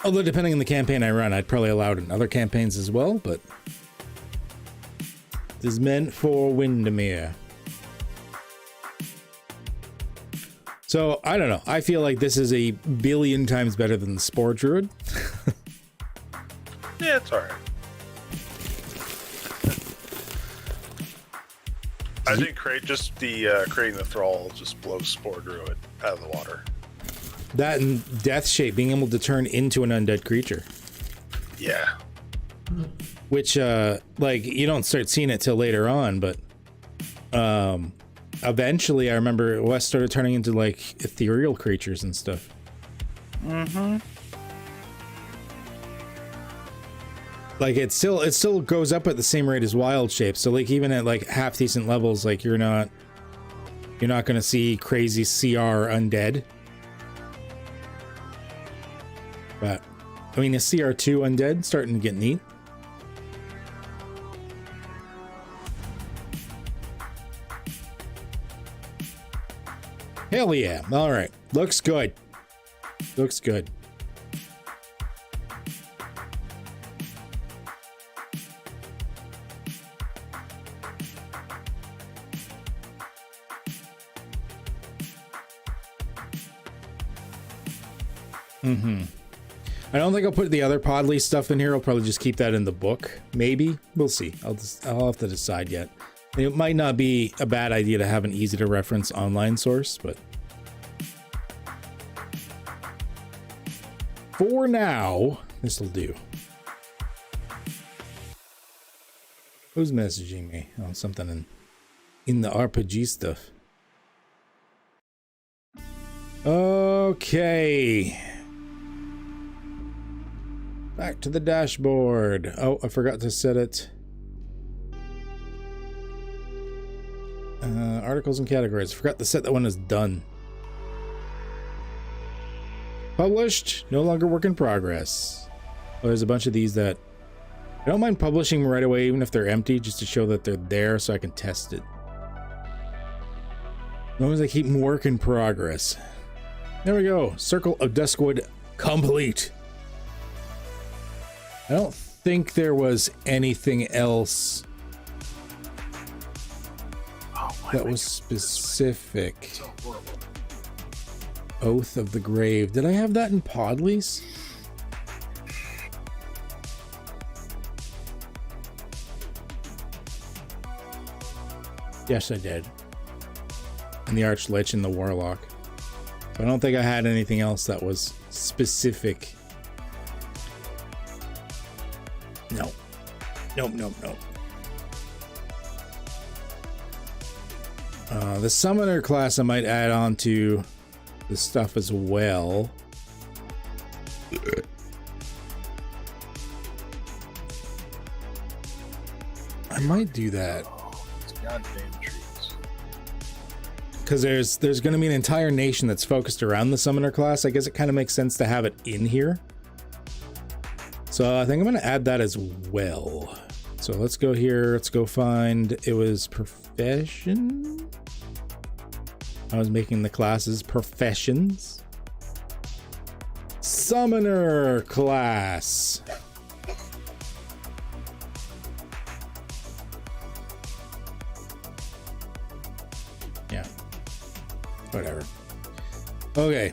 Although depending on the campaign I run, I'd probably allow it in other campaigns as well, but this is meant for Windermere. So, I don't know. I feel like this is a billion times better than the Spore Druid. Yeah, it's alright. I think creating the thrall just blows Spore Druid out of the water. That and Death Shape, being able to turn into an undead creature. Yeah. Which, like, you don't start seeing it till later on, but eventually I remember Wes started turning into, like, ethereal creatures and stuff. Mm-hmm. Like, it still goes up at the same rate as wild shape, so, like, even at, like, half decent levels, like, you're not gonna see crazy CR undead. But, I mean, a CR2 undead starting to get neat. Hell yeah. Alright. Looks good. Looks good. I don't think I'll put the other Podly stuff in here. I'll probably just keep that in the book. Maybe. We'll see. I'll have to decide yet. It might not be a bad idea to have an easy to reference online source, but for now, this will do. Who's messaging me? Oh, something in the RPG stuff. Okay. Back to the dashboard. Oh, I forgot to set it. Articles and categories. Forgot to set that one as done. Published. No longer work in progress. Oh, there's a bunch of these that I don't mind publishing right away, even if they're empty, just to show that they're there so I can test it. As long as I keep them work in progress. There we go. Circle of Duskwood complete. I don't think there was anything else that was specific. So horrible. Oath of the Grave. Did I have that in Podly's? Yes, I did. and the Archlich and the Warlock. So I don't think I had anything else that was specific. No. Nope. The Summoner class I might add on to this stuff as well. I might do that. It's goddamn trees. Because there's going to be an entire nation that's focused around the Summoner class. I guess it kind of makes sense to have it in here. So I think I'm going to add that as well. So let's go here. Let's go find, it was profession. I was making the classes professions. Summoner class. Yeah. Whatever. Okay.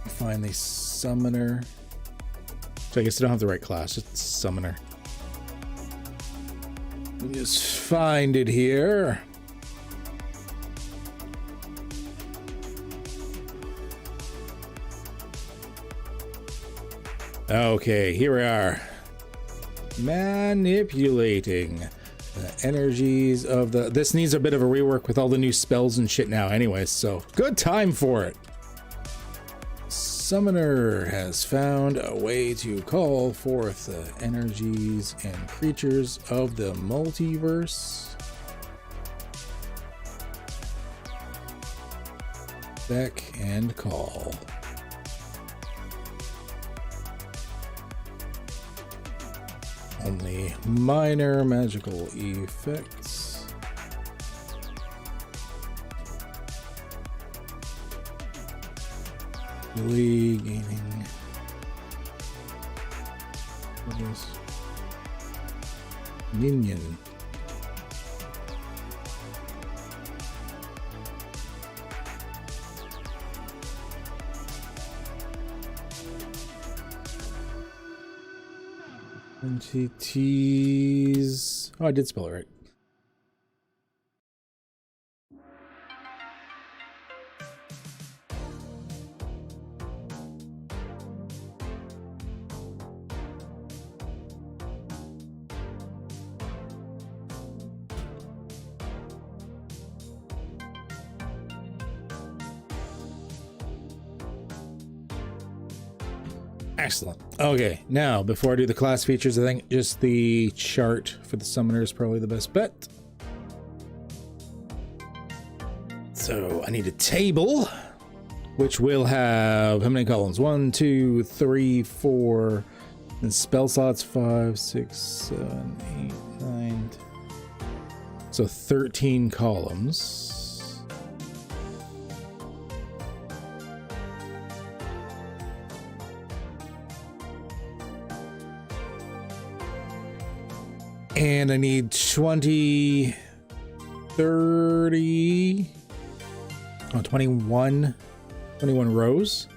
Find the summoner. So I guess I don't have the right class, just summoner. Just find it here. Okay, here we are. Manipulating the energies of the... This needs a bit of a rework with all the new spells and shit now anyway, so good time for it. Summoner has found a way to call forth the energies and creatures of the multiverse. Beck and call. Only minor magical effects. Really gaining. What is minion? Entities. Oh, I did spell it right. Excellent. Okay, now before I do the class features, I think just the chart for the summoner is probably the best bet. So I need a table, which will have how many columns? 1, 2, 3, 4, and spell slots 5, 6, 7, 8, 9. So 13 columns. And I need 20, 30, 21 rows.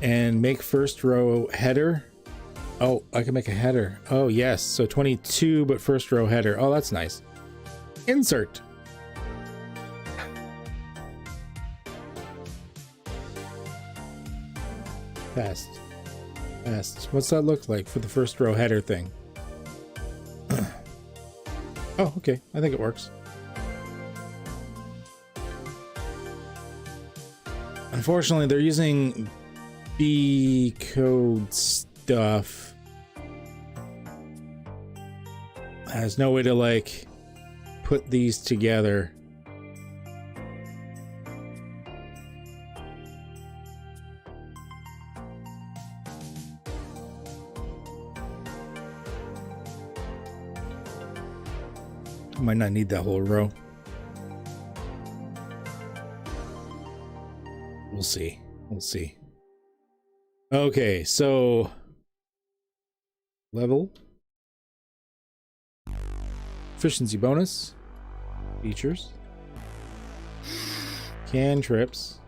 And make first row header. Oh, I can make a header. Oh, yes. So 22, but first row header. Oh, that's nice. Insert. Fast. What's that look like for the first row header thing? Oh, okay. I think it works. Unfortunately, they're using B code stuff. There's no way to like put these together. Might not need that whole row. We'll see. Okay, so level, efficiency bonus, features, cantrips,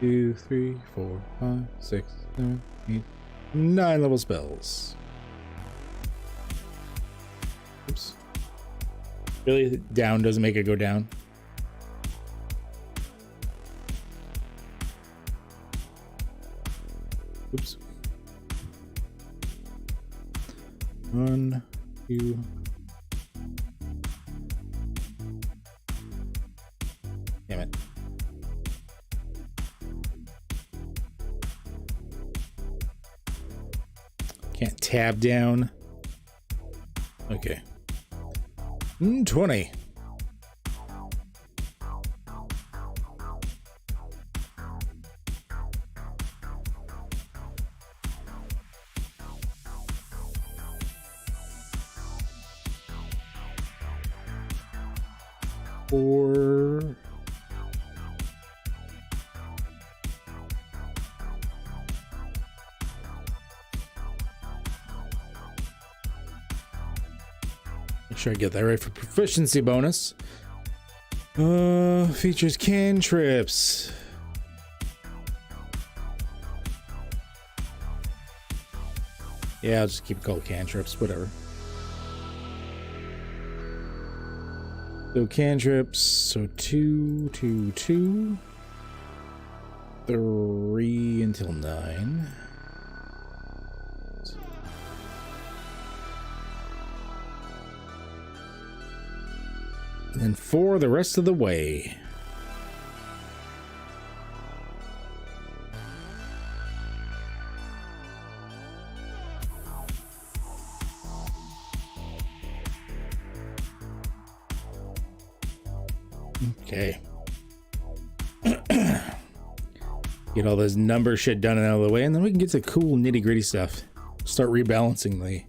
2, 3, 4, 5, 6, 7, 8, 9 level spells. Oops. Really? Down doesn't make it go down? Oops. 1, 2. Damn it. Can't tab down. Okay. 20. Four. Make sure I get that right for proficiency bonus. Features cantrips. Yeah, I'll just keep it called cantrips, whatever. So cantrips, so 2, 2, 2. 3 until 9. And then 4 the rest of the way. Okay. Get all this number shit done and out of the way, and then we can get to the cool nitty gritty stuff. Start rebalancing the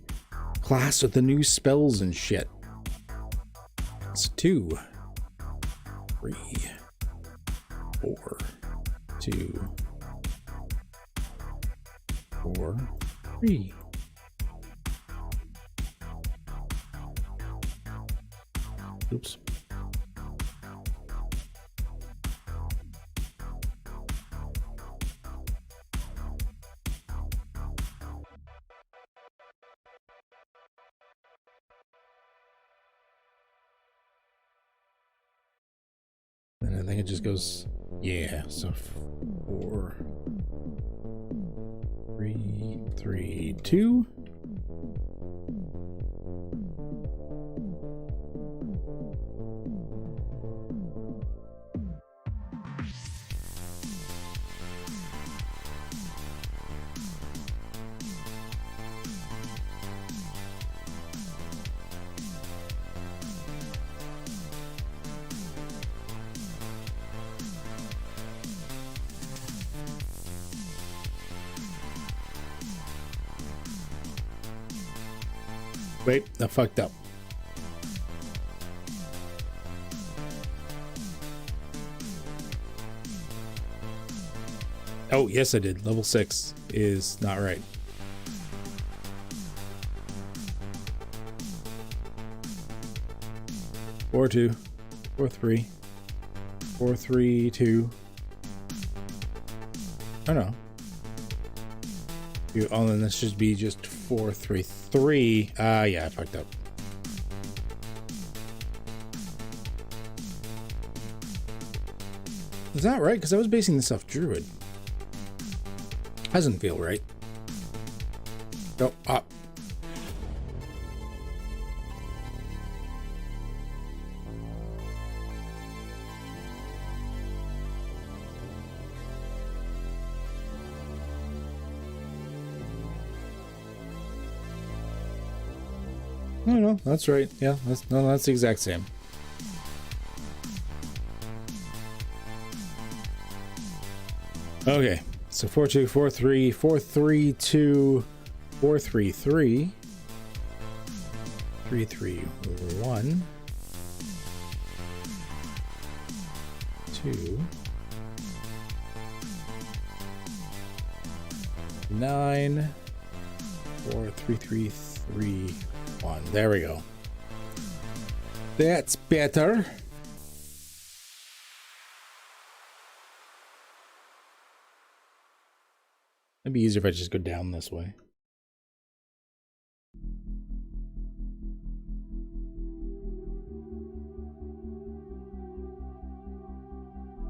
class with the new spells and shit. It's 2, 3, 4, 2, 4, 3. Oops. And I think it just goes, yeah, so 4, 3, 3, 2. Wait, I fucked up. Oh, yes, I did. Level 6 is not right. Four, 2, 4, 3, 4, 3, 2. Oh no. Oh, then this should be just 4, 3, 3. Yeah, I fucked up. Is that right? Because I was basing this off Druid. Doesn't feel right. Go up. No, that's right. Yeah, that's the exact same. Okay, so 4, 2, 4, 3, 4, 3, 2, 4, 3, 3, 3, 3, 1, 2, 9, 4, 3, 3, 3, 1. There we go. That's better. It'd be easier if I just go down this way.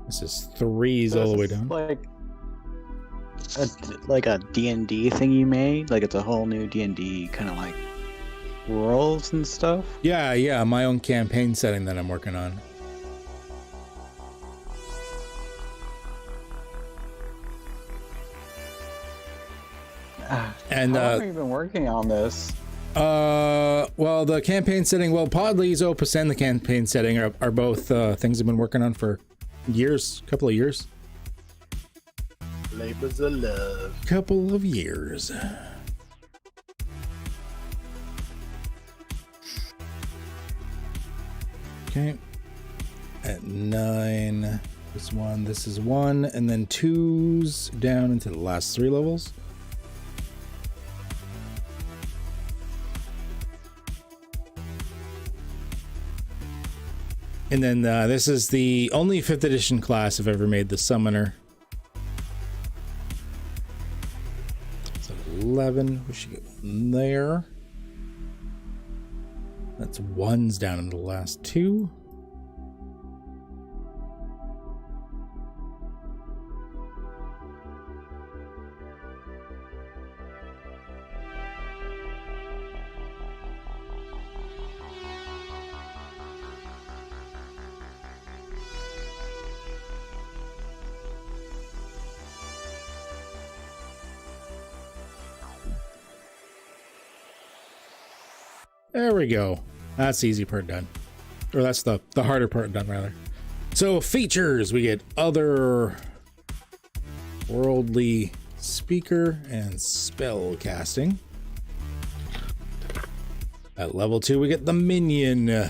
This is threes all the way down. Like a D&D thing you made? Like it's a whole new D&D kind of like roles and stuff? Yeah, my own campaign setting that I'm working on. And how long have you been working on this? Well, the campaign setting, Podley's Opus and the campaign setting are both things I've been working on for years, couple of years. Labors of love. Couple of years. Okay. At 9, this is 1, and then 2's down into the last 3 levels. And then this is the only 5th edition class I've ever made, the Summoner. So 11, we should get 1 there. That's 1's down into the last 2. There we go. That's the easy part done. Or that's the harder part done, rather. So features, we get other worldly speaker and spell casting. At level 2, we get the minion.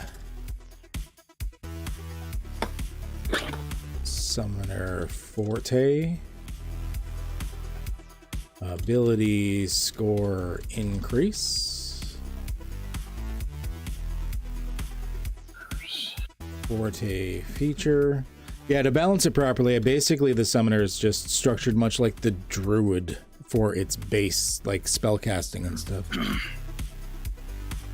Summoner Forte. Ability score increase. Forte feature. Yeah, to balance it properly, basically the summoner is just structured much like the druid for its base, like spell casting and stuff.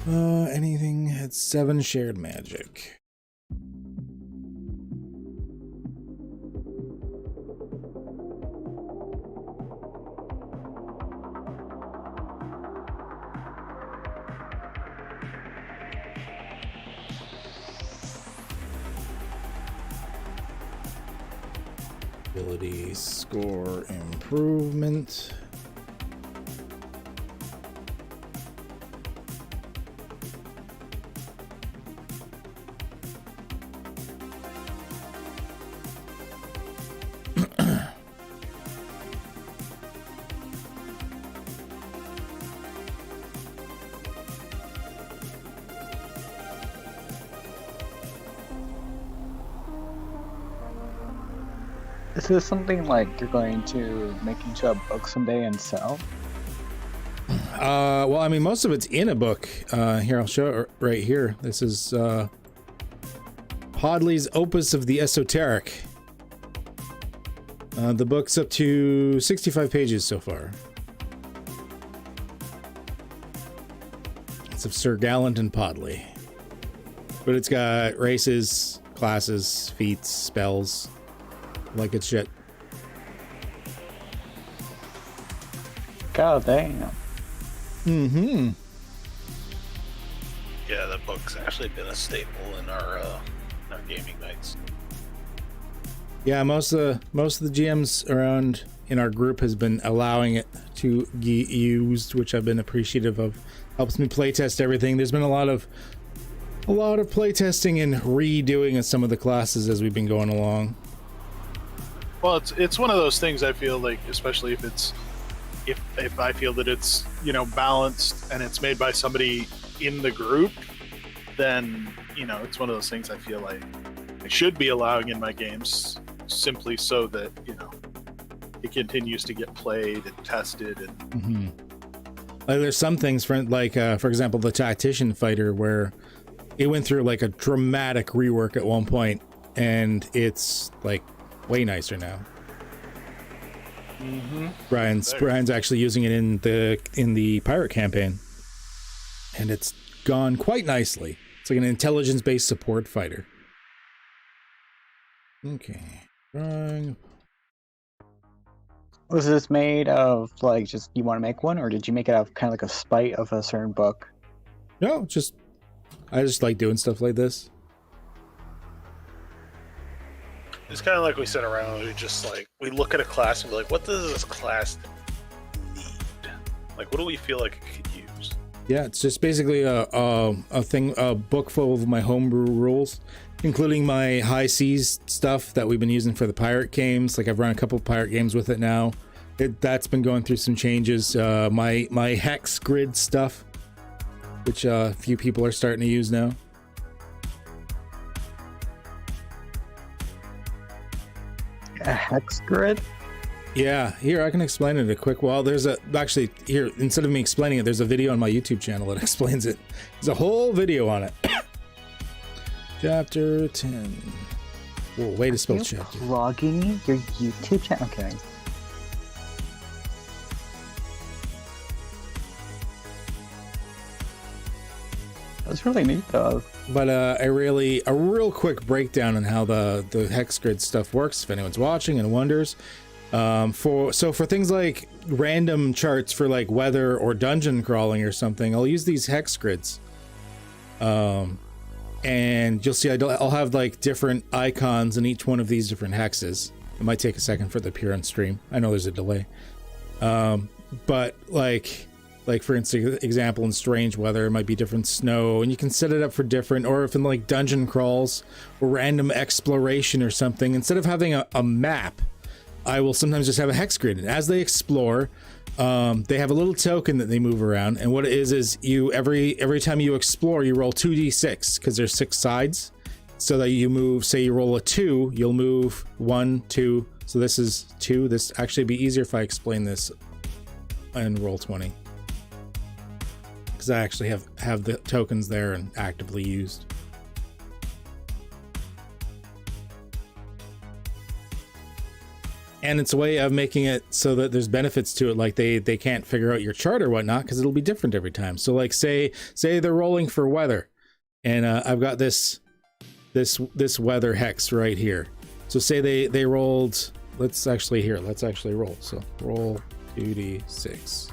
Anything at 7 shared magic. Ability score improvement. Is this something like you're going to make into a book someday and sell? Well, I mean, most of it's in a book. Here, I'll show it right here. This is Podley's Opus of the Esoteric. The book's up to 65 pages so far. It's of Sir Gallant and Podley. But it's got races, classes, feats, spells. Like it's shit. God damn. Mm-hmm. Yeah, the book's actually been a staple in our gaming nights. Yeah, most of the GMs around in our group has been allowing it to be used, which I've been appreciative of. Helps me playtest everything. There's been a lot of playtesting and redoing of some of the classes as we've been going along. Well, it's one of those things I feel like, especially if it's if I feel that it's, you know, balanced and it's made by somebody in the group, then, you know, it's one of those things I feel like I should be allowing in my games simply so that, you know, it continues to get played and tested and mm-hmm. Like there's some things for example, the Tactician Fighter, where it went through like a dramatic rework at one point and it's like way nicer now. mm-hmm. Brian's actually using it in the pirate campaign, and it's gone quite nicely. It's like an intelligence-based support fighter. Okay, Drawing. Was this made of like just you want to make one, or did you make it out of kind of like a spite of a certain book? No, I just like doing stuff like this. It's kind of like we sit around and we look at a class and be like, what does this class need? Like, what do we feel like it could use? Yeah, it's just basically a book full of my homebrew rules, including my high seas stuff that we've been using for the pirate games. Like I've run a couple of pirate games with it now. That's been going through some changes. My hex grid stuff, which a few people are starting to use now. A hex grid? Yeah, here I can explain it a quick while. Actually here, instead of me explaining it, there's a video on my YouTube channel that explains it. There's a whole video on it. Chapter 10. Whoa, way to spell chapter. Logging your YouTube channel. Okay. That's really neat though. But a real quick breakdown on how the hex grid stuff works if anyone's watching and wonders. For things like random charts for like weather or dungeon crawling or something, I'll use these hex grids. And you'll see I'll have like different icons in each one of these different hexes. It might take a second for the appear on stream. I know there's a delay. But like for instance, example in strange weather, it might be different snow, and you can set it up for different, or if in like dungeon crawls or random exploration or something, instead of having a map, I will sometimes just have a hex grid. And as they explore, they have a little token that they move around, and what it is you every time you explore, you roll 2d6 because there's 6 sides, so that you move. Say you roll a 2, you'll move 1, 2. So this is 2. This actually be easier if I explain this in roll 20. Because I actually have the tokens there and actively used. And it's a way of making it so that there's benefits to it, like they can't figure out your chart or whatnot because it'll be different every time. So like say they're rolling for weather, and I've got this weather hex right here. So say they rolled. Let's actually roll. So roll 2d6.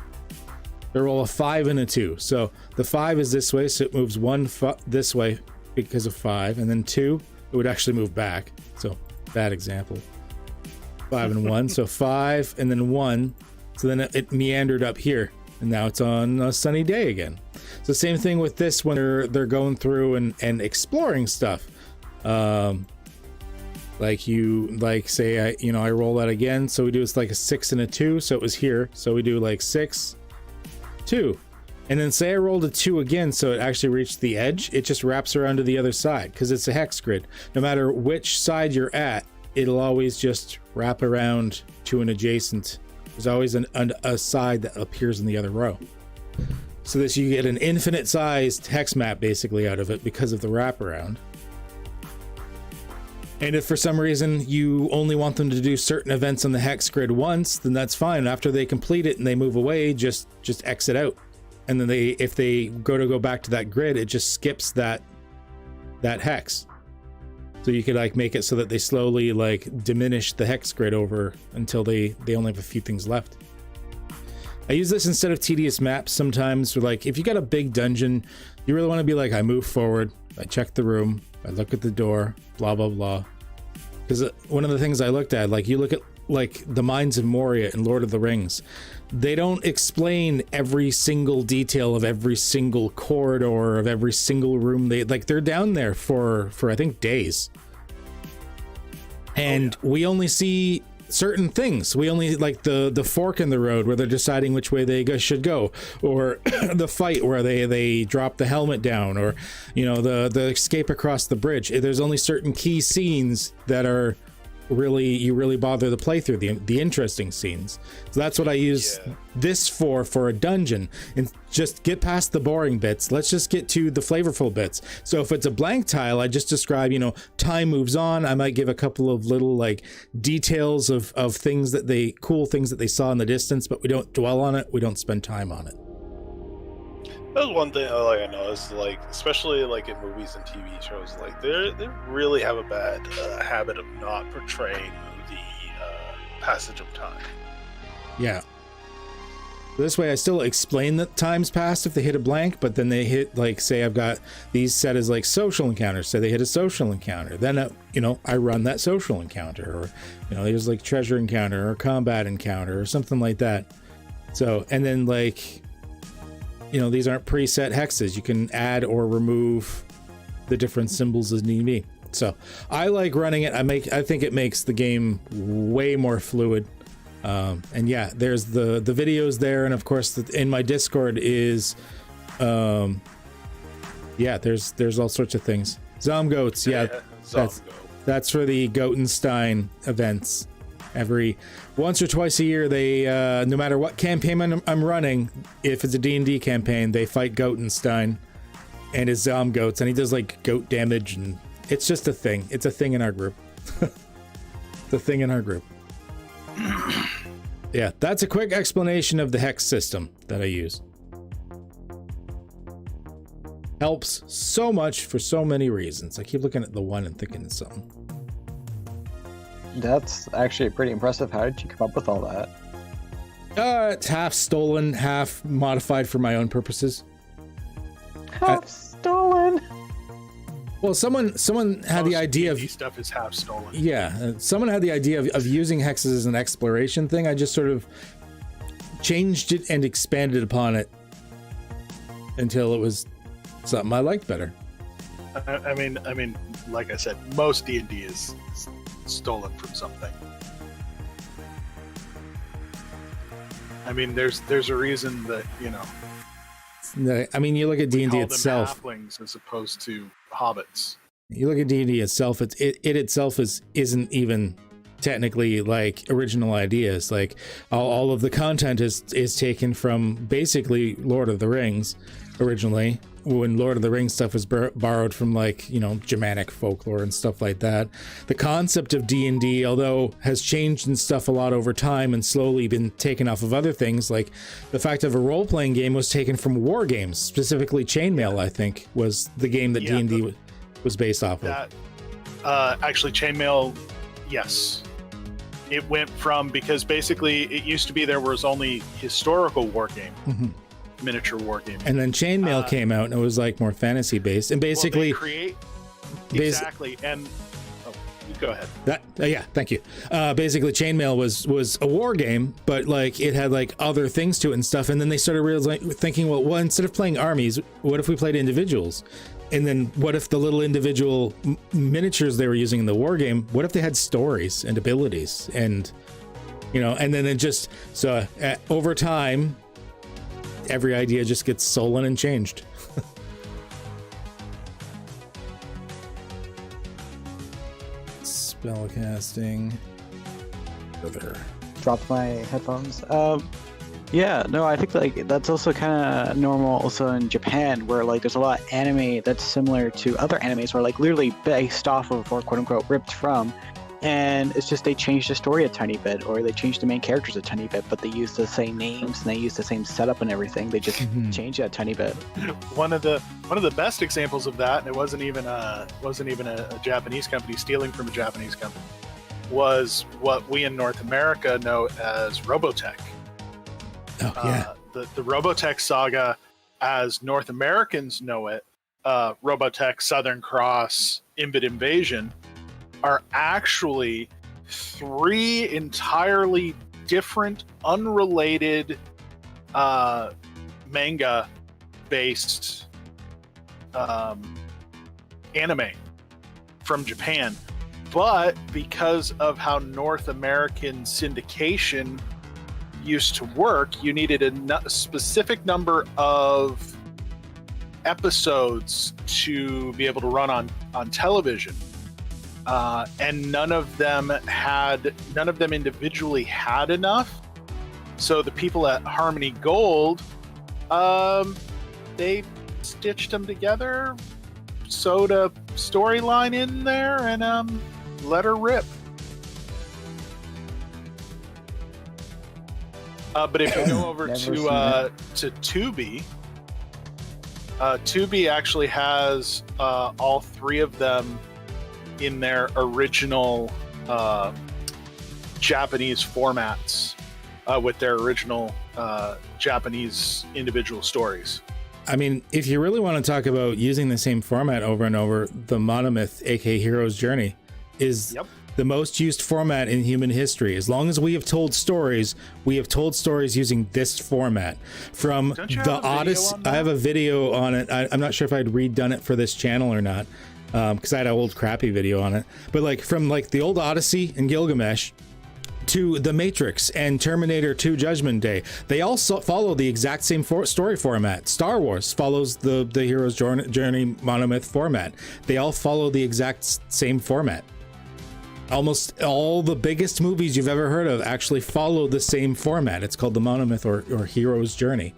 They roll a 5 and a 2. So the 5 is this way, so it moves 1 this way because of 5, and then 2, it would actually move back. So bad example. 5 and 1, so 5 and then 1. So then it meandered up here, and now it's on a sunny day again. So same thing with this when they're going through and exploring stuff. Say I roll that again, so we do it's like a 6 and a 2, so it was here. So we do like 6, 2, and then say I rolled a 2 again, so it actually reached the edge. It just wraps around to the other side because it's a hex grid. No matter which side you're at, it'll always just wrap around to an adjacent. There's always a side that appears in the other row. So this, you get an infinite sized hex map basically out of it because of the wraparound. And if for some reason you only want them to do certain events on the hex grid once, then that's fine. After they complete it and they move away, just exit out. And then if they go back to that grid, it just skips that hex. So you could like make it so that they slowly like diminish the hex grid over until they only have a few things left. I use this instead of tedious maps sometimes. Like if you got a big dungeon, you really want to be like, I move forward, I check the room, I look at the door, blah, blah, blah. Because one of the things I looked at, like you look at like the Mines of Moria in Lord of the Rings, they don't explain every single detail of every single corridor of every single room. They're down there for I think days. And we only see certain things. We only like the fork in the road where they're deciding which way they should go, or the fight where they drop the helmet down, or the escape across the bridge. There's only certain key scenes that are you really bother to play through, the interesting scenes. So that's what I use this for a dungeon, and just get past the boring bits. Let's just get to the flavorful bits. So if it's a blank tile, I just describe, time moves on. I might give a couple of little like details of things cool things that they saw in the distance, but we don't dwell on it. We don't spend time on it. That was one thing I noticed, especially in movies and TV shows, they really have a bad habit of not portraying passage of time. Yeah. This way I still explain that time's passed if they hit a blank, but then they hit, like, say I've got these set as like social encounters, so they hit a social encounter, then I run that social encounter, or there's like treasure encounter or combat encounter or something like that. So, and then like these aren't preset hexes, you can add or remove the different symbols as need be. So I like running it. I think it makes the game way more fluid. And yeah, there's the videos there, and of course in my Discord is there's all sorts of things. Zomgoats, that's for the Gotenstein events. Every once or twice a year, they no matter what campaign I'm running, if it's a D&D campaign, they fight Gotenstein and his Zomgoats, and he does like goat damage, and it's just a thing. It's a thing in our group. The thing in our group. Yeah, that's a quick explanation of the hex system that I use. Helps so much for so many reasons. I keep looking at the one and thinking of something. That's actually pretty impressive. How did you come up with all that? It's half stolen, half modified for my own purposes. Half stolen. Well, someone had the idea of stuff is half stolen. Yeah, someone had the idea of using hexes as an exploration thing. I just sort of changed it and expanded upon it until it was something I liked better. I mean, like I said, most D&D is stolen from something. I mean, there's a reason that I mean, you look at D&D itself. Halflings as opposed to hobbits. You look at D&D itself. It itself isn't even technically like original ideas. Like all of the content is taken from basically Lord of the Rings originally, when Lord of the Rings stuff was borrowed from like Germanic folklore and stuff like that. The concept of D&D, although has changed and stuff a lot over time and slowly been taken off of other things, like the fact of a role-playing game was taken from war games, specifically Chainmail, I think was the game that D&D was based off of. Actually, Chainmail, yes. It went from, because basically it used to be there was only historical war game. Mm-hmm. Miniature war game, and then Chainmail came out and it was like more fantasy based, and basically exactly. And you go ahead. Thank you. Basically, Chainmail was a war game, but like it had like other things to it and stuff. And then they started thinking, well, instead of playing armies, what if we played individuals? And then what if the little individual miniatures they were using in the war game? What if they had stories and abilities, and and then it just over time. Every idea just gets stolen and changed. Spellcasting. Further. Dropped my headphones. Yeah, no, I think like that's also kind of normal also in Japan, where like there's a lot of anime that's similar to other animes, where like literally based off of or quote unquote ripped from. And it's just they changed the story a tiny bit, or they changed the main characters a tiny bit, but they use the same names and they use the same setup and everything. They just changed it a tiny bit. One of the best examples of that, and it wasn't even a Japanese company stealing from a Japanese company, was what we in North America know as Robotech. Oh yeah. The Robotech saga, as North Americans know it, Robotech, Southern Cross, Invade Invasion, are actually 3 entirely different, unrelated manga-based anime from Japan. But because of how North American syndication used to work, you needed a specific number of episodes to be able to run on television. And none of them individually had enough. So the people at Harmony Gold, they stitched them together, sewed a storyline in there, and let her rip. But if you go over to Tubi, Tubi actually has all 3 of them in their original Japanese formats with their original Japanese individual stories. I mean, if you really want to talk about using the same format over and over, the monomyth, aka Hero's Journey, is the most used format in human history. As long as we have told stories using this format. From the Odyssey, I have a video on it. I'm not sure if I'd redone it for this channel or not, because I had an old crappy video on it. But like from like the old Odyssey and Gilgamesh to The Matrix and Terminator 2 Judgment Day, they all follow the exact same story format. Star Wars follows the Hero's Journey monomyth format. They all follow the exact same format. Almost all the biggest movies you've ever heard of actually follow the same format. It's called the monomyth or Hero's Journey.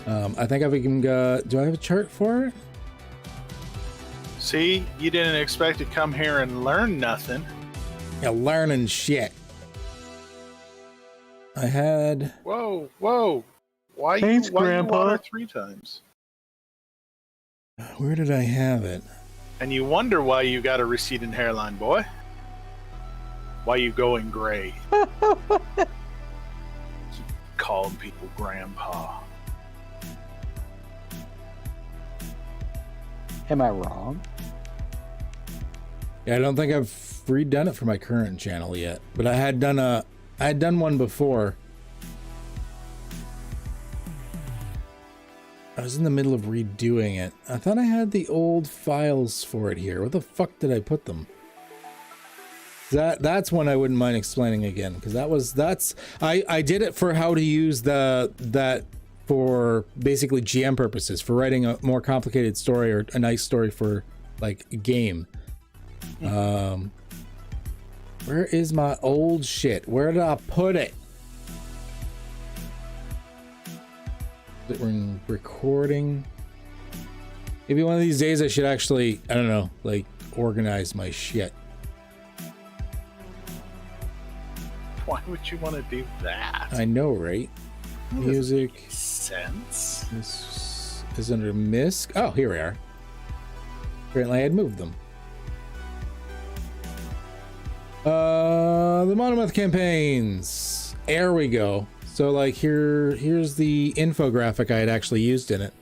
I think if we can do I have a chart for it? See, you didn't expect to come here and learn nothing. Yeah, learning shit. I had... Whoa. Why Thanks, you Grandpa. water 3 times? Where did I have it? And you wonder why you got a receding hairline, boy. Why you going gray? Calling people grandpa. Am I wrong? Yeah, I don't think I've redone it for my current channel yet, but I had done one before. I was in the middle of redoing it. I thought I had the old files for it here. Where the fuck did I put them? That's one I wouldn't mind explaining again, because I did it for how to use that for basically GM purposes, for writing a more complicated story or a nice story for like a game. Where is my old shit? Where did I put it? Is it in recording? Maybe one of these days I should actually, I don't know, like organize my shit. Why would you want to do that? I know, right? Music. Sense. This is under MISC. Oh, here we are. Apparently I had moved them. The monomyth campaigns. There we go. So like here's the infographic I had actually used in it.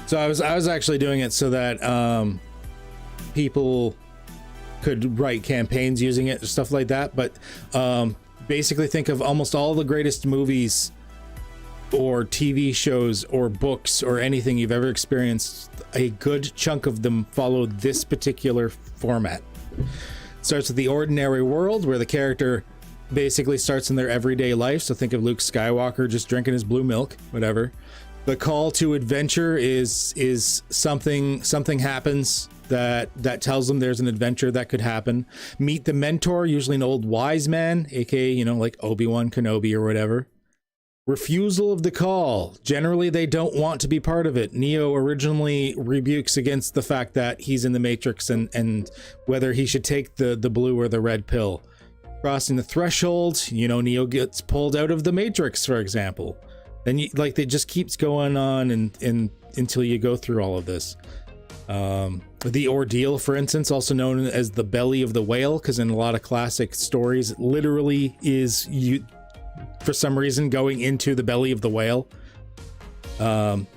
So I was actually doing it so that people could write campaigns using it, stuff like that. But basically think of almost all the greatest movies or TV shows or books or anything you've ever experienced. A good chunk of them follow this particular format. Starts with the ordinary world, where the character basically starts in their everyday life. So think of Luke Skywalker just drinking his blue milk, whatever. The call to adventure is something happens that tells them there's an adventure that could happen. Meet the mentor, usually an old wise man, aka, you know, like Obi-Wan Kenobi or whatever. Refusal of the call. Generally, they don't want to be part of it. Neo originally rebukes against the fact that he's in the Matrix and whether he should take the blue or the red pill. Crossing the threshold, you know, Neo gets pulled out of the Matrix, for example. Then like it just keeps going on and until you go through all of this. The ordeal, for instance, also known as the belly of the whale, because in a lot of classic stories, it literally is you, for some reason, going into the belly of the whale.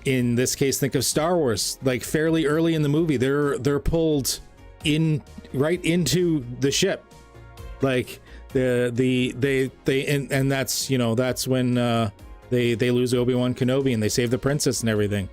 In this case, think of Star Wars. Like fairly early in the movie, they're pulled in right into the ship. Like and that's, you know, that's when they lose Obi-Wan Kenobi and they save the princess and everything.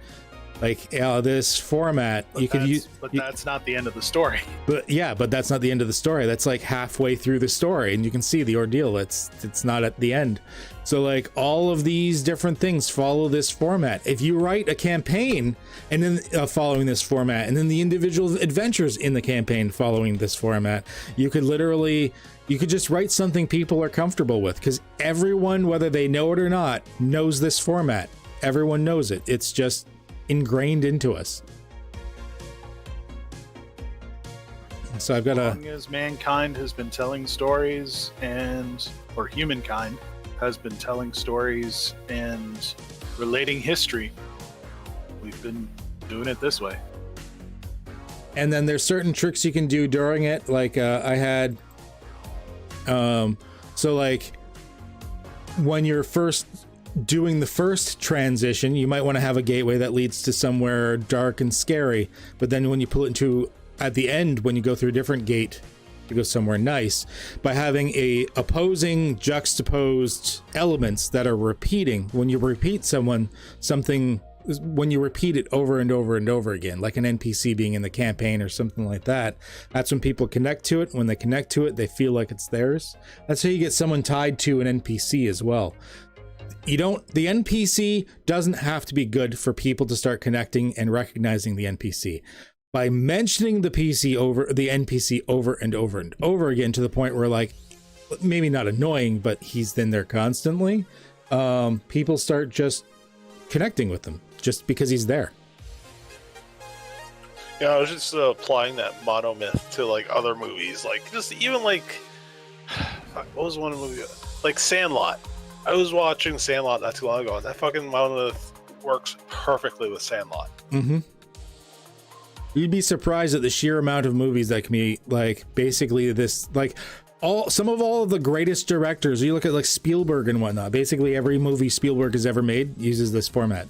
Like this format, but you could use, but that's not the end of the story. But yeah, but that's not the end of the story. That's like halfway through the story, and you can see the ordeal. It's not at the end. So like all of these different things follow this format. If you write a campaign and then following this format, and then the individual adventures in the campaign following this format, you could just write something people are comfortable with, because everyone, whether they know it or not, knows this format. Everyone knows it. It's just ingrained into us. So I've got as long as mankind has been telling stories or humankind has been telling stories and relating history, we've been doing it this way. And then there's certain tricks you can do during it. Like I had, so like when you're first doing the first transition, you might want to have a gateway that leads to somewhere dark and scary. But then when you pull it into at the end, when you go through a different gate, to go somewhere nice. By having a opposing juxtaposed elements that are repeating. When you repeat something, when you repeat it over and over and over again, like an NPC being in the campaign or something like that, that's when people connect to it. When they connect to it, they feel like it's theirs. That's how you get someone tied to an NPC as well. The NPC doesn't have to be good for people to start connecting and recognizing the NPC. By mentioning the NPC over and over and over again, to the point where, like, maybe not annoying, but he's in there constantly, people start just connecting with him just because he's there. Yeah, I was just applying that monomyth to like other movies, like just even like what was one movie like Sandlot? I was watching Sandlot not too long ago, and that fucking monomyth works perfectly with Sandlot. Mm-hmm. You'd be surprised at the sheer amount of movies that can be like basically this, like all of the greatest directors. You look at like Spielberg and whatnot. Basically every movie Spielberg has ever made uses this format.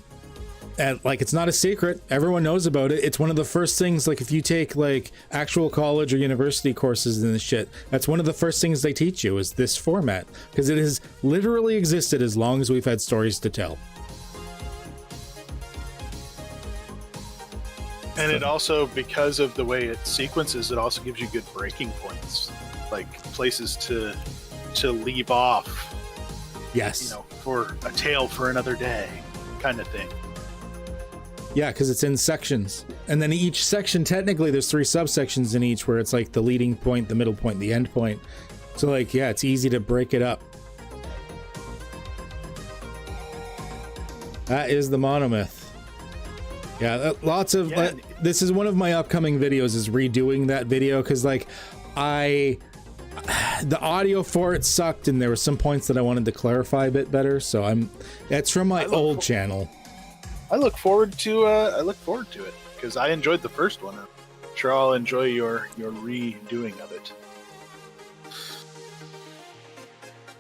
And like, it's not a secret. Everyone knows about it. It's one of the first things, like if you take like actual college or university courses and this shit, that's one of the first things they teach you is this format, because it has literally existed as long as we've had stories to tell. And it also, because of the way it sequences, it also gives you good breaking points, like places to leave off. Yes. You know, for a tale for another day, kind of thing. Yeah, because it's in sections, and then each section, technically, there's 3 subsections in each, where it's like the leading point, the middle point, the end point. So like, yeah, it's easy to break it up. That is the monomyth. Yeah, lots of this is one of my upcoming videos, is redoing that video, because like the audio for it sucked, and there were some points that I wanted to clarify a bit better. So that's from my old channel. I look forward to it because I enjoyed the first one. I'm sure I'll enjoy your redoing of it.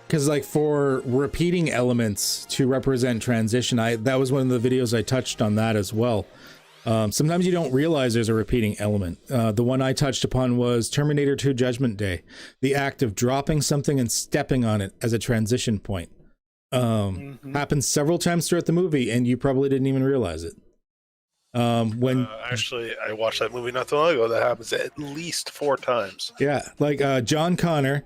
Because like for repeating elements to represent transition, that was one of the videos I touched on that as well. Sometimes you don't realize there's a repeating element. The one I touched upon was Terminator 2 Judgment Day. The act of dropping something and stepping on it as a transition point. Happens several times throughout the movie, and you probably didn't even realize it. Actually, I watched that movie not too long ago. That happens at least 4 times. Yeah, like John Connor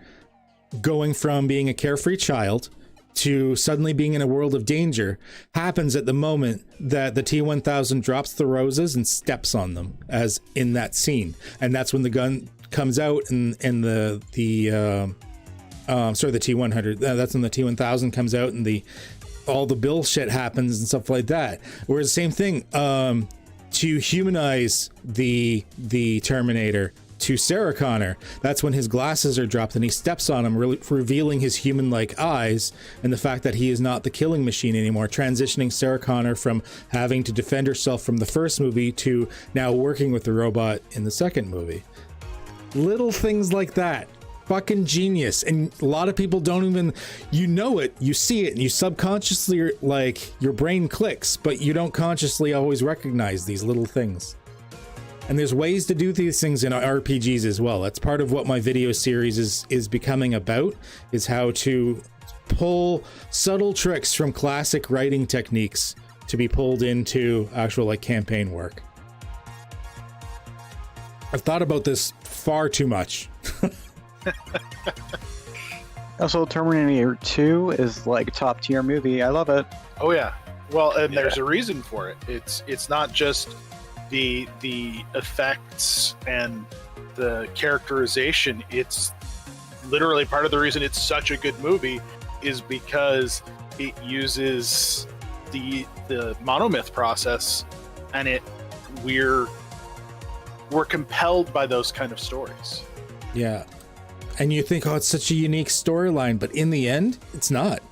going from being a carefree child to suddenly being in a world of danger happens at the moment that the T-1000 drops the roses and steps on them, as in that scene. And that's when the gun comes out, and the T-100, that's when the T-1000 comes out, and all the bullshit happens and stuff like that. Whereas the same thing, to humanize the Terminator to Sarah Connor, that's when his glasses are dropped and he steps on them, revealing his human-like eyes and the fact that he is not the killing machine anymore, transitioning Sarah Connor from having to defend herself from the first movie to now working with the robot in the second movie. Little things like that. Fucking genius. And a lot of people don't even, you know it, you see it, and you subconsciously, like, your brain clicks, but you don't consciously always recognize these little things. And there's ways to do these things in RPGs as well. That's part of what my video series is becoming about, is how to pull subtle tricks from classic writing techniques to be pulled into actual like campaign work. I've thought about this far too much. Also, Terminator 2 is like a top tier movie. I love it. Oh yeah. Well, and there's a reason for it. It's not just the effects and the characterization. It's literally part of the reason it's such a good movie is because it uses the monomyth process, and we're compelled by those kind of stories. Yeah. And you think, oh, it's such a unique storyline, but in the end, it's not.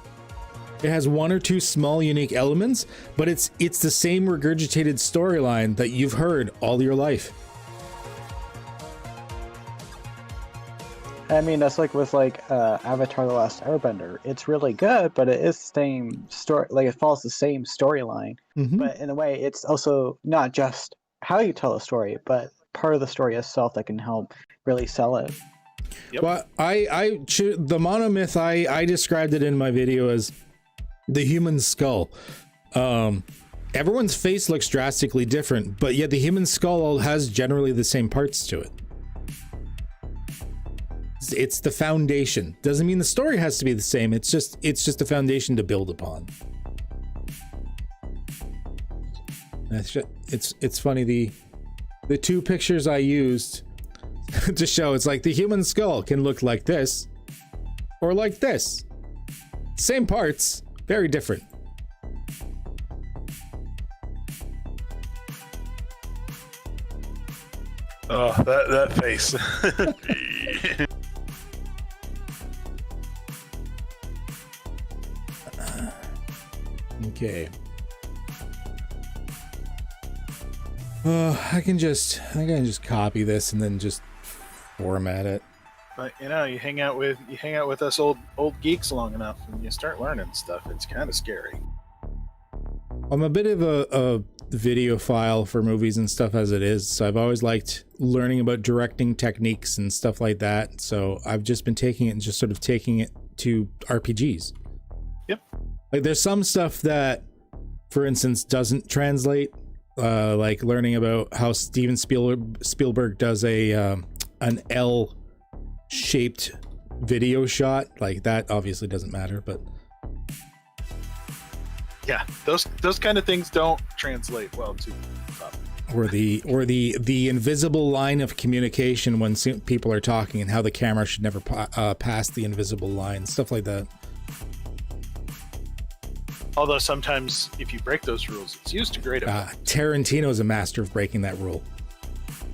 It has 1 or 2 small unique elements, but it's the same regurgitated storyline that you've heard all your life. I mean, that's like with Avatar: The Last Airbender. It's really good, but it is the same story. Like it follows the same storyline, Mhm. but in a way, it's also not just how you tell a story, but part of the story itself that can help really sell it. Yep. Well, the monomyth, I described it in my video as the human skull. Everyone's face looks drastically different, but yet the human skull has generally the same parts to it. It's the foundation. Doesn't mean the story has to be the same. It's just the foundation to build upon. It's funny, the two pictures I used to show, it's like the human skull can look like this or like this. Same parts, very different. Oh, that face. Okay. I can just copy this and then just format it. But you hang out with us old geeks long enough, and you start learning stuff. It's kind of scary. I'm a bit of a videophile for movies and stuff as it is, so I've always liked learning about directing techniques and stuff like that. So I've just been taking it and just sort of taking it to RPGs. Yep. Like there's some stuff that, for instance, doesn't translate. Like learning about how Steven Spielberg does an L-shaped video shot, like that obviously doesn't matter, but yeah, those kind of things don't translate well to or the invisible line of communication when people are talking and how the camera should never pass the invisible line, stuff like that. Although sometimes if you break those rules, it's used to great effect. Tarantino is a master of breaking that rule.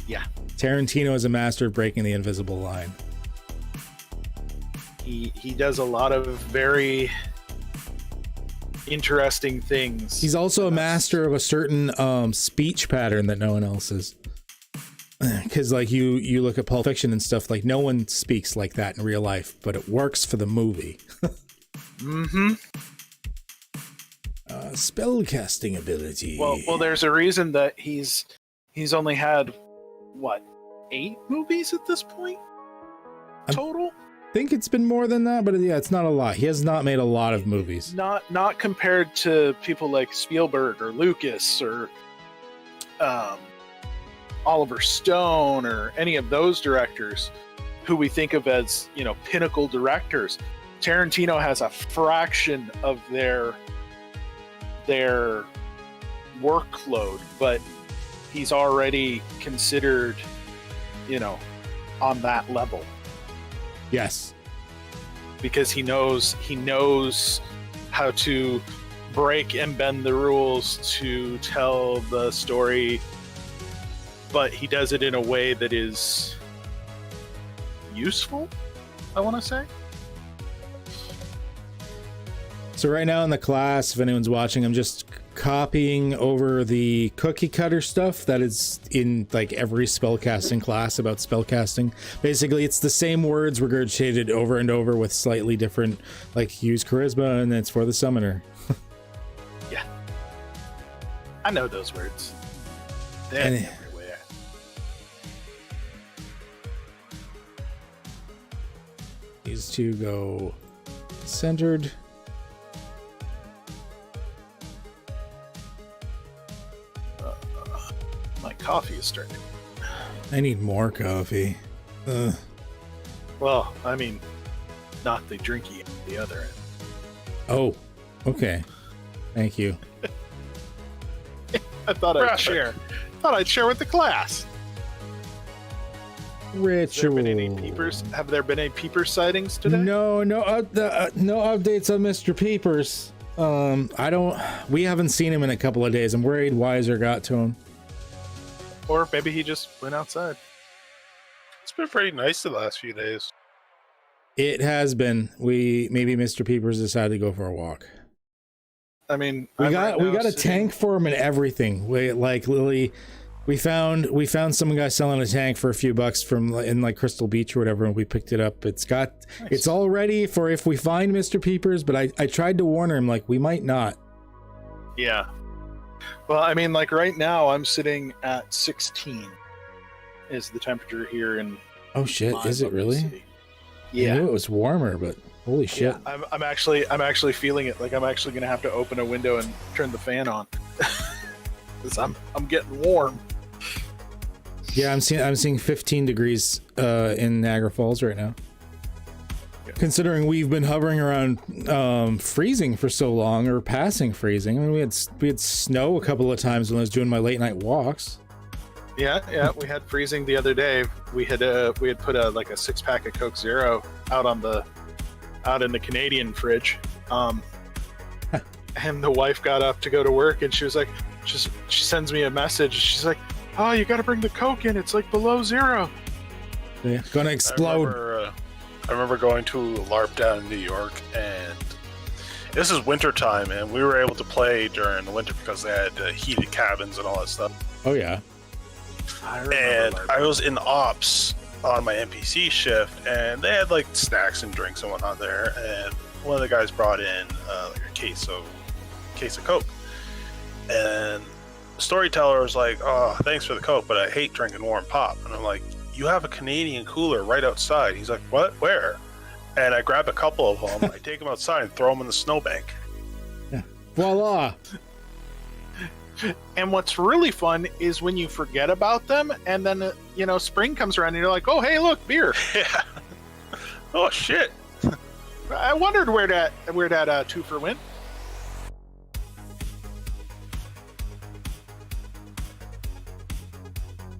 Yeah, Tarantino is a master of breaking the invisible line. He does a lot of very interesting things. He's also a master of a certain speech pattern that no one else is. Because like you look at Pulp Fiction and stuff, like no one speaks like that in real life, but it works for the movie. Mm-hmm. Spellcasting ability. Well, there's a reason that he's only had what 8 movies at this point total. I think it's been more than that, but yeah, it's not a lot. He has not made a lot of movies. Not compared to people like Spielberg or Lucas or Oliver Stone or any of those directors who we think of as, pinnacle directors. Tarantino has a fraction of their workload, but he's already considered, on that level. Yes. Because he knows how to break and bend the rules to tell the story, but he does it in a way that is useful, I want to say. So right now in the class, if anyone's watching, I'm just copying over the cookie cutter stuff that is in like every spellcasting class about spellcasting. Basically, it's the same words regurgitated over and over with slightly different, like use charisma and it's for the summoner. Yeah. I know those words. They're everywhere. These two go centered. My coffee is starting. I need more coffee. Well, I mean, not the drinky, the other end. Oh, okay. Thank you. I thought I'd share. With the class. Ritual. Have there been any peeper sightings today? No updates on Mr. Peepers. We haven't seen him in a couple of days. I'm worried Weiser got to him. Or maybe he just went outside. It's been pretty nice the last few days. It has been. Maybe Mr. Peepers decided to go for a walk. I mean, we got a tank for him and everything. Lily, We found some guy selling a tank for a few bucks from in like Crystal Beach or whatever, and we picked it up. It's all ready for if we find Mr. Peepers, but I tried to warn him, like, we might not. Yeah. Well, I mean, like right now I'm sitting at 16 is the temperature here in Oh shit, is it really? City. I Yeah. knew it was warmer, but holy shit. Yeah, I'm actually feeling it. Like I'm actually gonna have to open a window and turn the fan on. 'Cause I'm getting warm. Yeah, I'm seeing 15 degrees in Niagara Falls right now. Yeah. Considering we've been hovering around freezing for so long, or passing freezing. I mean, we had snow a couple of times when I was doing my late night walks. Yeah, we had freezing the other day. We had put a 6-pack of Coke Zero out in the Canadian fridge. And the wife got up to go to work, and she was like, she sends me a message. She's like, "Oh, you got to bring the Coke in. It's like below zero." Yeah, gonna explode. I remember going to LARP down in New York, and this is winter time, and we were able to play during the winter because they had heated cabins and all that stuff. Oh yeah. And I was in ops on my NPC shift, and they had like snacks and drinks and whatnot there. And one of the guys brought in like a case of Coke, and the storyteller was like, "Oh, thanks for the Coke, but I hate drinking warm pop." And I'm like, "You have a Canadian cooler right outside." He's like, "What? Where?" And I grab a couple of them, I take them outside and throw them in the snowbank. Yeah. Voila. And what's really fun is when you forget about them, and then spring comes around, and you're like, "Oh, hey, look, beer." Yeah. Oh shit. I wondered where that twofer went.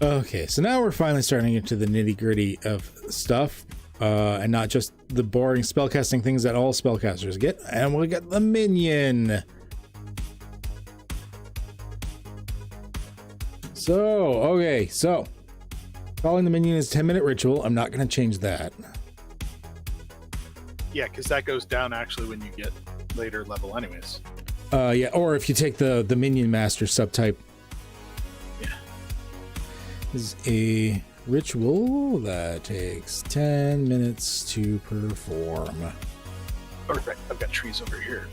Okay, so now we're finally starting into the nitty-gritty of stuff, and not just the boring spellcasting things that all spellcasters get. And we got the minion. So calling the minion is a 10-minute ritual. I'm not going to change that. Yeah, because that goes down actually when you get later level anyways. Yeah, or if you take the minion master subtype. Yeah. Is a ritual that takes 10 minutes to perform. All right, I've got trees over here.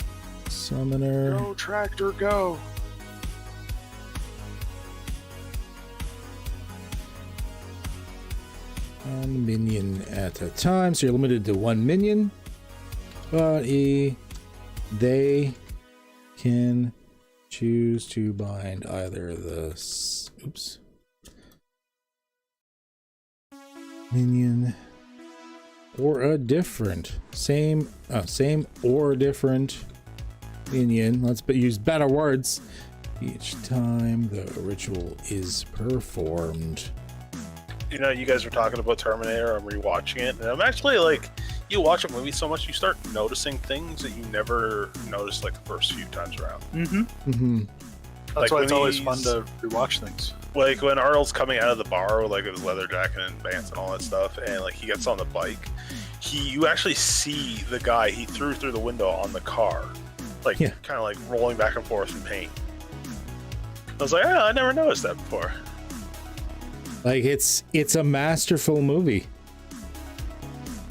Summoner. Go, tractor, go. One minion at a time, so you're limited to one minion. But they can choose to bind either the minion or a different same or different minion. Let's use better words each time the ritual is performed. You guys were talking about Terminator. I'm rewatching it, and I'm actually like, you watch a movie so much, you start noticing things that you never noticed like the first few times around. That's why it's always fun to rewatch things. Like when Arnold's coming out of the bar with like his leather jacket and pants and all that stuff, and like he gets on the bike, you actually see the guy he threw through the window on the car, like kind of like rolling back and forth in paint. I was like, I never noticed that before. Like it's a masterful movie.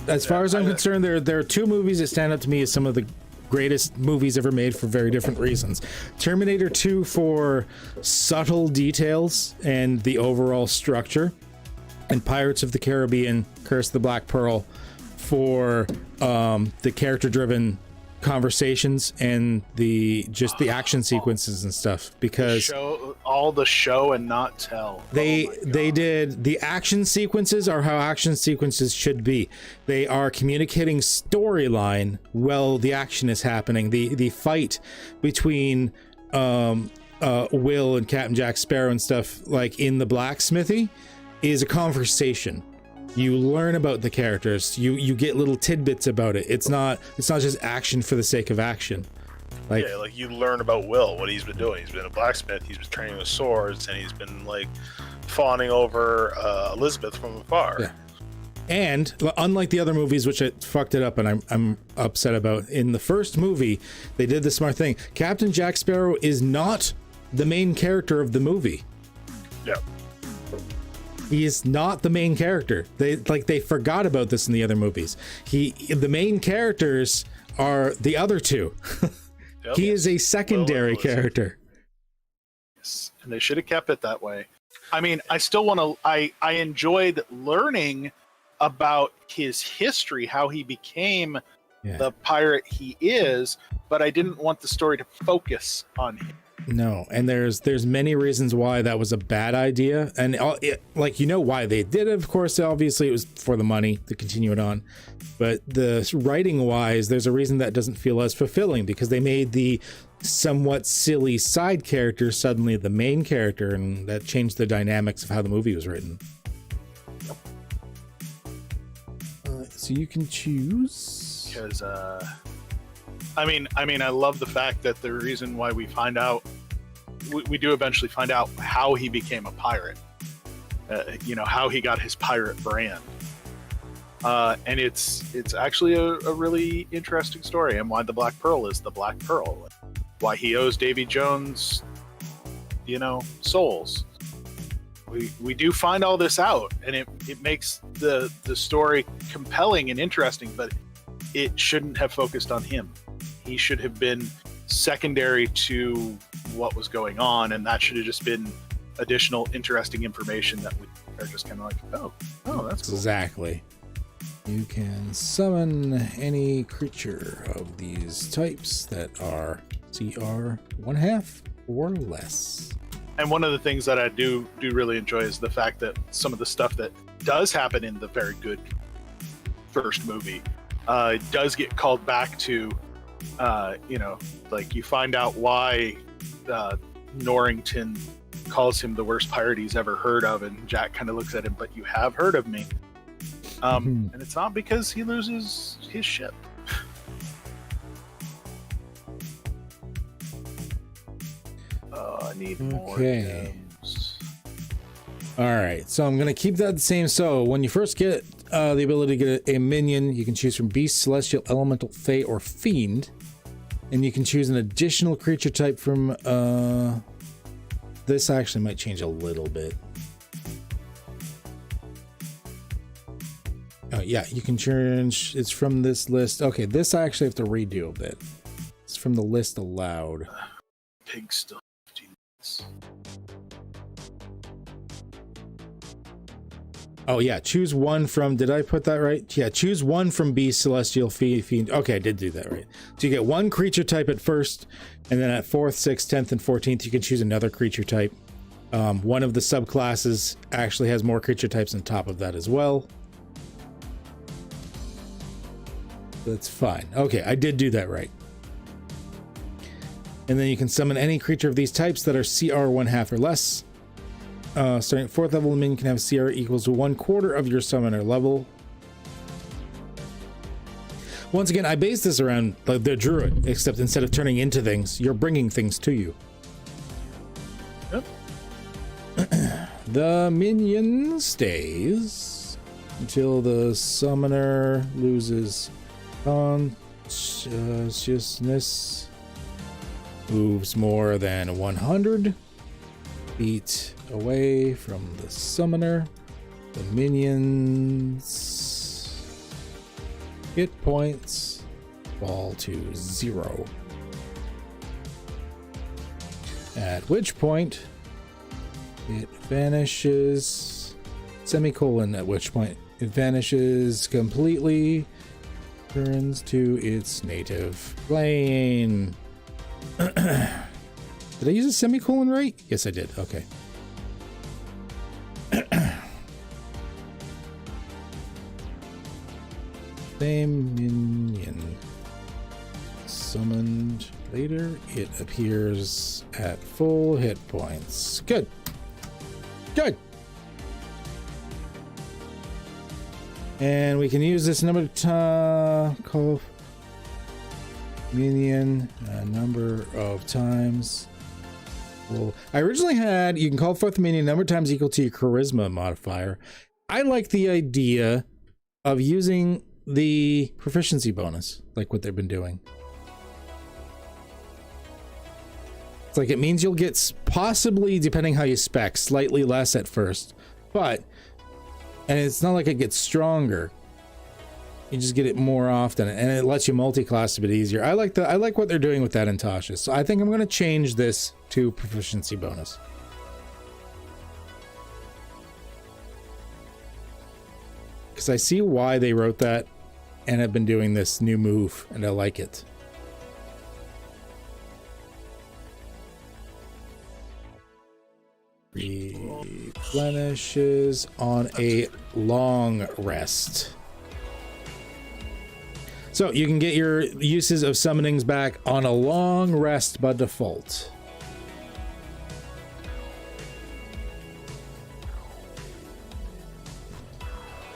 As far as I'm concerned, there are two movies that stand out to me as some of the greatest movies ever made for very different reasons. Terminator 2 for subtle details and the overall structure, and Pirates of the Caribbean: Curse of the Black Pearl for the character-driven conversations and the action sequences and stuff, because all the show and not tell. They did the action sequences are how action sequences should be. They are communicating storyline while the action is happening. The fight between Will and Captain Jack Sparrow and stuff, like in the blacksmithy, is a conversation. You learn about the characters. You get little tidbits about it. It's not just action for the sake of action. Like you learn about Will, what he's been doing. He's been a blacksmith. He's been training with swords, and he's been like fawning over Elizabeth from afar. Yeah. And unlike the other movies, which I fucked it up and I'm upset about, in the first movie they did the smart thing. Captain Jack Sparrow is not the main character of the movie. Yeah. He is not the main character. They forgot about this in the other movies. The main characters are the other two. Yep. He is a secondary character. Yes, and they should have kept it that way. I mean, I still want to. I enjoyed learning about his history, how he became the pirate he is, but I didn't want the story to focus on him. No, and there's many reasons why that was a bad idea, and why they did it. Of course, obviously it was for the money to continue it on, but the writing wise, there's a reason that doesn't feel as fulfilling, because they made the somewhat silly side character suddenly the main character, and that changed the dynamics of how the movie was written. So you can choose, because I mean, I love the fact that the reason why we find out, we do eventually find out how he became a pirate. How he got his pirate brand, and it's actually a really interesting story, and why the Black Pearl is the Black Pearl, why he owes Davy Jones, souls. We do find all this out, and it makes the story compelling and interesting, but it shouldn't have focused on him. He should have been secondary to what was going on, and that should have just been additional interesting information that we are just kind of like, oh, that's cool. Exactly. You can summon any creature of these types that are CR 1/2 or less. And one of the things that I do really enjoy is the fact that some of the stuff that does happen in the very good first movie does get called back to, you find out why Norrington calls him the worst pirate he's ever heard of, and Jack kind of looks at him, but you have heard of me. And it's not because he loses his ship. I need more gems. All right, so I'm gonna keep that the same. So when you first get the ability to get a minion, you can choose from Beast, Celestial, Elemental, Fey, or Fiend, and you can choose an additional creature type from. This actually might change a little bit. Oh yeah, you can change. It's from this list. Okay, this I actually have to redo a bit. It's from the list allowed. Pig still 15 minutes. Oh yeah, choose one from, did I put that right? Yeah, choose one from Beast, Celestial, Fiend. Okay, I did do that right. So you get one creature type at first, and then at 4th, 6th, 10th, and 14th, you can choose another creature type. One of the subclasses actually has more creature types on top of that as well. That's fine. Okay, I did do that right. And then you can summon any creature of these types that are CR 1/2 or less. Starting at 4th level, the minion can have CR equals to 1/4 of your summoner level. Once again, I base this around the druid, except instead of turning into things, you're bringing things to you. Yep. The minion stays until the summoner loses consciousness, moves more than 100 feet away from the summoner. The minions' hit points fall to 0. At which point it vanishes, semicolon, at which point it vanishes completely, turns to its native plane. Did I use a semicolon right? Yes, I did. Okay. Same minion summoned later. It appears at full hit points. Good. Good. And we can use this number to call minion a number of times. Well, I originally had you can call forth the minion a number of times equal to your charisma modifier. I like the idea of using the proficiency bonus, like what they've been doing. It's like it means you'll get possibly, depending how you spec, slightly less at first, and it's not like it gets stronger. You just get it more often, and it lets you multi-class a bit easier. I like what they're doing with that in Tasha's. So I think I'm going to change this to proficiency bonus. Because I see why they wrote that, and have been doing this new move, and I like it. Replenishes on a long rest. So you can get your uses of summonings back on a long rest by default.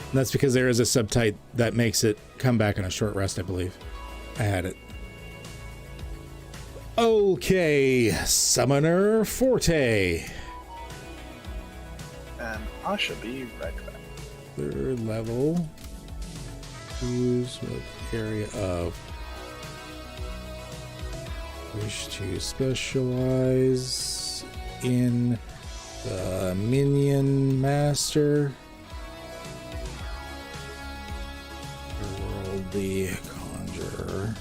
And that's because there is a subtype that makes it come back on a short rest, I believe. I had it. Okay, Summoner Forte. And I should be right back. 3rd level. Use with area of. Wish to specialize in the Minion Master. Worldly Conjurer.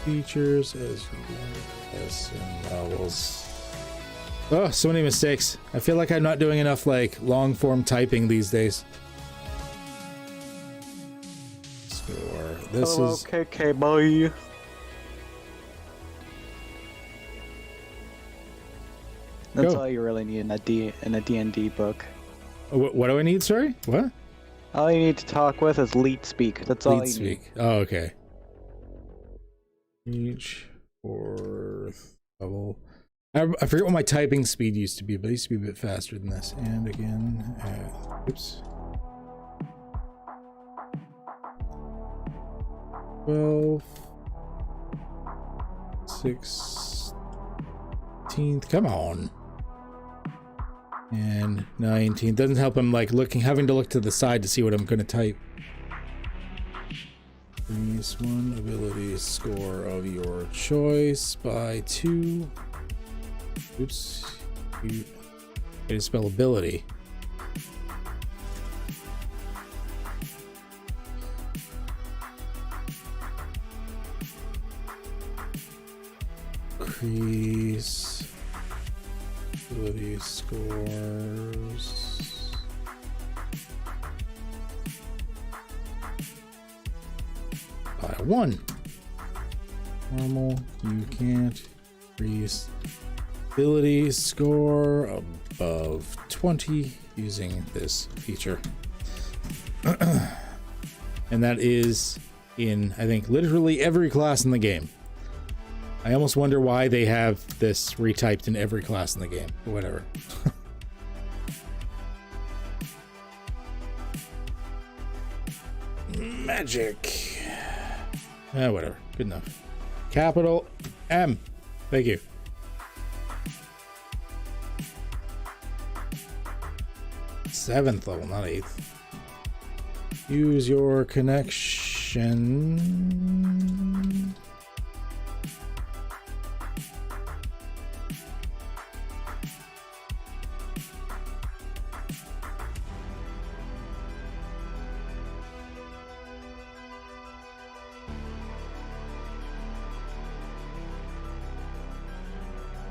Features as in levels. Oh, so many mistakes. I feel like I'm not doing enough like long form typing these days. Score. This Hello, is KK boy. That's Go. all you really need in a D&D book. what do I need? Sorry, what? All you need to talk with is leet speak. That's all Lead you need. speak. Oh, okay. Each 4th level. I forget what my typing speed used to be, but it used to be a bit faster than this. And again, oops. 12, 16th. Come on. And 19. Doesn't help him like having to look to the side to see what I'm going to type. Increase 1 ability score of your choice by 2. Oops. You gotta spell ability. Increase ability scores by 1. Normal, you can't increase ability score above 20 using this feature. And that is in, I think, literally every class in the game. I almost wonder why they have this retyped in every class in the game, but whatever. Magic. Whatever. Good enough. Capital M. Thank you. 7th level, not 8th. Use your connection.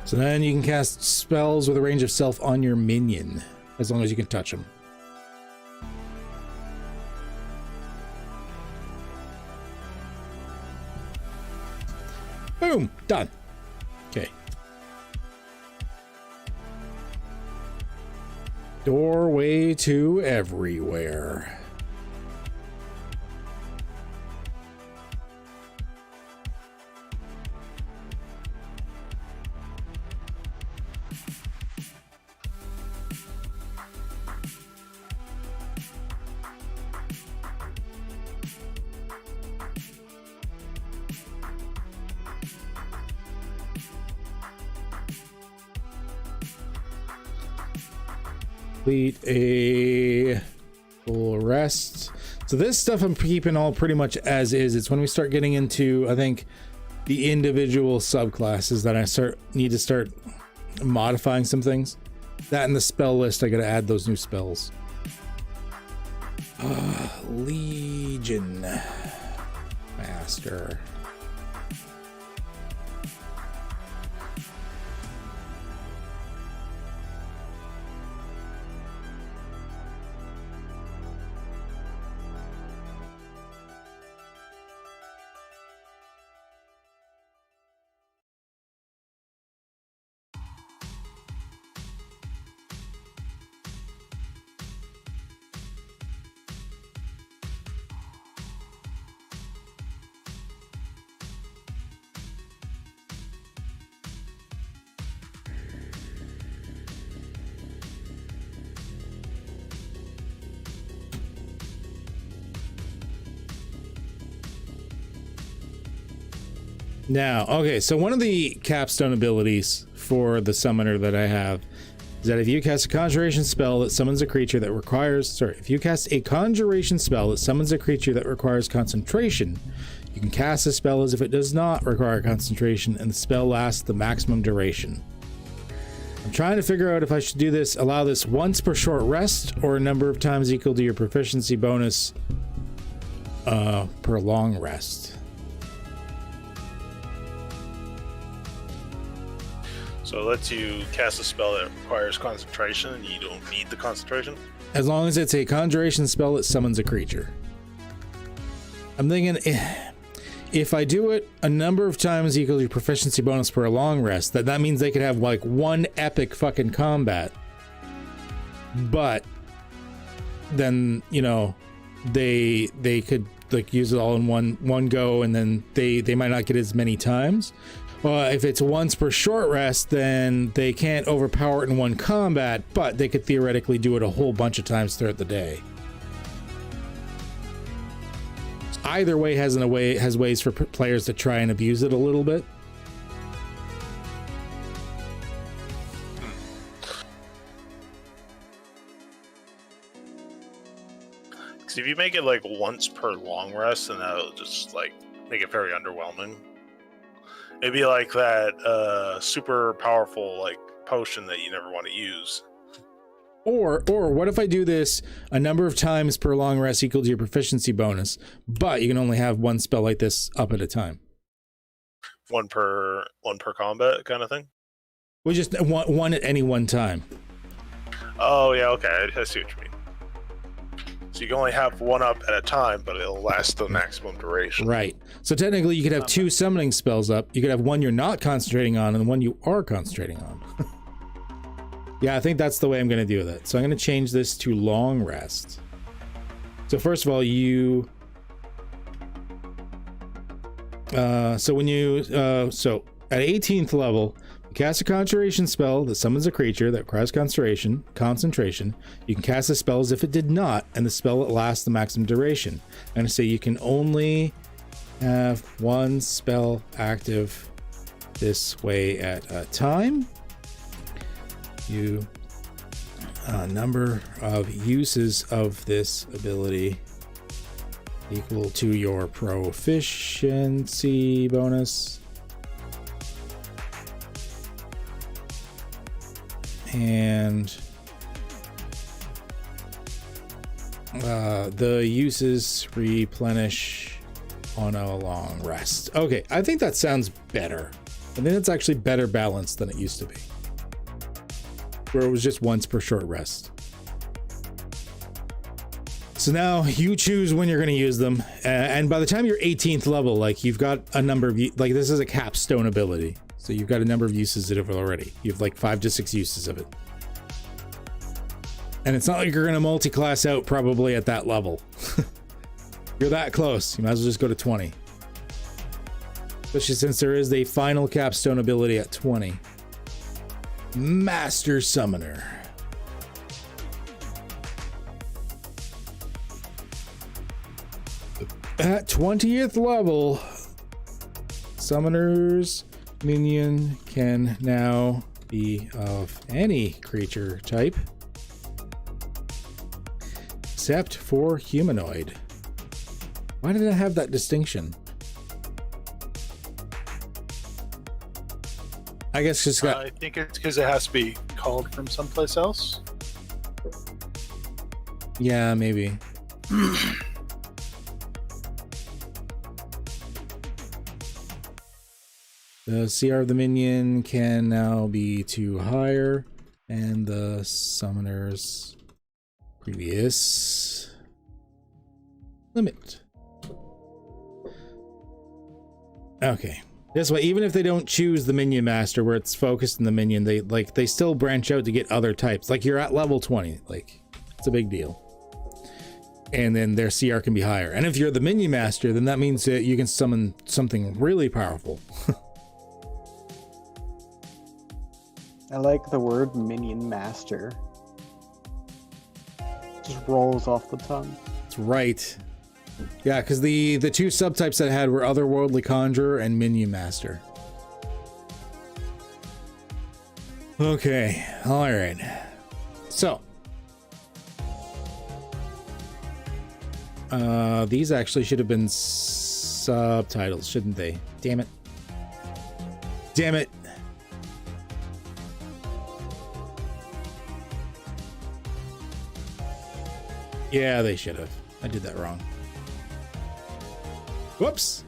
So then you can cast spells with a range of self on your minion, as long as you can touch them. Boom! Done. Okay. Doorway to everywhere. Complete a full rest. So this stuff I'm keeping all pretty much as is. It's when we start getting into, I think, the individual subclasses that I need to start modifying some things. That in the spell list, I gotta add those new spells. Legion Master. Now, okay, so one of the capstone abilities for the summoner that I have is that if you cast a conjuration spell that summons a creature that requires, if you cast a conjuration spell that summons a creature that requires concentration, you can cast the spell as if it does not require concentration, and the spell lasts the maximum duration. I'm trying to figure out if I should do this, allow this once per short rest, or a number of times equal to your proficiency bonus per long rest. So it lets you cast a spell that requires concentration, and you don't need the concentration? As long as it's a conjuration spell that summons a creature. I'm thinking, if I do it a number of times equal to your proficiency bonus per a long rest, that means they could have like one epic fucking combat. But then, you know, they could like use it all in one go, and then they might not get as many times. Well, if it's once per short rest, then they can't overpower it in one combat, but they could theoretically do it a whole bunch of times throughout the day. Either way has ways for players to try and abuse it a little bit. Because if you make it like once per long rest, then that'll just like make it very underwhelming. It'd be like that super powerful like potion that you never want to use. Or what if I do this a number of times per long rest equal to your proficiency bonus, but you can only have one spell like this up at a time. One per combat kind of thing? We just one at any one time. Oh yeah, okay, I see what you mean. So you can only have one up at a time, but it'll last the maximum duration. Right. So technically you could have two summoning spells up. You could have one you're not concentrating on and one you are concentrating on. Yeah, I think that's the way I'm going to do that. So I'm going to change this to long rest. So first of all, so at 18th level, you cast a concentration spell that summons a creature that requires concentration. You can cast the spell as if it did not, and the spell lasts the maximum duration. I'm going to say you can only have one spell active this way at a time. Number of uses of this ability equal to your proficiency bonus. And the uses replenish on a long rest. Okay, I think that sounds better. I think it's actually better balanced than it used to be, where it was just once per short rest. So now you choose when you're going to use them, and by the time you're 18th level, like you've got a number of, like this is a capstone ability, so you've got a number of uses of it already. You have like 5 to 6 uses of it, and it's not like you're going to multi-class out probably at that level. You're that close. You might as well just go to 20, especially since there is a final capstone ability at 20. Master Summoner. At 20th level, Summoner's minion can now be of any creature type except for humanoid. Why did it have that distinction? I guess it's got. I think it's because it has to be called from someplace else. Yeah, maybe. The CR of the minion can now be 2 higher, and the summoner's previous limit. Okay. This way, even if they don't choose the minion master where it's focused in the minion, they still branch out to get other types. Like you're at level 20, like it's a big deal. And then their CR can be higher. And if you're the minion master, then that means that you can summon something really powerful. I like the word minion master. Just rolls off the tongue. That's right. Yeah, because the 2 subtypes that I had were Otherworldly Conjurer and Minion Master. Okay, alright. So. These actually should have been subtitles, shouldn't they? Damn it. Damn it. Yeah, they should have. I did that wrong. Whoops.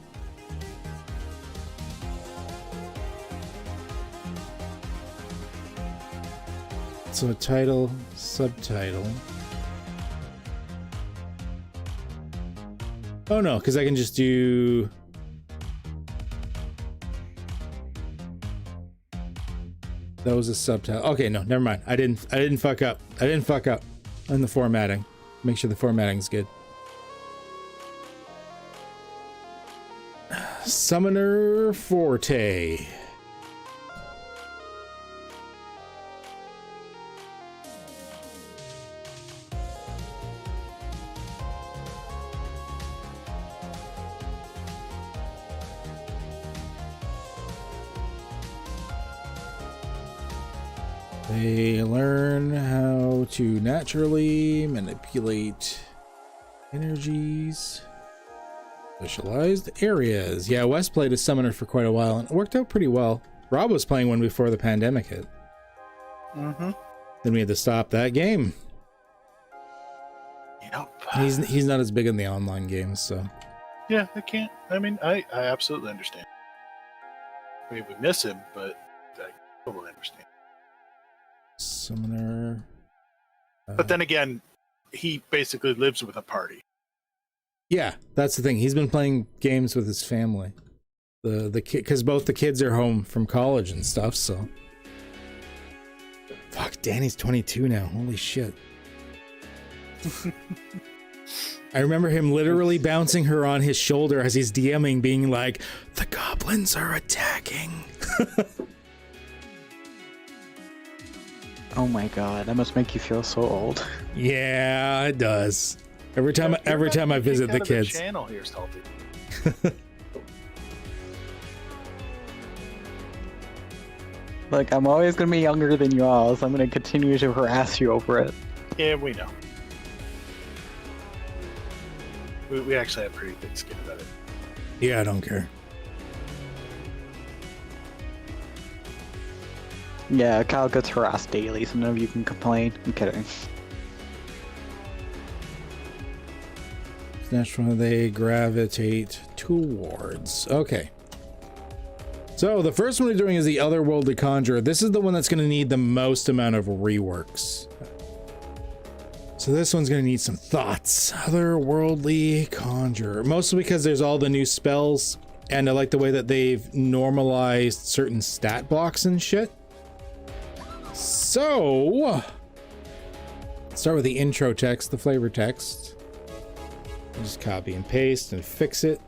So title, subtitle. Oh no, because I can just do... That was a subtitle. Okay, no, never mind. I didn't fuck up. I didn't fuck up on the formatting. Make sure the formatting's good. Summoner Forte. They learn how to naturally manipulate energies. Specialized areas. Yeah, Wes played a summoner for quite a while and it worked out pretty well. Rob was playing one before the pandemic hit. Mm-hmm. Then we had to stop that game. Yep. He's not as big in the online games, so. Yeah, I can't. I mean, I absolutely understand. I mean, we miss him, but I totally understand. Summoner. But then again, he basically lives with a party. Yeah, that's the thing. He's been playing games with his family. The kid, because both the kids are home from college and stuff, so. Fuck, Danny's 22 now. Holy shit. I remember him literally bouncing her on his shoulder as he's DMing, being like, "The goblins are attacking." Oh my god, that must make you feel so old. Yeah, it does. Every time I visit the kids. Channel here, Salty. Look, I'm always gonna be younger than you all, so I'm gonna continue to harass you over it. Yeah, we know. We actually have pretty thick skin about it. Yeah, I don't care. Yeah, Kyle gets harassed daily, so none of you can complain. I'm kidding. Naturally, they gravitate towards. Okay. So the first one we're doing is the Otherworldly Conjurer. This is the one that's going to need the most amount of reworks. So this one's going to need some thoughts. Otherworldly Conjurer. Mostly because there's all the new spells, and I like the way that they've normalized certain stat blocks and shit. So, start with the intro text, the flavor text. Just copy and paste and fix it.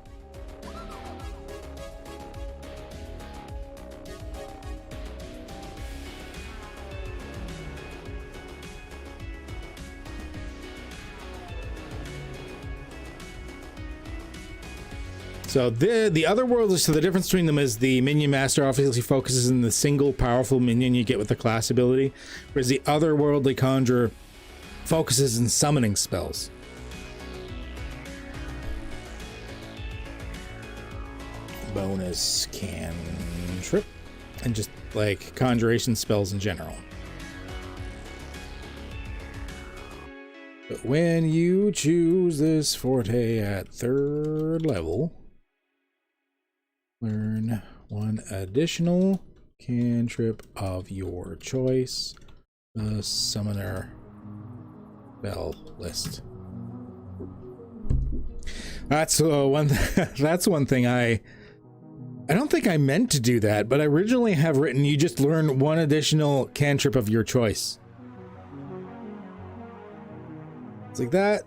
So the other world is, so the difference between them is the minion master obviously focuses on the single powerful minion you get with the class ability, whereas the otherworldly conjurer focuses in summoning spells. bonus cantrip and just like conjuration spells in general. But when you choose this forte at 3rd level, learn one additional cantrip of your choice, the summoner spell list. That's that's one thing I don't think I meant to do that, but I originally have written you just learn one additional cantrip of your choice. It's like that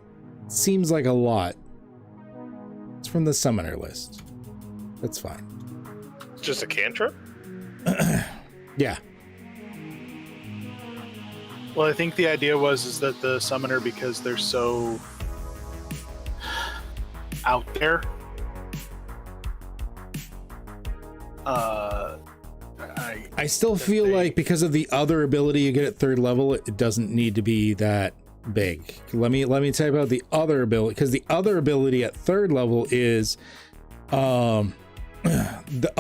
seems like a lot. It's from the summoner list. That's fine. It's just a cantrip? Yeah. Well, I think the idea is that the summoner, because they're so out there, I still feel like because of the other ability you get at 3rd level, it doesn't need to be that big. Let me type out the other ability, because the other ability at 3rd level is a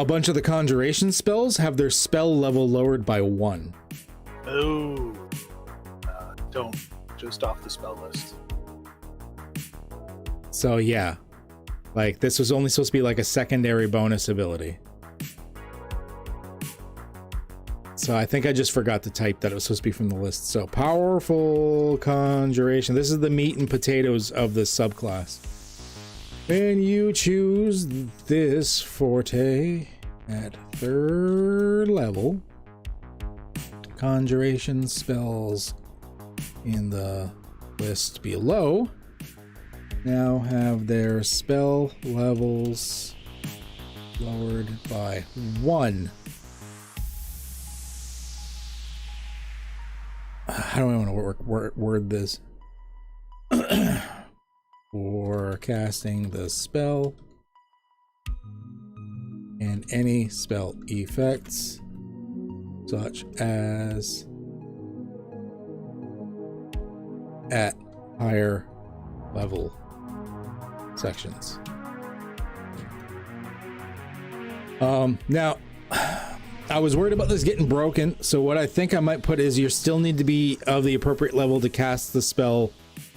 bunch of the conjuration spells have their spell level lowered by 1. Oh, don't, just off the spell list. So yeah, like this was only supposed to be like a secondary bonus ability. So I think I just forgot to type that it was supposed to be from the list. So powerful conjuration. This is the meat and potatoes of this subclass. When you choose this forte at 3rd level, conjuration spells in the list below now have their spell levels lowered by 1. How do I want to word this? For casting the spell and any spell effects such as at higher level sections. Now I was worried about this getting broken, so what I think I might put is you still need to be of the appropriate level to cast the spell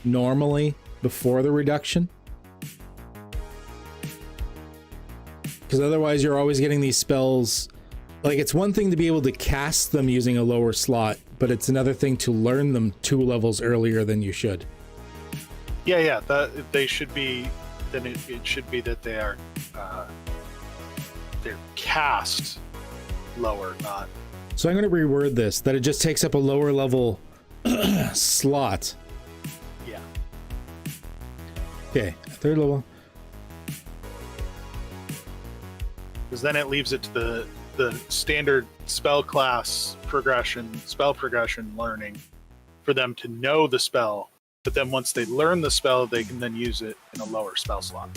normally before the reduction. Because otherwise you're always getting these spells, like it's one thing to be able to cast them using a lower slot, but it's another thing to learn them 2 levels earlier than you should. Yeah, that they should be, then it should be that they are they're cast lower, not. So I'm going to reword this, that it just takes up a lower level slot. Yeah. Okay, 3rd level. Because then it leaves it to the standard spell progression learning for them to know the spell, but then once they learn the spell, they can then use it in a lower spell slot.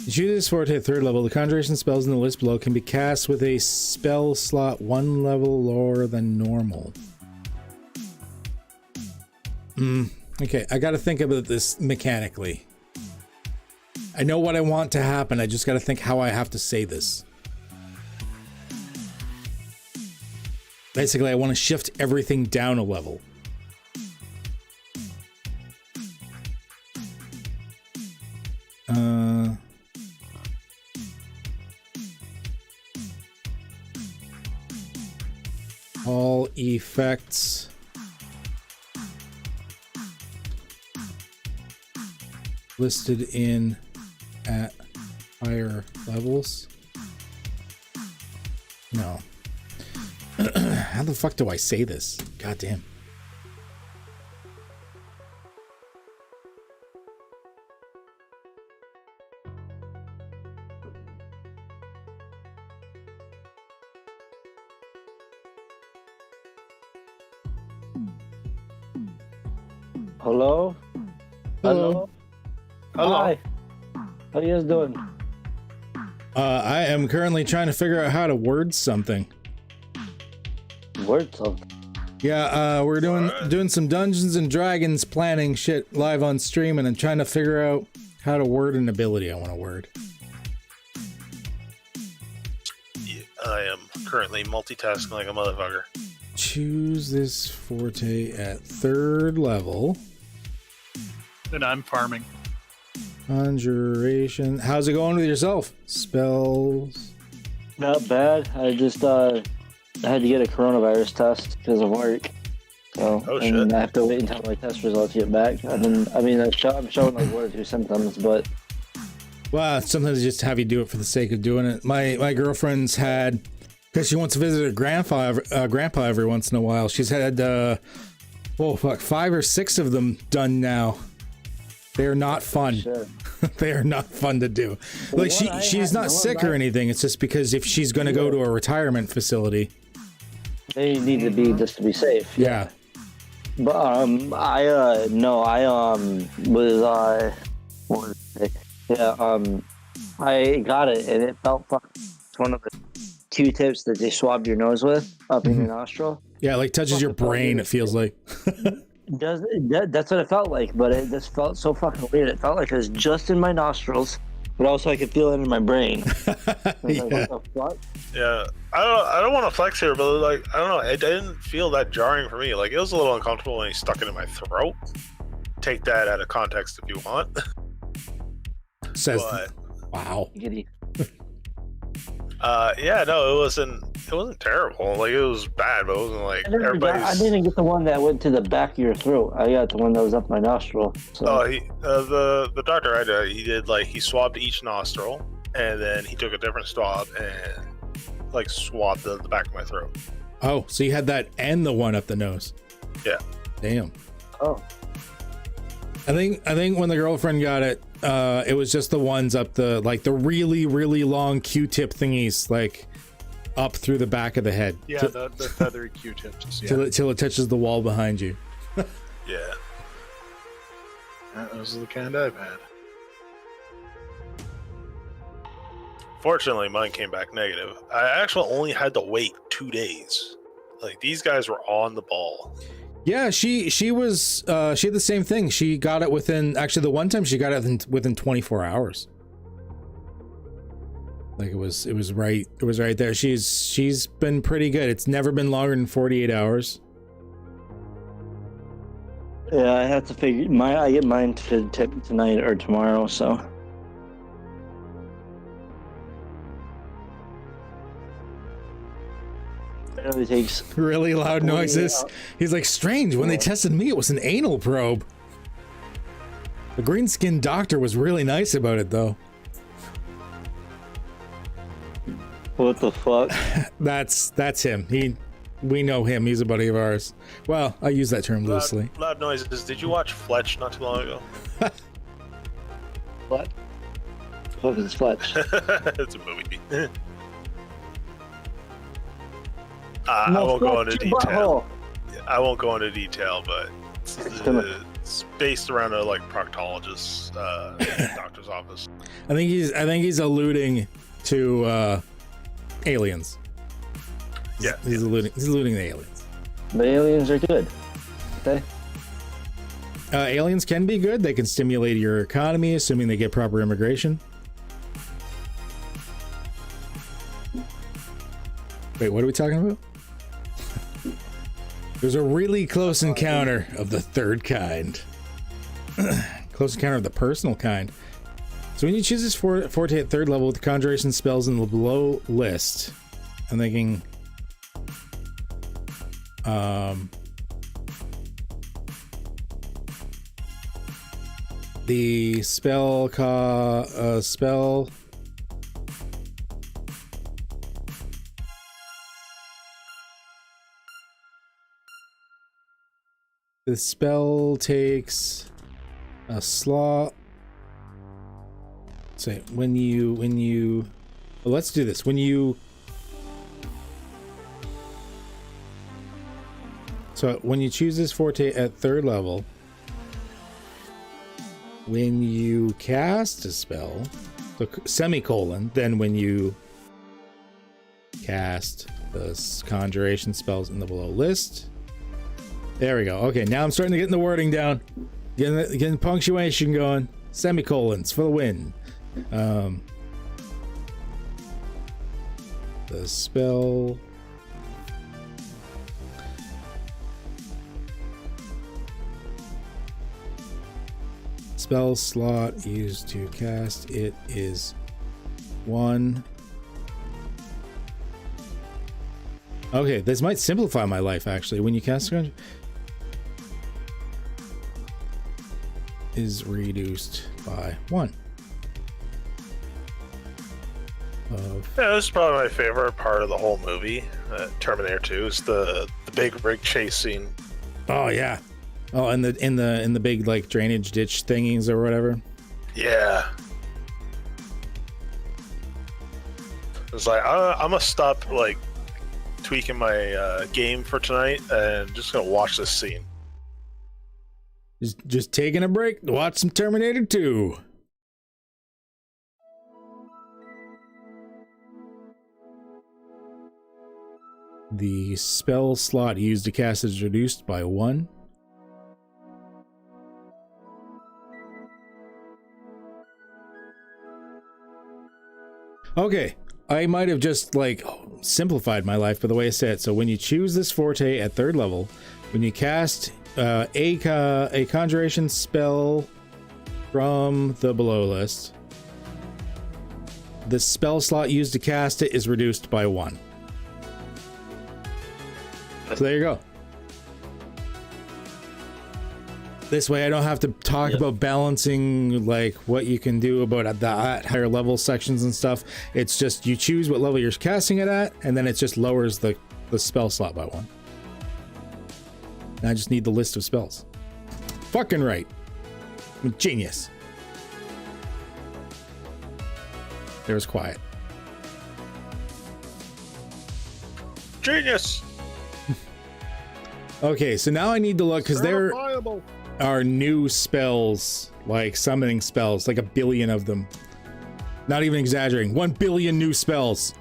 You choose this forte at 3rd level. The conjuration spells in the list below can be cast with a spell slot 1 level lower than normal. Okay, I gotta think about this mechanically. I know what I want to happen, I just gotta think how I have to say this. Basically, I want to shift everything down a level. All effects listed in at higher levels. No. How the fuck do I say this? God damn. Hello? Hello. Hello. Hi. How you guys doing? I am currently trying to figure out how to word something. Word something. Yeah, we're doing some Dungeons and Dragons planning shit live on stream, and I'm trying to figure out how to word an ability I want to word. Yeah, I am currently multitasking like a motherfucker. Choose this forte at 3rd level. And I'm farming. Conjuration. How's it going with yourself? Spells. Not bad. I just I had to get a coronavirus test because of work. So Oh, and shit. I have to wait until my test results get back. I'm showing like 1 or 2 symptoms, but Well, sometimes they just have you do it for the sake of doing it. My girlfriend's had, because she wants to visit her grandpa every once in a while. She's had 5 or 6 of them done now. They are not fun. sure. They are not fun to do. Like she's not sick or anything. It's just because if she's going to go to a retirement facility, They need to be just to be safe. yeah. But I got it and it felt fucking. It's one of the Q-tips that they swabbed your nose with up in your nostril. Yeah, like touches your brain, it feels like. That's what it felt like, but it just felt so fucking weird. It felt like it was just in my nostrils, but also I could feel it in my brain. I was like, what the fuck? Yeah, I don't want to flex here, but like I don't know, it didn't feel that jarring for me. Like it was a little uncomfortable when he stuck it in my throat. Take that out of context if you want. Says, But wow. Giddy. yeah, no, it wasn't terrible. Like it was bad, but it wasn't like I everybody's. didn't get the one that went to the back of your throat. I got the one that was up my nostril. So. Oh, the doctor I did, he swabbed each nostril, and then he took a different swab and like swabbed the back of my throat. Oh, so you had that and the one up the nose. Yeah. Damn. Oh. I think when the girlfriend got it, it was just the ones up the really, really long Q-tip thingies, like up through the back of the head. Yeah, the feathery Q-tips. Yeah. Till it touches the wall behind you. Yeah. Those are the kind I've had. Fortunately, mine came back negative. I actually only had to wait 2 days. Like these guys were on the ball. Yeah, she was she had the same thing. She got it the one time she got it within 24 hours. Like it was right there. She's been pretty good. It's never been longer than 48 hours. Yeah, I have to figure. I get mine tonight or tomorrow. So. It only takes. Really loud noises. He's like, strange. When they tested me, it was an anal probe. The green skinned doctor was really nice about it, though. What the fuck? That's him. We know him. He's a buddy of ours. Well, I use that term loosely. Loud noises. Did you watch Fletch not too long ago? What? What is Fletch? It's a movie. I won't go into detail. I won't go into detail, but it's based around a proctologist doctor's office. I think he's alluding to aliens. Yeah, he's alluding to aliens. The aliens are good. Okay. Aliens can be good. They can stimulate your economy, assuming they get proper immigration. Wait, what are we talking about? There's a really close encounter of the third kind. Close encounter of the personal kind. So when you choose this forte at 3rd level with the conjuration spells in the below list, I'm thinking the spell the spell takes a slot. Say when you well, let's do this. When you choose this forte at 3rd level, when you cast a spell, so semicolon, then when you cast the conjuration spells in the below list, There we go. Okay, now I'm starting to get the wording down. Getting the punctuation going. Semicolons for the win. The spell. Spell slot used to cast it is 1. Okay, this might simplify my life actually. When you cast a is reduced by 1. Yeah, this is probably my favorite part of the whole movie. Terminator 2 is the big rig chase scene. Oh yeah. Oh, and in the big like drainage ditch thingies or whatever. Yeah. It's like I'm gonna stop like tweaking my game for tonight and just gonna watch this scene. Just taking a break to watch some Terminator 2. The spell slot used to cast is reduced by 1. Okay, I might have just like simplified my life by the way I said it. So when you choose this forte at 3rd level, when you cast a conjuration spell from the below list, the spell slot used to cast it is reduced by 1. So there you go. This way I don't have to talk about balancing like what you can do about the higher level sections and stuff. It's just you choose what level you're casting it at, and then it just lowers the spell slot by 1. I just need the list of spells. Fucking right. I'm a genius. There's quiet. Genius! Okay, so now I need to look, because there are new spells, like summoning spells, like 1 billion of them. Not even exaggerating. 1 billion new spells.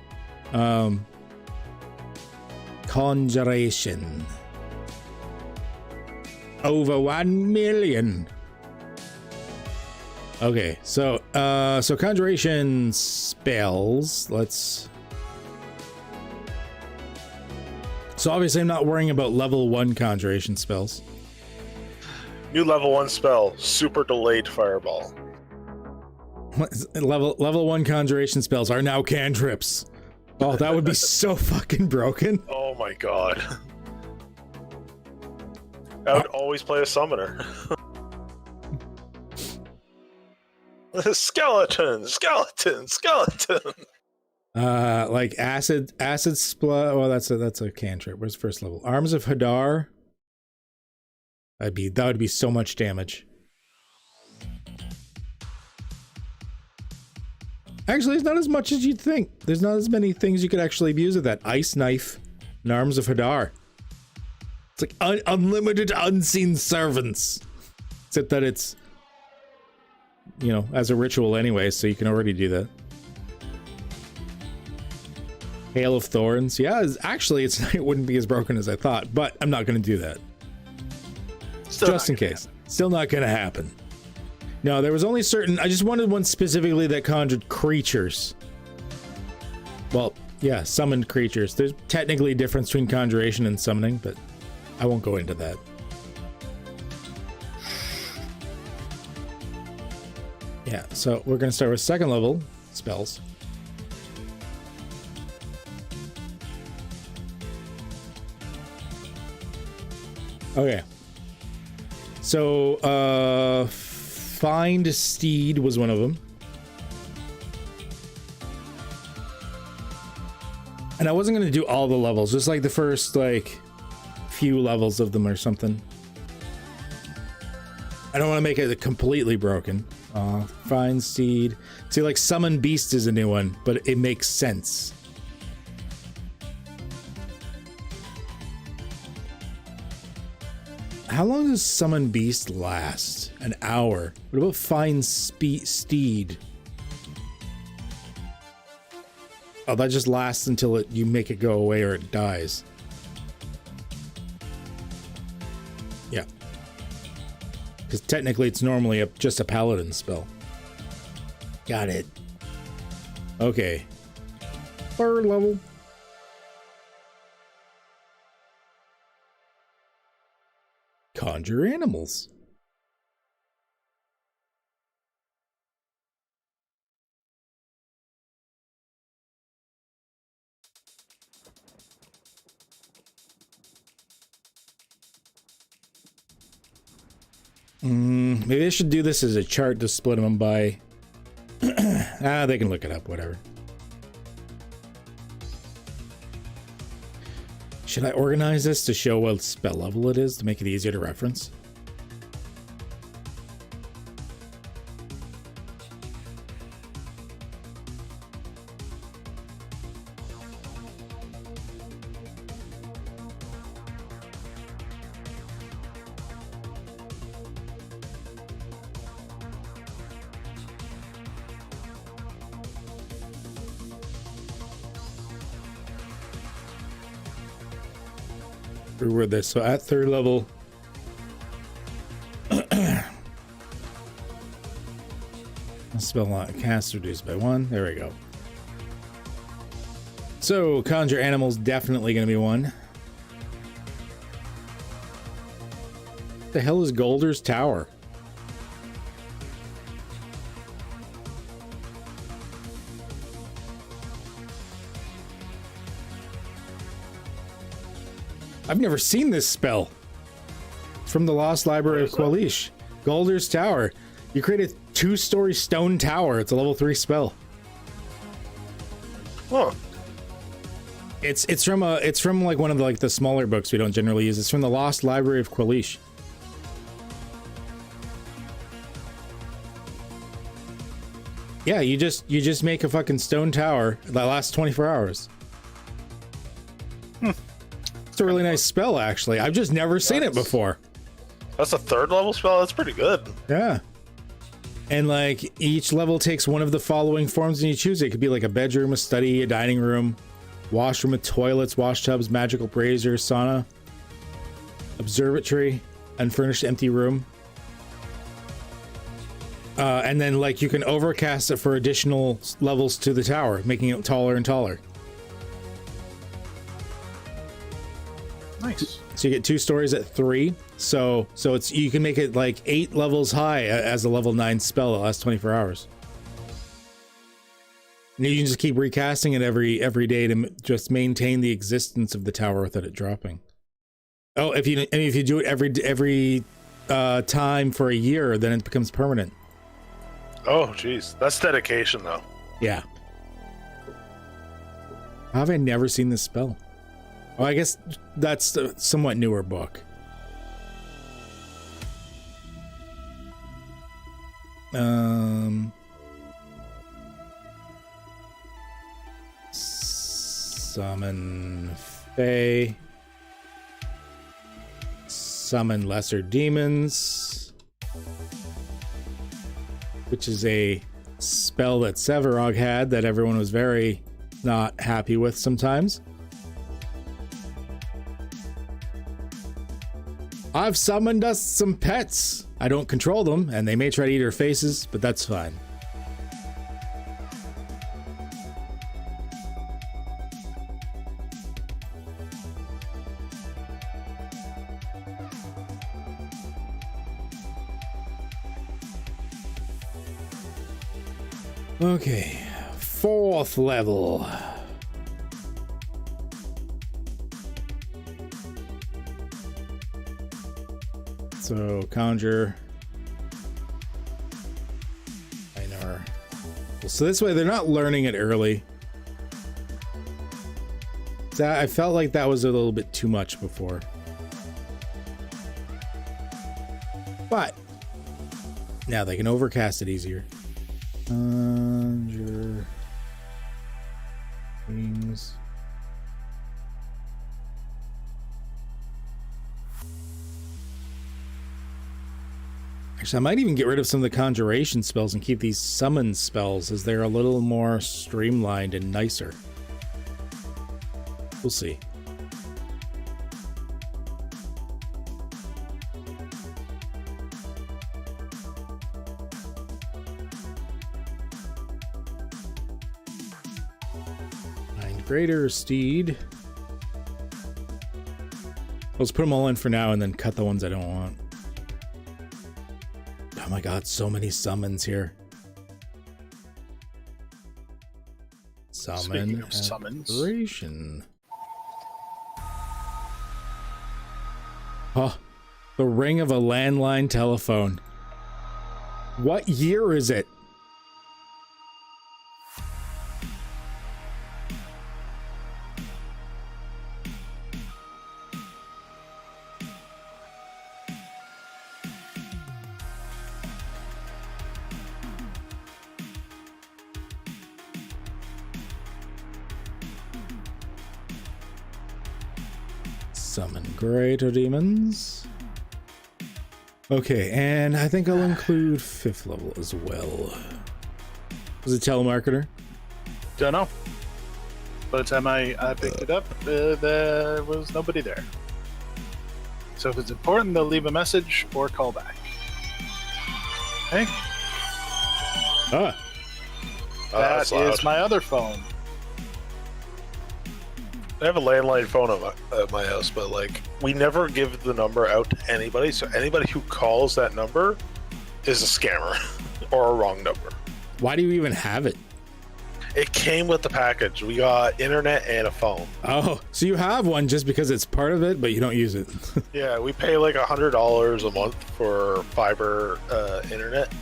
Conjuration. Over 1 million. Okay, so conjuration spells. So obviously I'm not worrying about level 1 conjuration spells. New level 1 spell, super delayed fireball. Level 1 conjuration spells are now cantrips. Oh, that would be so fucking broken. Oh my god. I would always play a summoner. Skeleton. Like acid splat. Well, that's a cantrip. Where's first level? Arms of Hadar. That would be so much damage. Actually, it's not as much as you'd think. There's not as many things you could actually use with that. Ice knife and Arms of Hadar. It's like unlimited unseen servants. Except that it's, you know, as a ritual anyway, so you can already do that. Hail of Thorns. Yeah, it wouldn't be as broken as I thought, but I'm not going to do that. Just in case. Still not going to happen. No, there was only certain... I just wanted one specifically that conjured creatures. Well, yeah, summoned creatures. There's technically a difference between conjuration and summoning, but I won't go into that. Yeah, so we're going to start with 2nd level spells. Okay. So, Find Steed was one of them. And I wasn't going to do all the levels, just like the first, like, few levels of them or something. I don't want to make it completely broken. Find Steed. See, like, Summon Beast is a new one, but it makes sense. How long does Summon Beast last? An hour. What about Find Steed? Oh, that just lasts until you make it go away or it dies. Because technically it's normally just a paladin spell. Got it. Okay. 3rd level. Conjure animals. Maybe I should do this as a chart to split them by. They can look it up, whatever. Should I organize this to show what spell level it is to make it easier to reference? Reword this. So at 3rd level, spell cast reduced by 1. There we go. So conjure animals definitely going to be 1. What the hell is Golder's Tower? I've never seen this spell. It's from the Lost Library of Qualish. Golder's Tower. You create a 2-story stone tower. It's a level 3 spell. Huh. It's from like one of the smaller books we don't generally use. It's from the Lost Library of Qualish. Yeah, you just make a fucking stone tower that lasts 24 hours. It's a really nice spell, actually. I've just never seen it before. That's a 3rd level spell. That's pretty good. Yeah. And like each level takes one of the following forms and you choose it. It could be like a bedroom, a study, a dining room, washroom with toilets, wash tubs, magical brazier, sauna, observatory, unfurnished empty room. And then like you can overcast it for additional levels to the tower, making it taller and taller. Nice. So you get 2 stories at 3. So it's you can make it like 8 levels high as a level 9 spell that lasts 24 hours. And you can just keep recasting it every day to just maintain the existence of the tower without it dropping. Oh, if you do it every time for a year, then it becomes permanent. Oh, jeez. That's dedication, though. Yeah. How have I never seen this spell? Oh, I guess that's a somewhat newer book. Summon Fae. Summon Lesser Demons. Which is a spell that Severog had that everyone was very not happy with sometimes. I've summoned us some pets. I don't control them, and they may try to eat our faces, but that's fine. Okay, 4th level. So conjure. Einar. So this way they're not learning it early. So I felt like that was a little bit too much before. But now they can overcast it easier. Conjure wings. Actually, I might even get rid of some of the conjuration spells and keep these summon spells as they're a little more streamlined and nicer. We'll see. Greater Steed. Let's put them all in for now and then cut the ones I don't want. Oh my god, so many summons here. Speaking of summons. Aspiration. Oh, the ring of a landline telephone. What year is it? Summon greater demons. Okay, and I think I'll include 5th level as well. Was it telemarketer? Don't know. By the time I picked it up, there was nobody there. So if it's important, they'll leave a message or call back. Hey, Ah, that that's loud. is my other phone. I have a landline phone at my house, but like we never give the number out to anybody. So anybody who calls that number is a scammer or a wrong number. why do you even have it? It came with the package. We got internet and a phone. Oh, so you have one just because it's part of it, but you don't use it. Yeah, we pay like $100 a month for fiber internet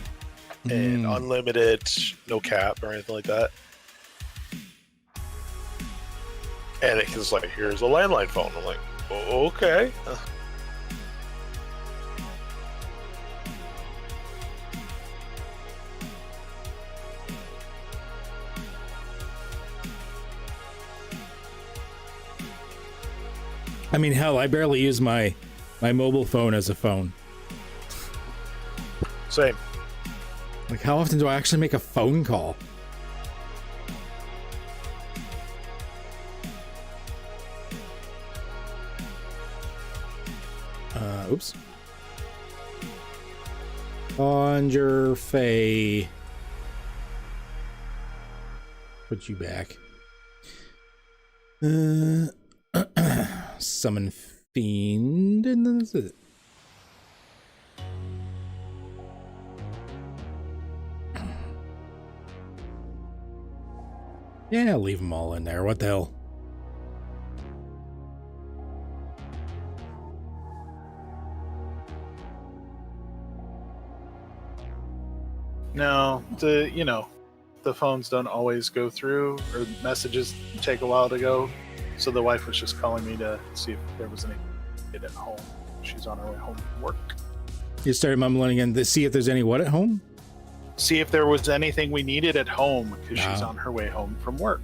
and unlimited, no cap or anything like that. And it was like, here's a landline phone. I'm like, oh, okay. I mean, hell, I barely use my mobile phone as a phone. Same. Like, how often do I actually make a phone call? Oops. Conjure Fae. Put you back. Summon Fiend, and then that's it. Yeah, I'll leave them all in there. What the hell? No, the phones don't always go through, or messages take a while to go. So the wife was just calling me to see if there was any kid at home. She's on her way home from work. You started mumbling again to see if there's any what at home? See if there was anything we needed at home, because she's Oh. on her way home from work.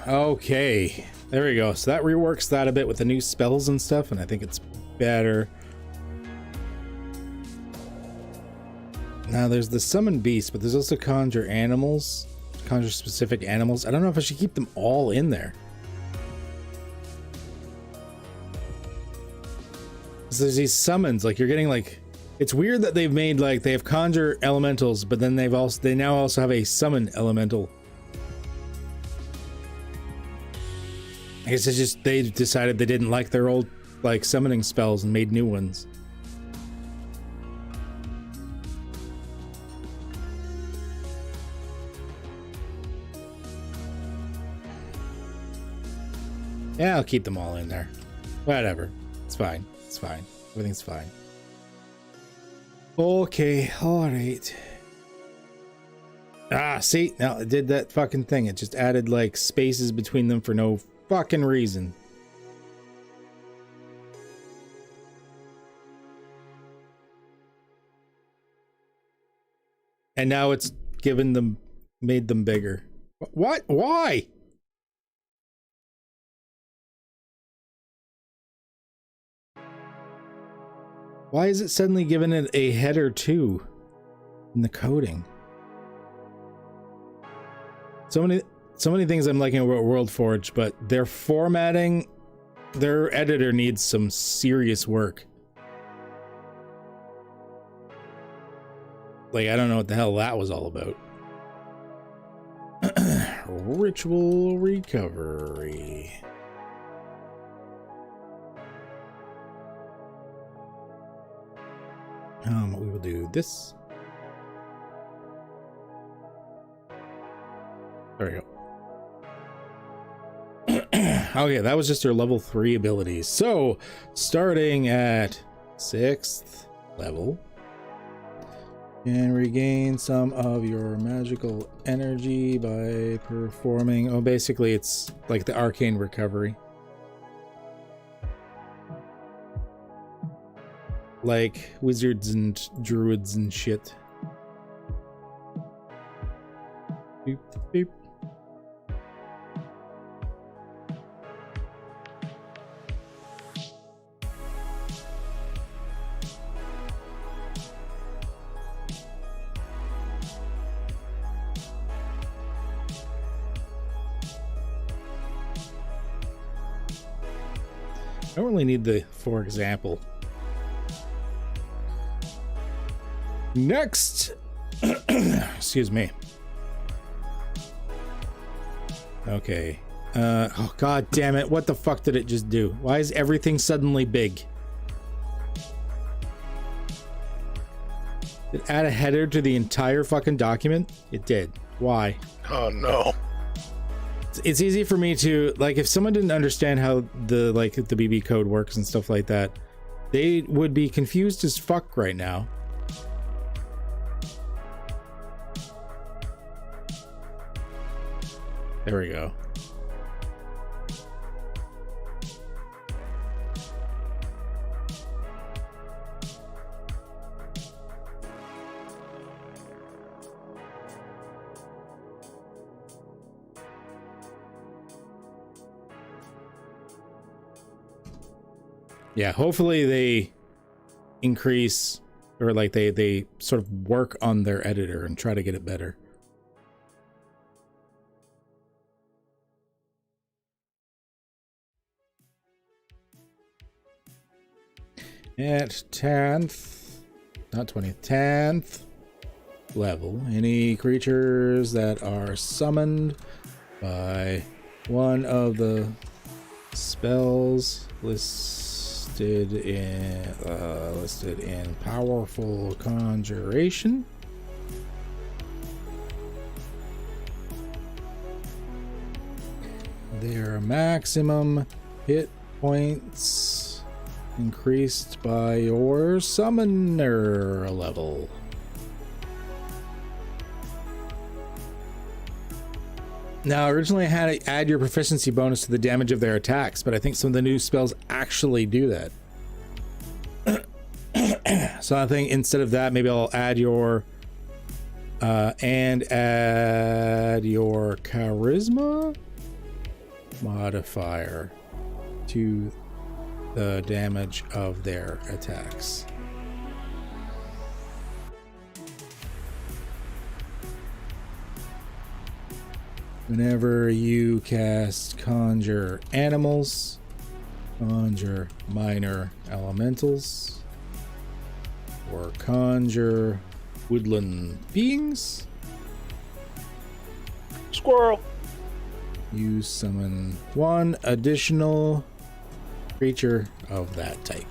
Okay, there we go. So that reworks that a bit with the new spells and stuff, and I think it's better. Now there's the summon beast, but there's also conjure animals, conjure specific animals. I don't know if I should keep them all in there. So there's these summons, like you're getting like, it's weird that they've made like they have conjure elementals, but then they now also have a summon elemental. I guess it's just they decided they didn't like their old like summoning spells and made new ones. Yeah, I'll keep them all in there. Whatever. It's fine. It's fine. Everything's fine. Okay, alright. Ah, see? Now it did that fucking thing. It just added like spaces between them for no fucking reason. And now it's given them, made them bigger. What? Why? Why is it suddenly given it a header too in the coding? So many things I'm liking about WorldForge, but their formatting their editor needs some serious work. Like, I don't know what the hell that was all about. Ritual recovery. We will do this. There we go. Okay, that was just your level 3 abilities. So, starting at 6th level, and regain some of your magical energy by performing... Oh, basically it's like the arcane recovery. Like wizards and druids and shit. Beep, beep. I don't really need the for example. Next, excuse me. Okay. Oh god damn it! What the fuck did it just do? Why is everything suddenly big? Did it add a header to the entire fucking document? It did. Why? Oh no. It's easy for me to, like, if someone didn't understand how the BB code works and stuff like that, they would be confused as fuck right now. There we go. Yeah, hopefully they increase, or like they sort of work on their editor and try to get it better. At 10th, not 20th, 10th level, any creatures that are summoned by one of the spells listed in powerful conjuration. Their maximum hit points increased by your summoner level. Now, originally I had to add your proficiency bonus to the damage of their attacks, but I think some of the new spells actually do that. So I think instead of that, maybe I'll add your charisma modifier to the damage of their attacks. Whenever you cast conjure animals, conjure minor elementals, or conjure woodland beings, Squirrel. you summon one additional creature of that type.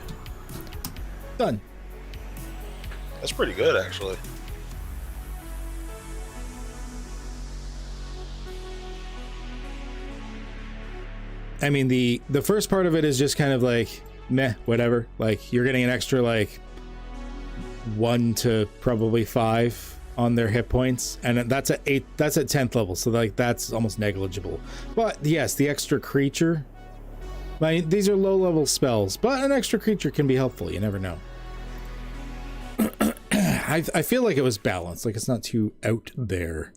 Done. That's pretty good, actually. I mean, the first part of it is just kind of like meh, whatever. Like, you're getting an extra like 1 to probably 5 on their hit points, and that's at 8. That's at 10th level, so like that's almost negligible. But yes, the extra creature. I mean, these are low level spells, but an extra creature can be helpful. You never know. I feel like it was balanced. Like, it's not too out there.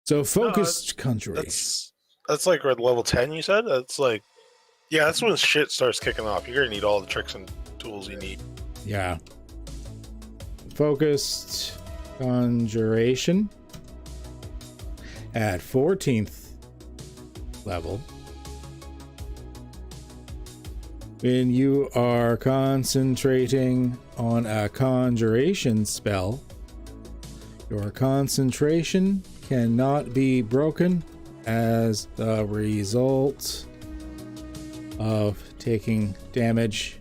So focused conjuration. That's like at level 10, you said? That's like, yeah, that's when shit starts kicking off. You're gonna need all the tricks and tools you need. Yeah. Focused conjuration at 14th level. When you are concentrating on a conjuration spell, your concentration cannot be broken as the result of taking damage.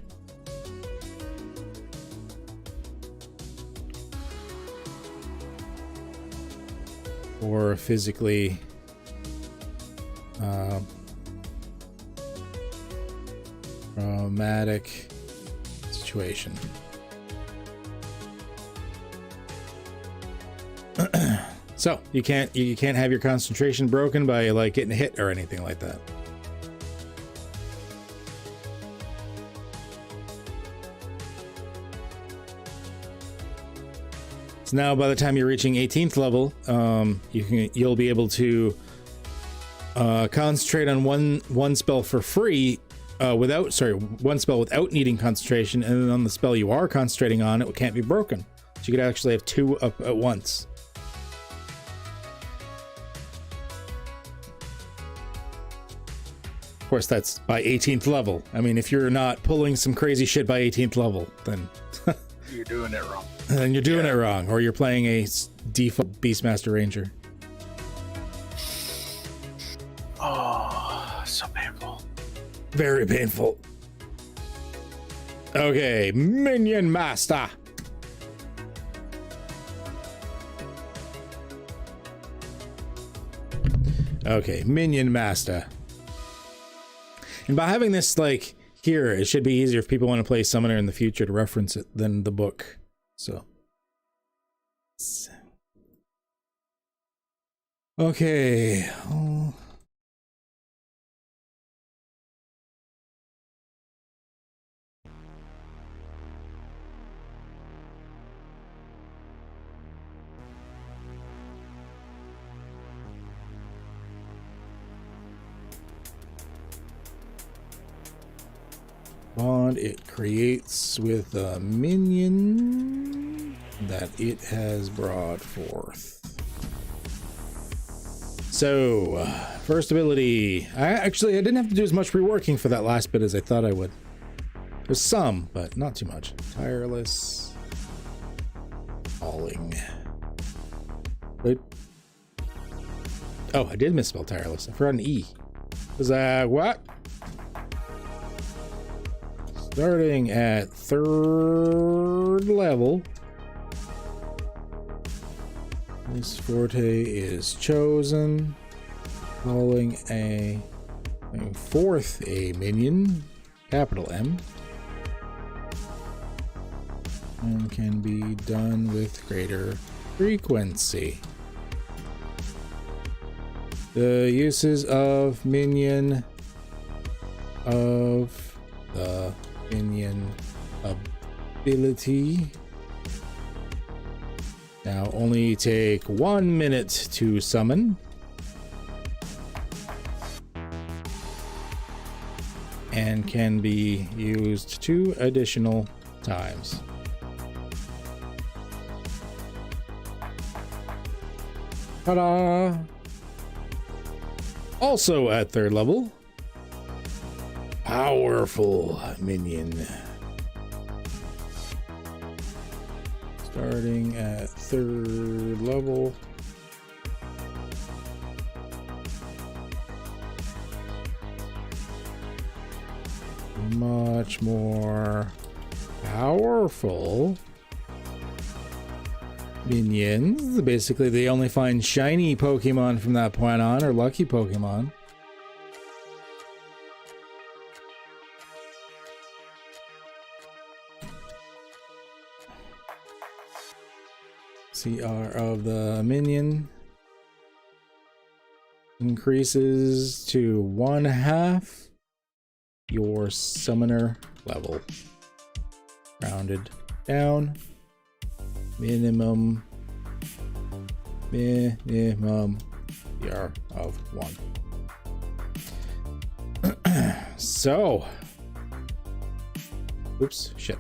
Or physically traumatic situation. So you can't have your concentration broken by like getting hit or anything like that. So now by the time you're reaching 18th level, you'll be able to concentrate on one spell for free one spell without needing concentration, and then on the spell you are concentrating on, it can't be broken. So you could actually have two up at once. Of course, that's by 18th level. I mean, if you're not pulling some crazy shit by 18th level, then You're doing it wrong. then you're doing it wrong, or you're playing a default Beastmaster Ranger. Oh, so painful. Very painful. Okay, Minion Master. Okay, Minion Master. And by having this like here, it should be easier if people want to play Summoner in the future to reference it than the book. So. Okay. Oh. Bond it creates with a minion that it has brought forth. So, first ability. I didn't have to do as much reworking for that last bit as I thought I would. There's some, but not too much. Tireless. Falling. Wait. Oh, I did misspell tireless. I forgot an E. Was that what? Starting at 3rd level. This forte is chosen. Calling a 4th a minion, capital M. And can be done with greater frequency. The uses of minion of the minion ability now only take 1 minute to summon, and can be used 2 additional times. Ta-da! Also at 3rd level, powerful minion. Starting at 3rd level. Much more powerful minions. Basically, they only find shiny Pokemon from that point on, or lucky Pokemon. CR of the minion increases to 1/2 your summoner level. Rounded down. Minimum CR of 1. So, oops, shit.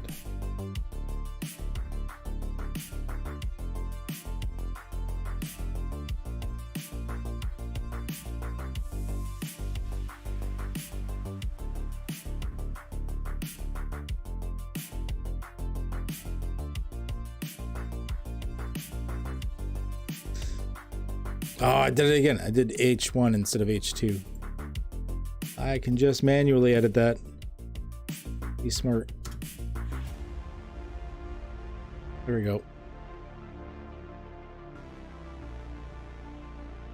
Oh, I did it again. I did H1 instead of H2. I can just manually edit that. Be smart. There we go.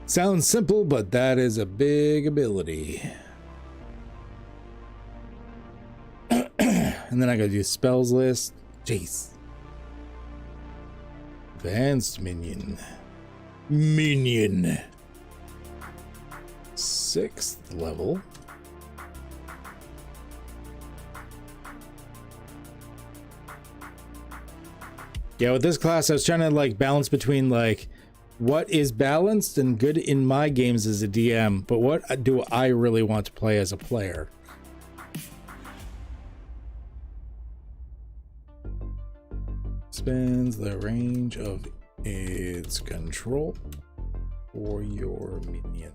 Sounds simple, but that is a big ability. And then I gotta do spells list. Jeez. Advanced minion. Minion. 6th level. Yeah, with this class, I was trying to like balance between like what is balanced and good in my games as a DM, but what do I really want to play as a player? Spends the range of its control for your minion.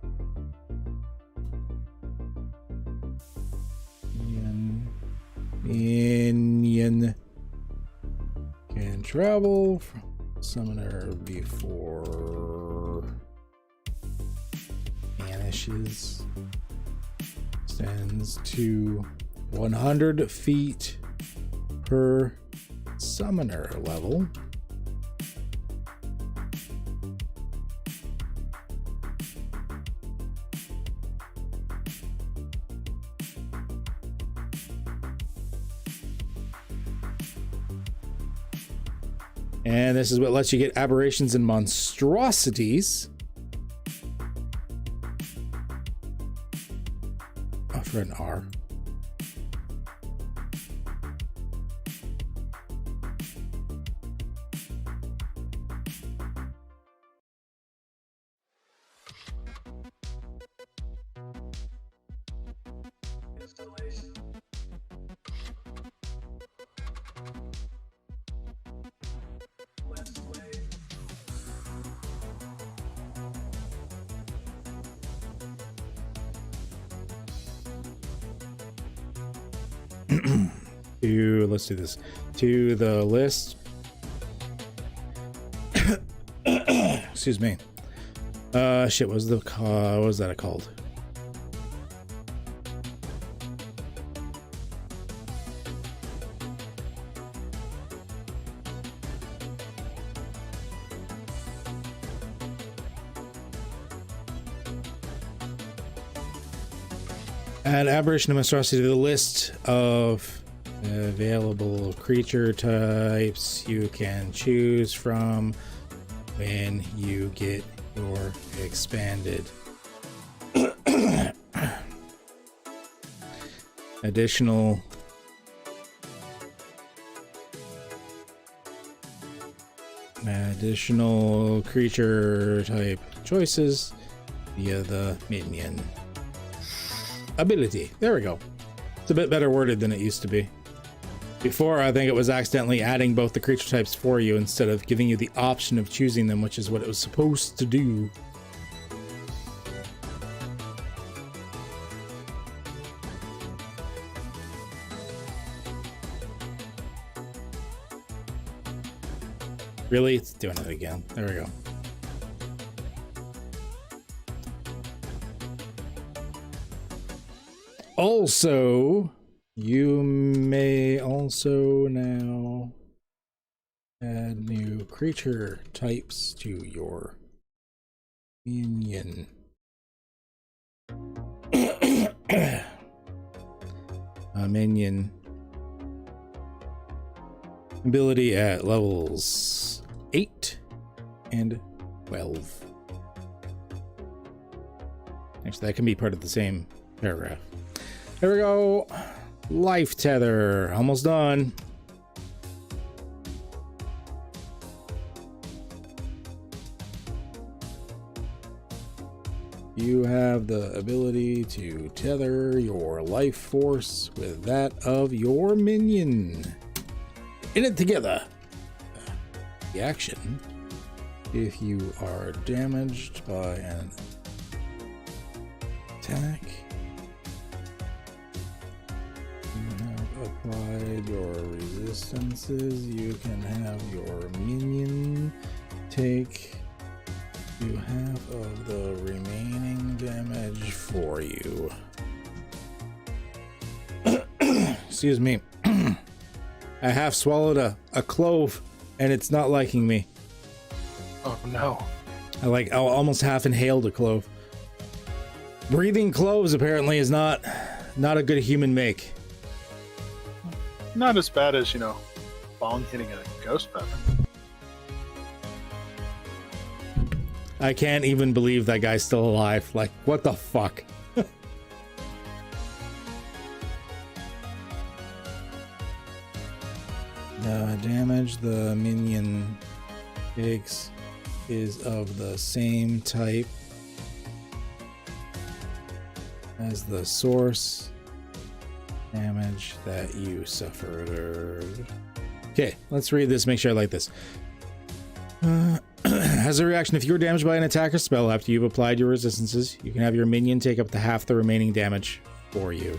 Minion can travel from summoner before vanishes. Extends to 100 feet per summoner level. And this is what lets you get aberrations and monstrosities. Oh, for an R. Let's do this. To the list. Excuse me. Shit, what was that called? Add aberration and monstrosity to the list of available creature types you can choose from when you get your expanded. Additional creature type choices via the minion ability. There we go. It's a bit better worded than it used to be. Before, I think it was accidentally adding both the creature types for you instead of giving you the option of choosing them, which is what it was supposed to do. Really? It's doing it again. There we go. Also, you may also now add new creature types to your minion. Minion ability at levels 8 and 12. Actually, that can be part of the same paragraph. There we go. Life tether, almost done. You have the ability to tether your life force with that of your minion. In it together. The action, if you are damaged by an attack, applied your resistances, you can have your minion take You have of the remaining damage for you. Excuse me. I half swallowed a clove and it's not liking me. Oh no. I almost half inhaled a clove. Breathing cloves apparently is not a good human make. Not as bad as, bong hitting a ghost pepper. I can't even believe that guy's still alive. Like, what the fuck? The damage the minion takes is of the same type as the source damage that you suffered. Okay, let's read this, make sure I like this. As a reaction, if you were damaged by an attack or spell after you've applied your resistances, you can have your minion take up to half the remaining damage for you.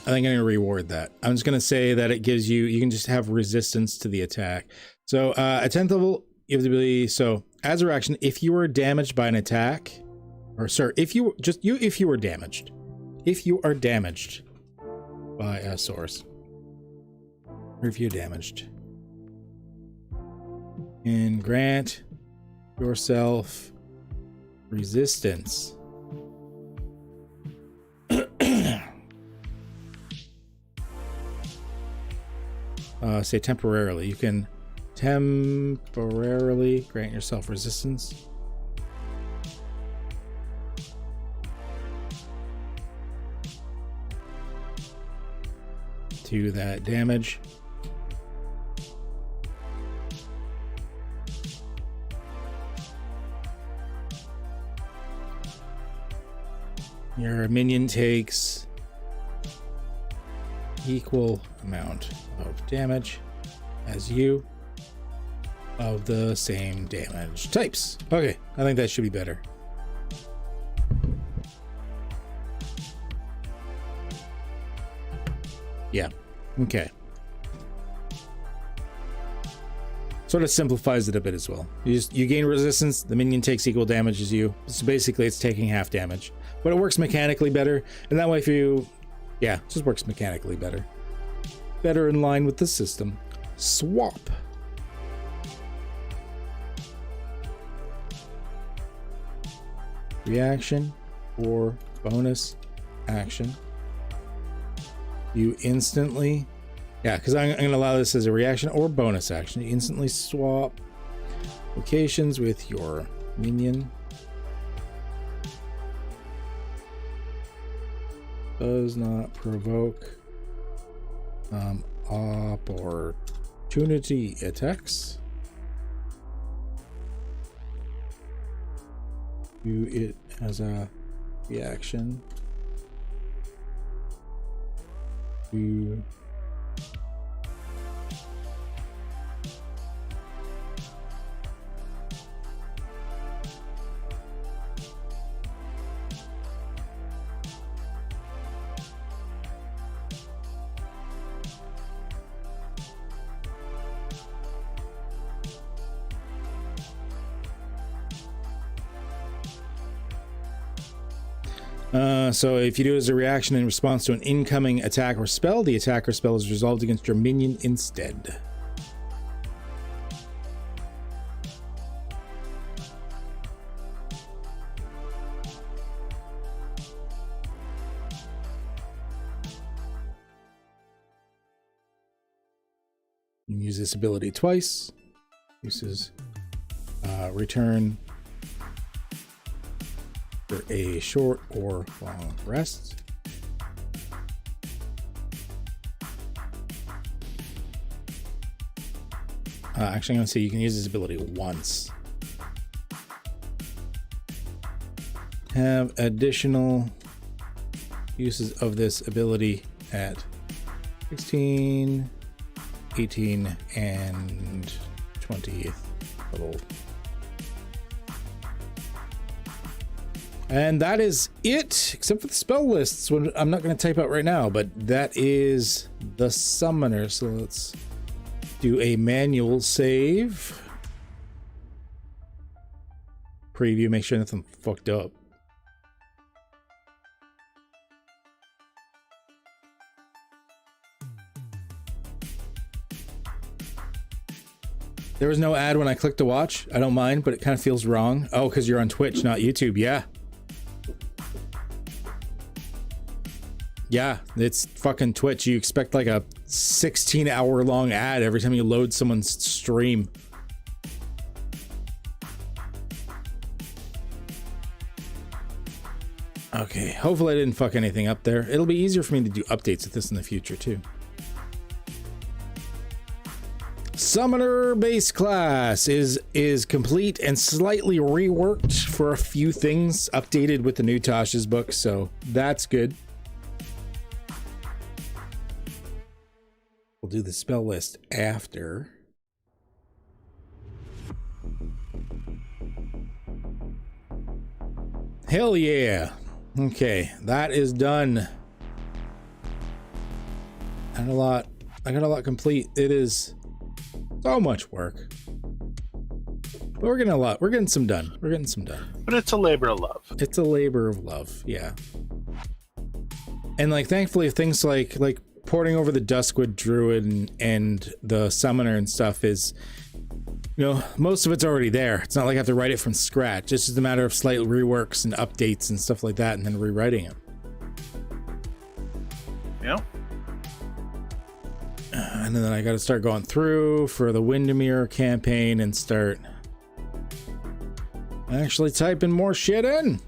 I think I'm going to reward that. I'm just going to say that it gives you can just have resistance to the attack. So at 10th level, you have the ability, so as a reaction, if you were damaged by an attack, or sorry, if you are damaged by a source, or if you're damaged, and grant yourself resistance. Say temporarily. You can temporarily grant yourself resistance. To that damage. Your minion takes equal amount of damage as you of the same damage types. Okay, I think that should be better. Yeah, okay. Sort of simplifies it a bit as well. You gain resistance, the minion takes equal damage as you. So basically it's taking half damage. But it works mechanically better, and that way if you... Yeah, it just works mechanically better. Better in line with the system. Swap. Reaction or bonus action. You instantly... Yeah, because I'm going to allow this as a reaction or bonus action. You instantly swap locations with your minion. Does not provoke opportunity attacks. Do it as a reaction. Do so if you do it as a reaction in response to an incoming attack or spell, the attack or spell is resolved against your minion instead. You can use this ability twice. Uses return for a short or long rest. Actually, I'm going to say you can use this ability once. Have additional uses of this ability at 16, 18, and 20th level. And that is it, except for the spell lists, which I'm not going to type out right now, but that is the summoner. So let's do a manual save. Preview, make sure nothing fucked up. There was no ad when I clicked to watch. I don't mind, but it kind of feels wrong. Oh, because you're on Twitch, not YouTube. Yeah. Yeah, it's fucking Twitch. You expect like a 16-hour long ad every time you load someone's stream. Okay, hopefully I didn't fuck anything up there. It'll be easier for me to do updates with this in the future too. Summoner base class is complete and slightly reworked for a few things, updated with the new Tasha's book, so that's good. We'll do the spell list after. Hell yeah. Okay, that is done. I got a lot complete. It is so much work. But we're getting a lot. We're getting some done. We're getting some done. But it's a labor of love. It's a labor of love, yeah. And like thankfully things like porting over the Duskwood Druid and the Summoner and stuff is, you know, most of it's already there. It's not like I have to write it from scratch. It's just a matter of slight reworks and updates and stuff like that and then rewriting it. Yeah. And then I got to start going through for the Windermere campaign and start actually typing more shit in.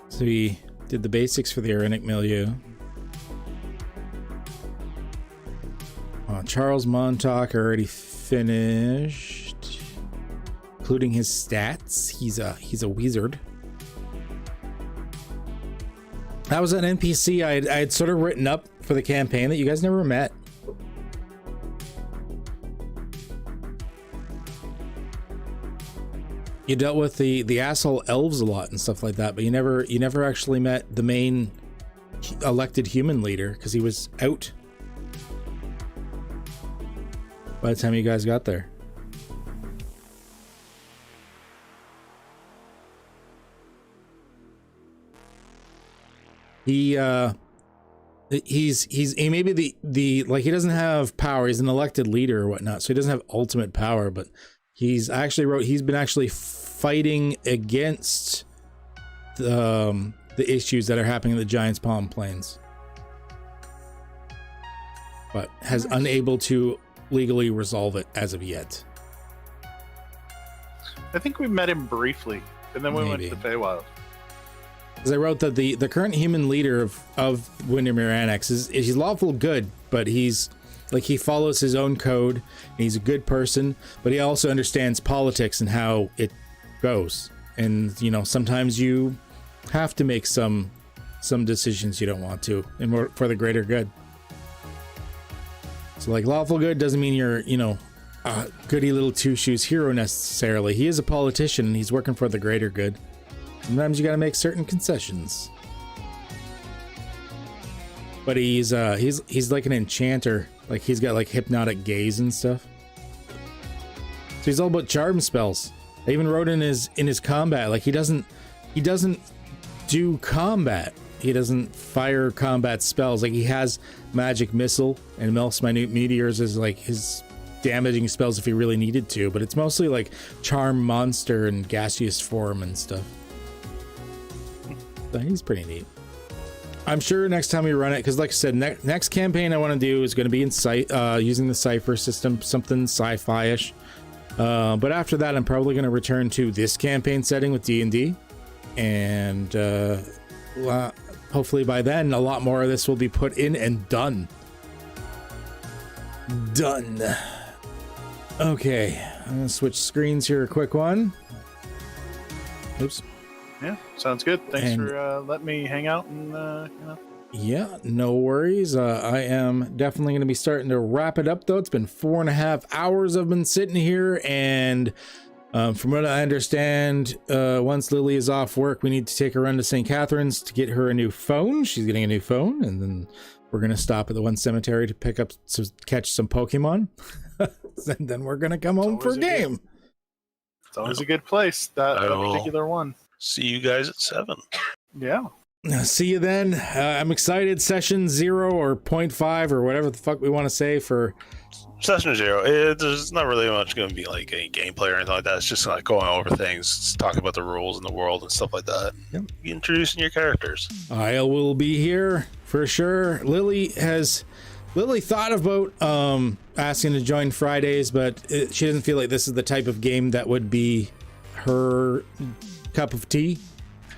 So we did the basics for the Uniq milieu. Charles Montauk already finished, including his stats. He's a wizard. That was an NPC I had sort of written up for the campaign that you guys never met. You dealt with the asshole elves a lot and stuff like that, but you never actually met the main elected human leader because he was out by the time you guys got there. He may be the like, he doesn't have power. He's an elected leader or whatnot, so he doesn't have ultimate power, but he's been actually fighting against the issues that are happening in the Giant's Palm Plains, but has unable to legally resolve it as of yet. I think we met him briefly, and then we went to the Feywild. Because I wrote that the current human leader of Windermere Annex he's lawful good, but he's like, he follows his own code, and he's a good person, but he also understands politics and how it goes. And, you know, sometimes you have to make some decisions you don't want to for the greater good. So like, lawful good doesn't mean you're, you know, a goody little two-shoes hero necessarily. He is a politician and he's working for the greater good. Sometimes you gotta make certain concessions. But he's like an enchanter. Like, he's got like hypnotic gaze and stuff. So he's all about charm spells. I even wrote in his combat, like, he doesn't do combat. He doesn't fire combat spells. Like, he has magic missile and melts minute meteors as like his damaging spells if he really needed to, but it's mostly like charm monster and gaseous form and stuff. So he's pretty neat. I'm sure next time we run it, because like I said, next campaign I want to do is going to be in using the Cypher system, something sci-fi-ish. But after that, I'm probably going to return to this campaign setting with D&D, and hopefully by then a lot more of this will be put in and done. Okay, I'm gonna switch screens here, a quick one. Oops. Yeah, sounds good. Thanks for letting me hang out and Yeah, no worries. I am definitely going to be starting to wrap it up, though. It's been 4.5 hours I've been sitting here, and from what I understand, once Lily is off work, we need to take her run to St. Catharines to get her a new phone. She's getting a new phone, and then we're going to stop at the one cemetery to catch some Pokemon. And then we're going to come home for a game. It's always a good place, that particular one. See you guys at 7. Yeah. See you then. I'm excited. Session 0 or 0.5 or whatever the fuck we want to say for Session 0. There's not really much going to be like any gameplay or anything like that. It's just like going over things, talking about the rules in the world and stuff like that. Yep. Introducing your characters. I will be here for sure. Lily thought about asking to join Fridays, but she doesn't feel like this is the type of game that would be her cup of tea.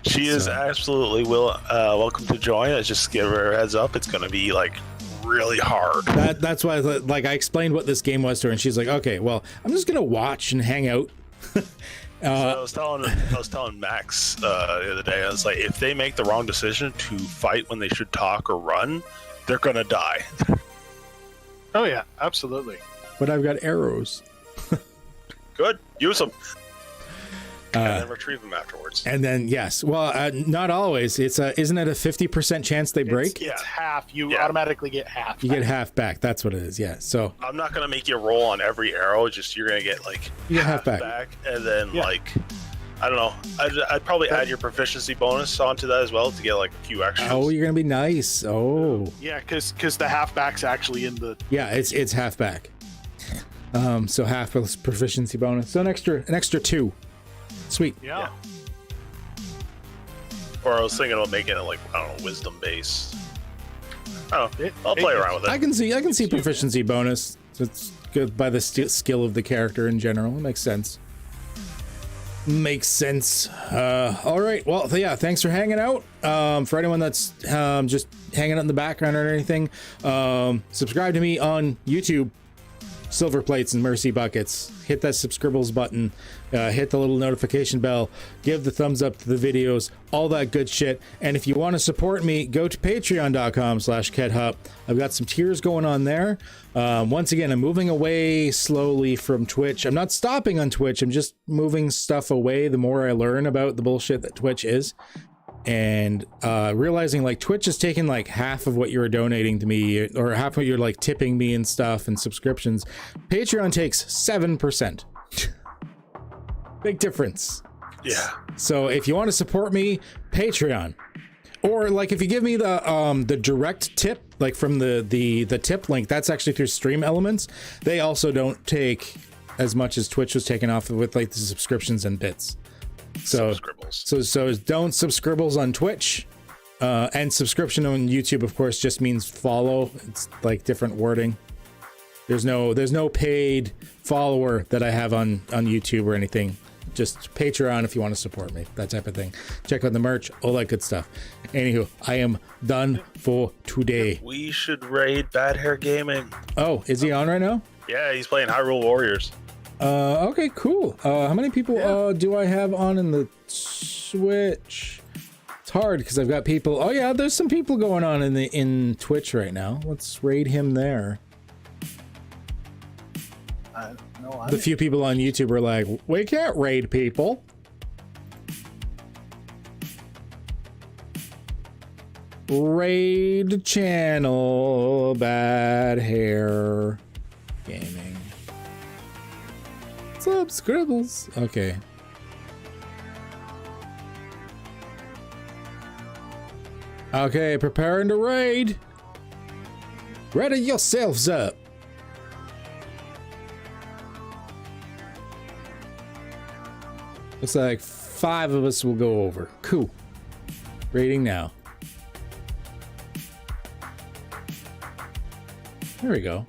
She is absolutely welcome to join. I just give her a heads up. It's going to be like really hard. That's why I explained what this game was to her, and she's like, okay, well, I'm just going to watch and hang out. So I was telling Max the other day, I was like, if they make the wrong decision to fight when they should talk or run, they're going to die. Oh, yeah, absolutely. But I've got arrows. Good. Use them. And then retrieve them afterwards. And then, yes. Well, not always. It's isn't it a 50% chance they break? It's half. You automatically get half. You get half back. That's what it is. Yeah. So I'm not gonna make you roll on every arrow. Just you're gonna get like you get half back, and then like I don't know. I'd probably add your proficiency bonus onto that as well to get like a few extras. Oh, you're gonna be nice. Oh. Yeah, because the half back's actually in the. Yeah, it's half back. So half plus proficiency bonus. So an extra 2. Sweet. Yeah. Or I was thinking about making it like, I don't know, wisdom based. Oh, I'll play around with it. I can see proficiency bonus. It's good by the skill of the character in general. It makes sense. All right. Well, yeah, thanks for hanging out. For anyone that's just hanging out in the background or anything, subscribe to me on YouTube. Silver plates and mercy buckets. Hit that subscribbles button, hit the little notification bell, give the thumbs up to the videos, all that good shit. And if you want to support me, go to patreon.com/KedHup. I've got some tiers going on there. Once again, I'm moving away slowly from Twitch. I'm not stopping on Twitch. I'm just moving stuff away the more I learn about the bullshit that Twitch is. And realizing like Twitch is taking like half of what you're donating to me, or half of what you're like tipping me and stuff and subscriptions. Patreon takes 7%. Big difference. Yeah. So if you want to support me, Patreon, or like if you give me the direct tip, like from the tip link, that's actually through Stream Elements. They also don't take as much as Twitch was taking off with like the subscriptions and bits. So don't subscribbles on Twitch, and subscription on YouTube, of course, just means follow. It's like different wording. There's no paid follower that I have on YouTube or anything. Just Patreon if you want to support me, that type of thing. Check out the merch, all that good stuff. Anywho, I am done for today. We should raid Bad Hair Gaming. Oh, is he on right now? Yeah, he's playing Hyrule Warriors. Okay, cool. How many people do I have on in the Switch? It's hard because I've got people. Oh yeah, there's some people going on in Twitch right now. Let's raid him there. The few people on YouTube are like, we can't raid people. Raid channel, Bad Hair Gaming. What's up, Scribbles? Okay. Okay, preparing to raid. Ready yourselves up. Looks like 5 of us will go over. Cool. Raiding now. There we go.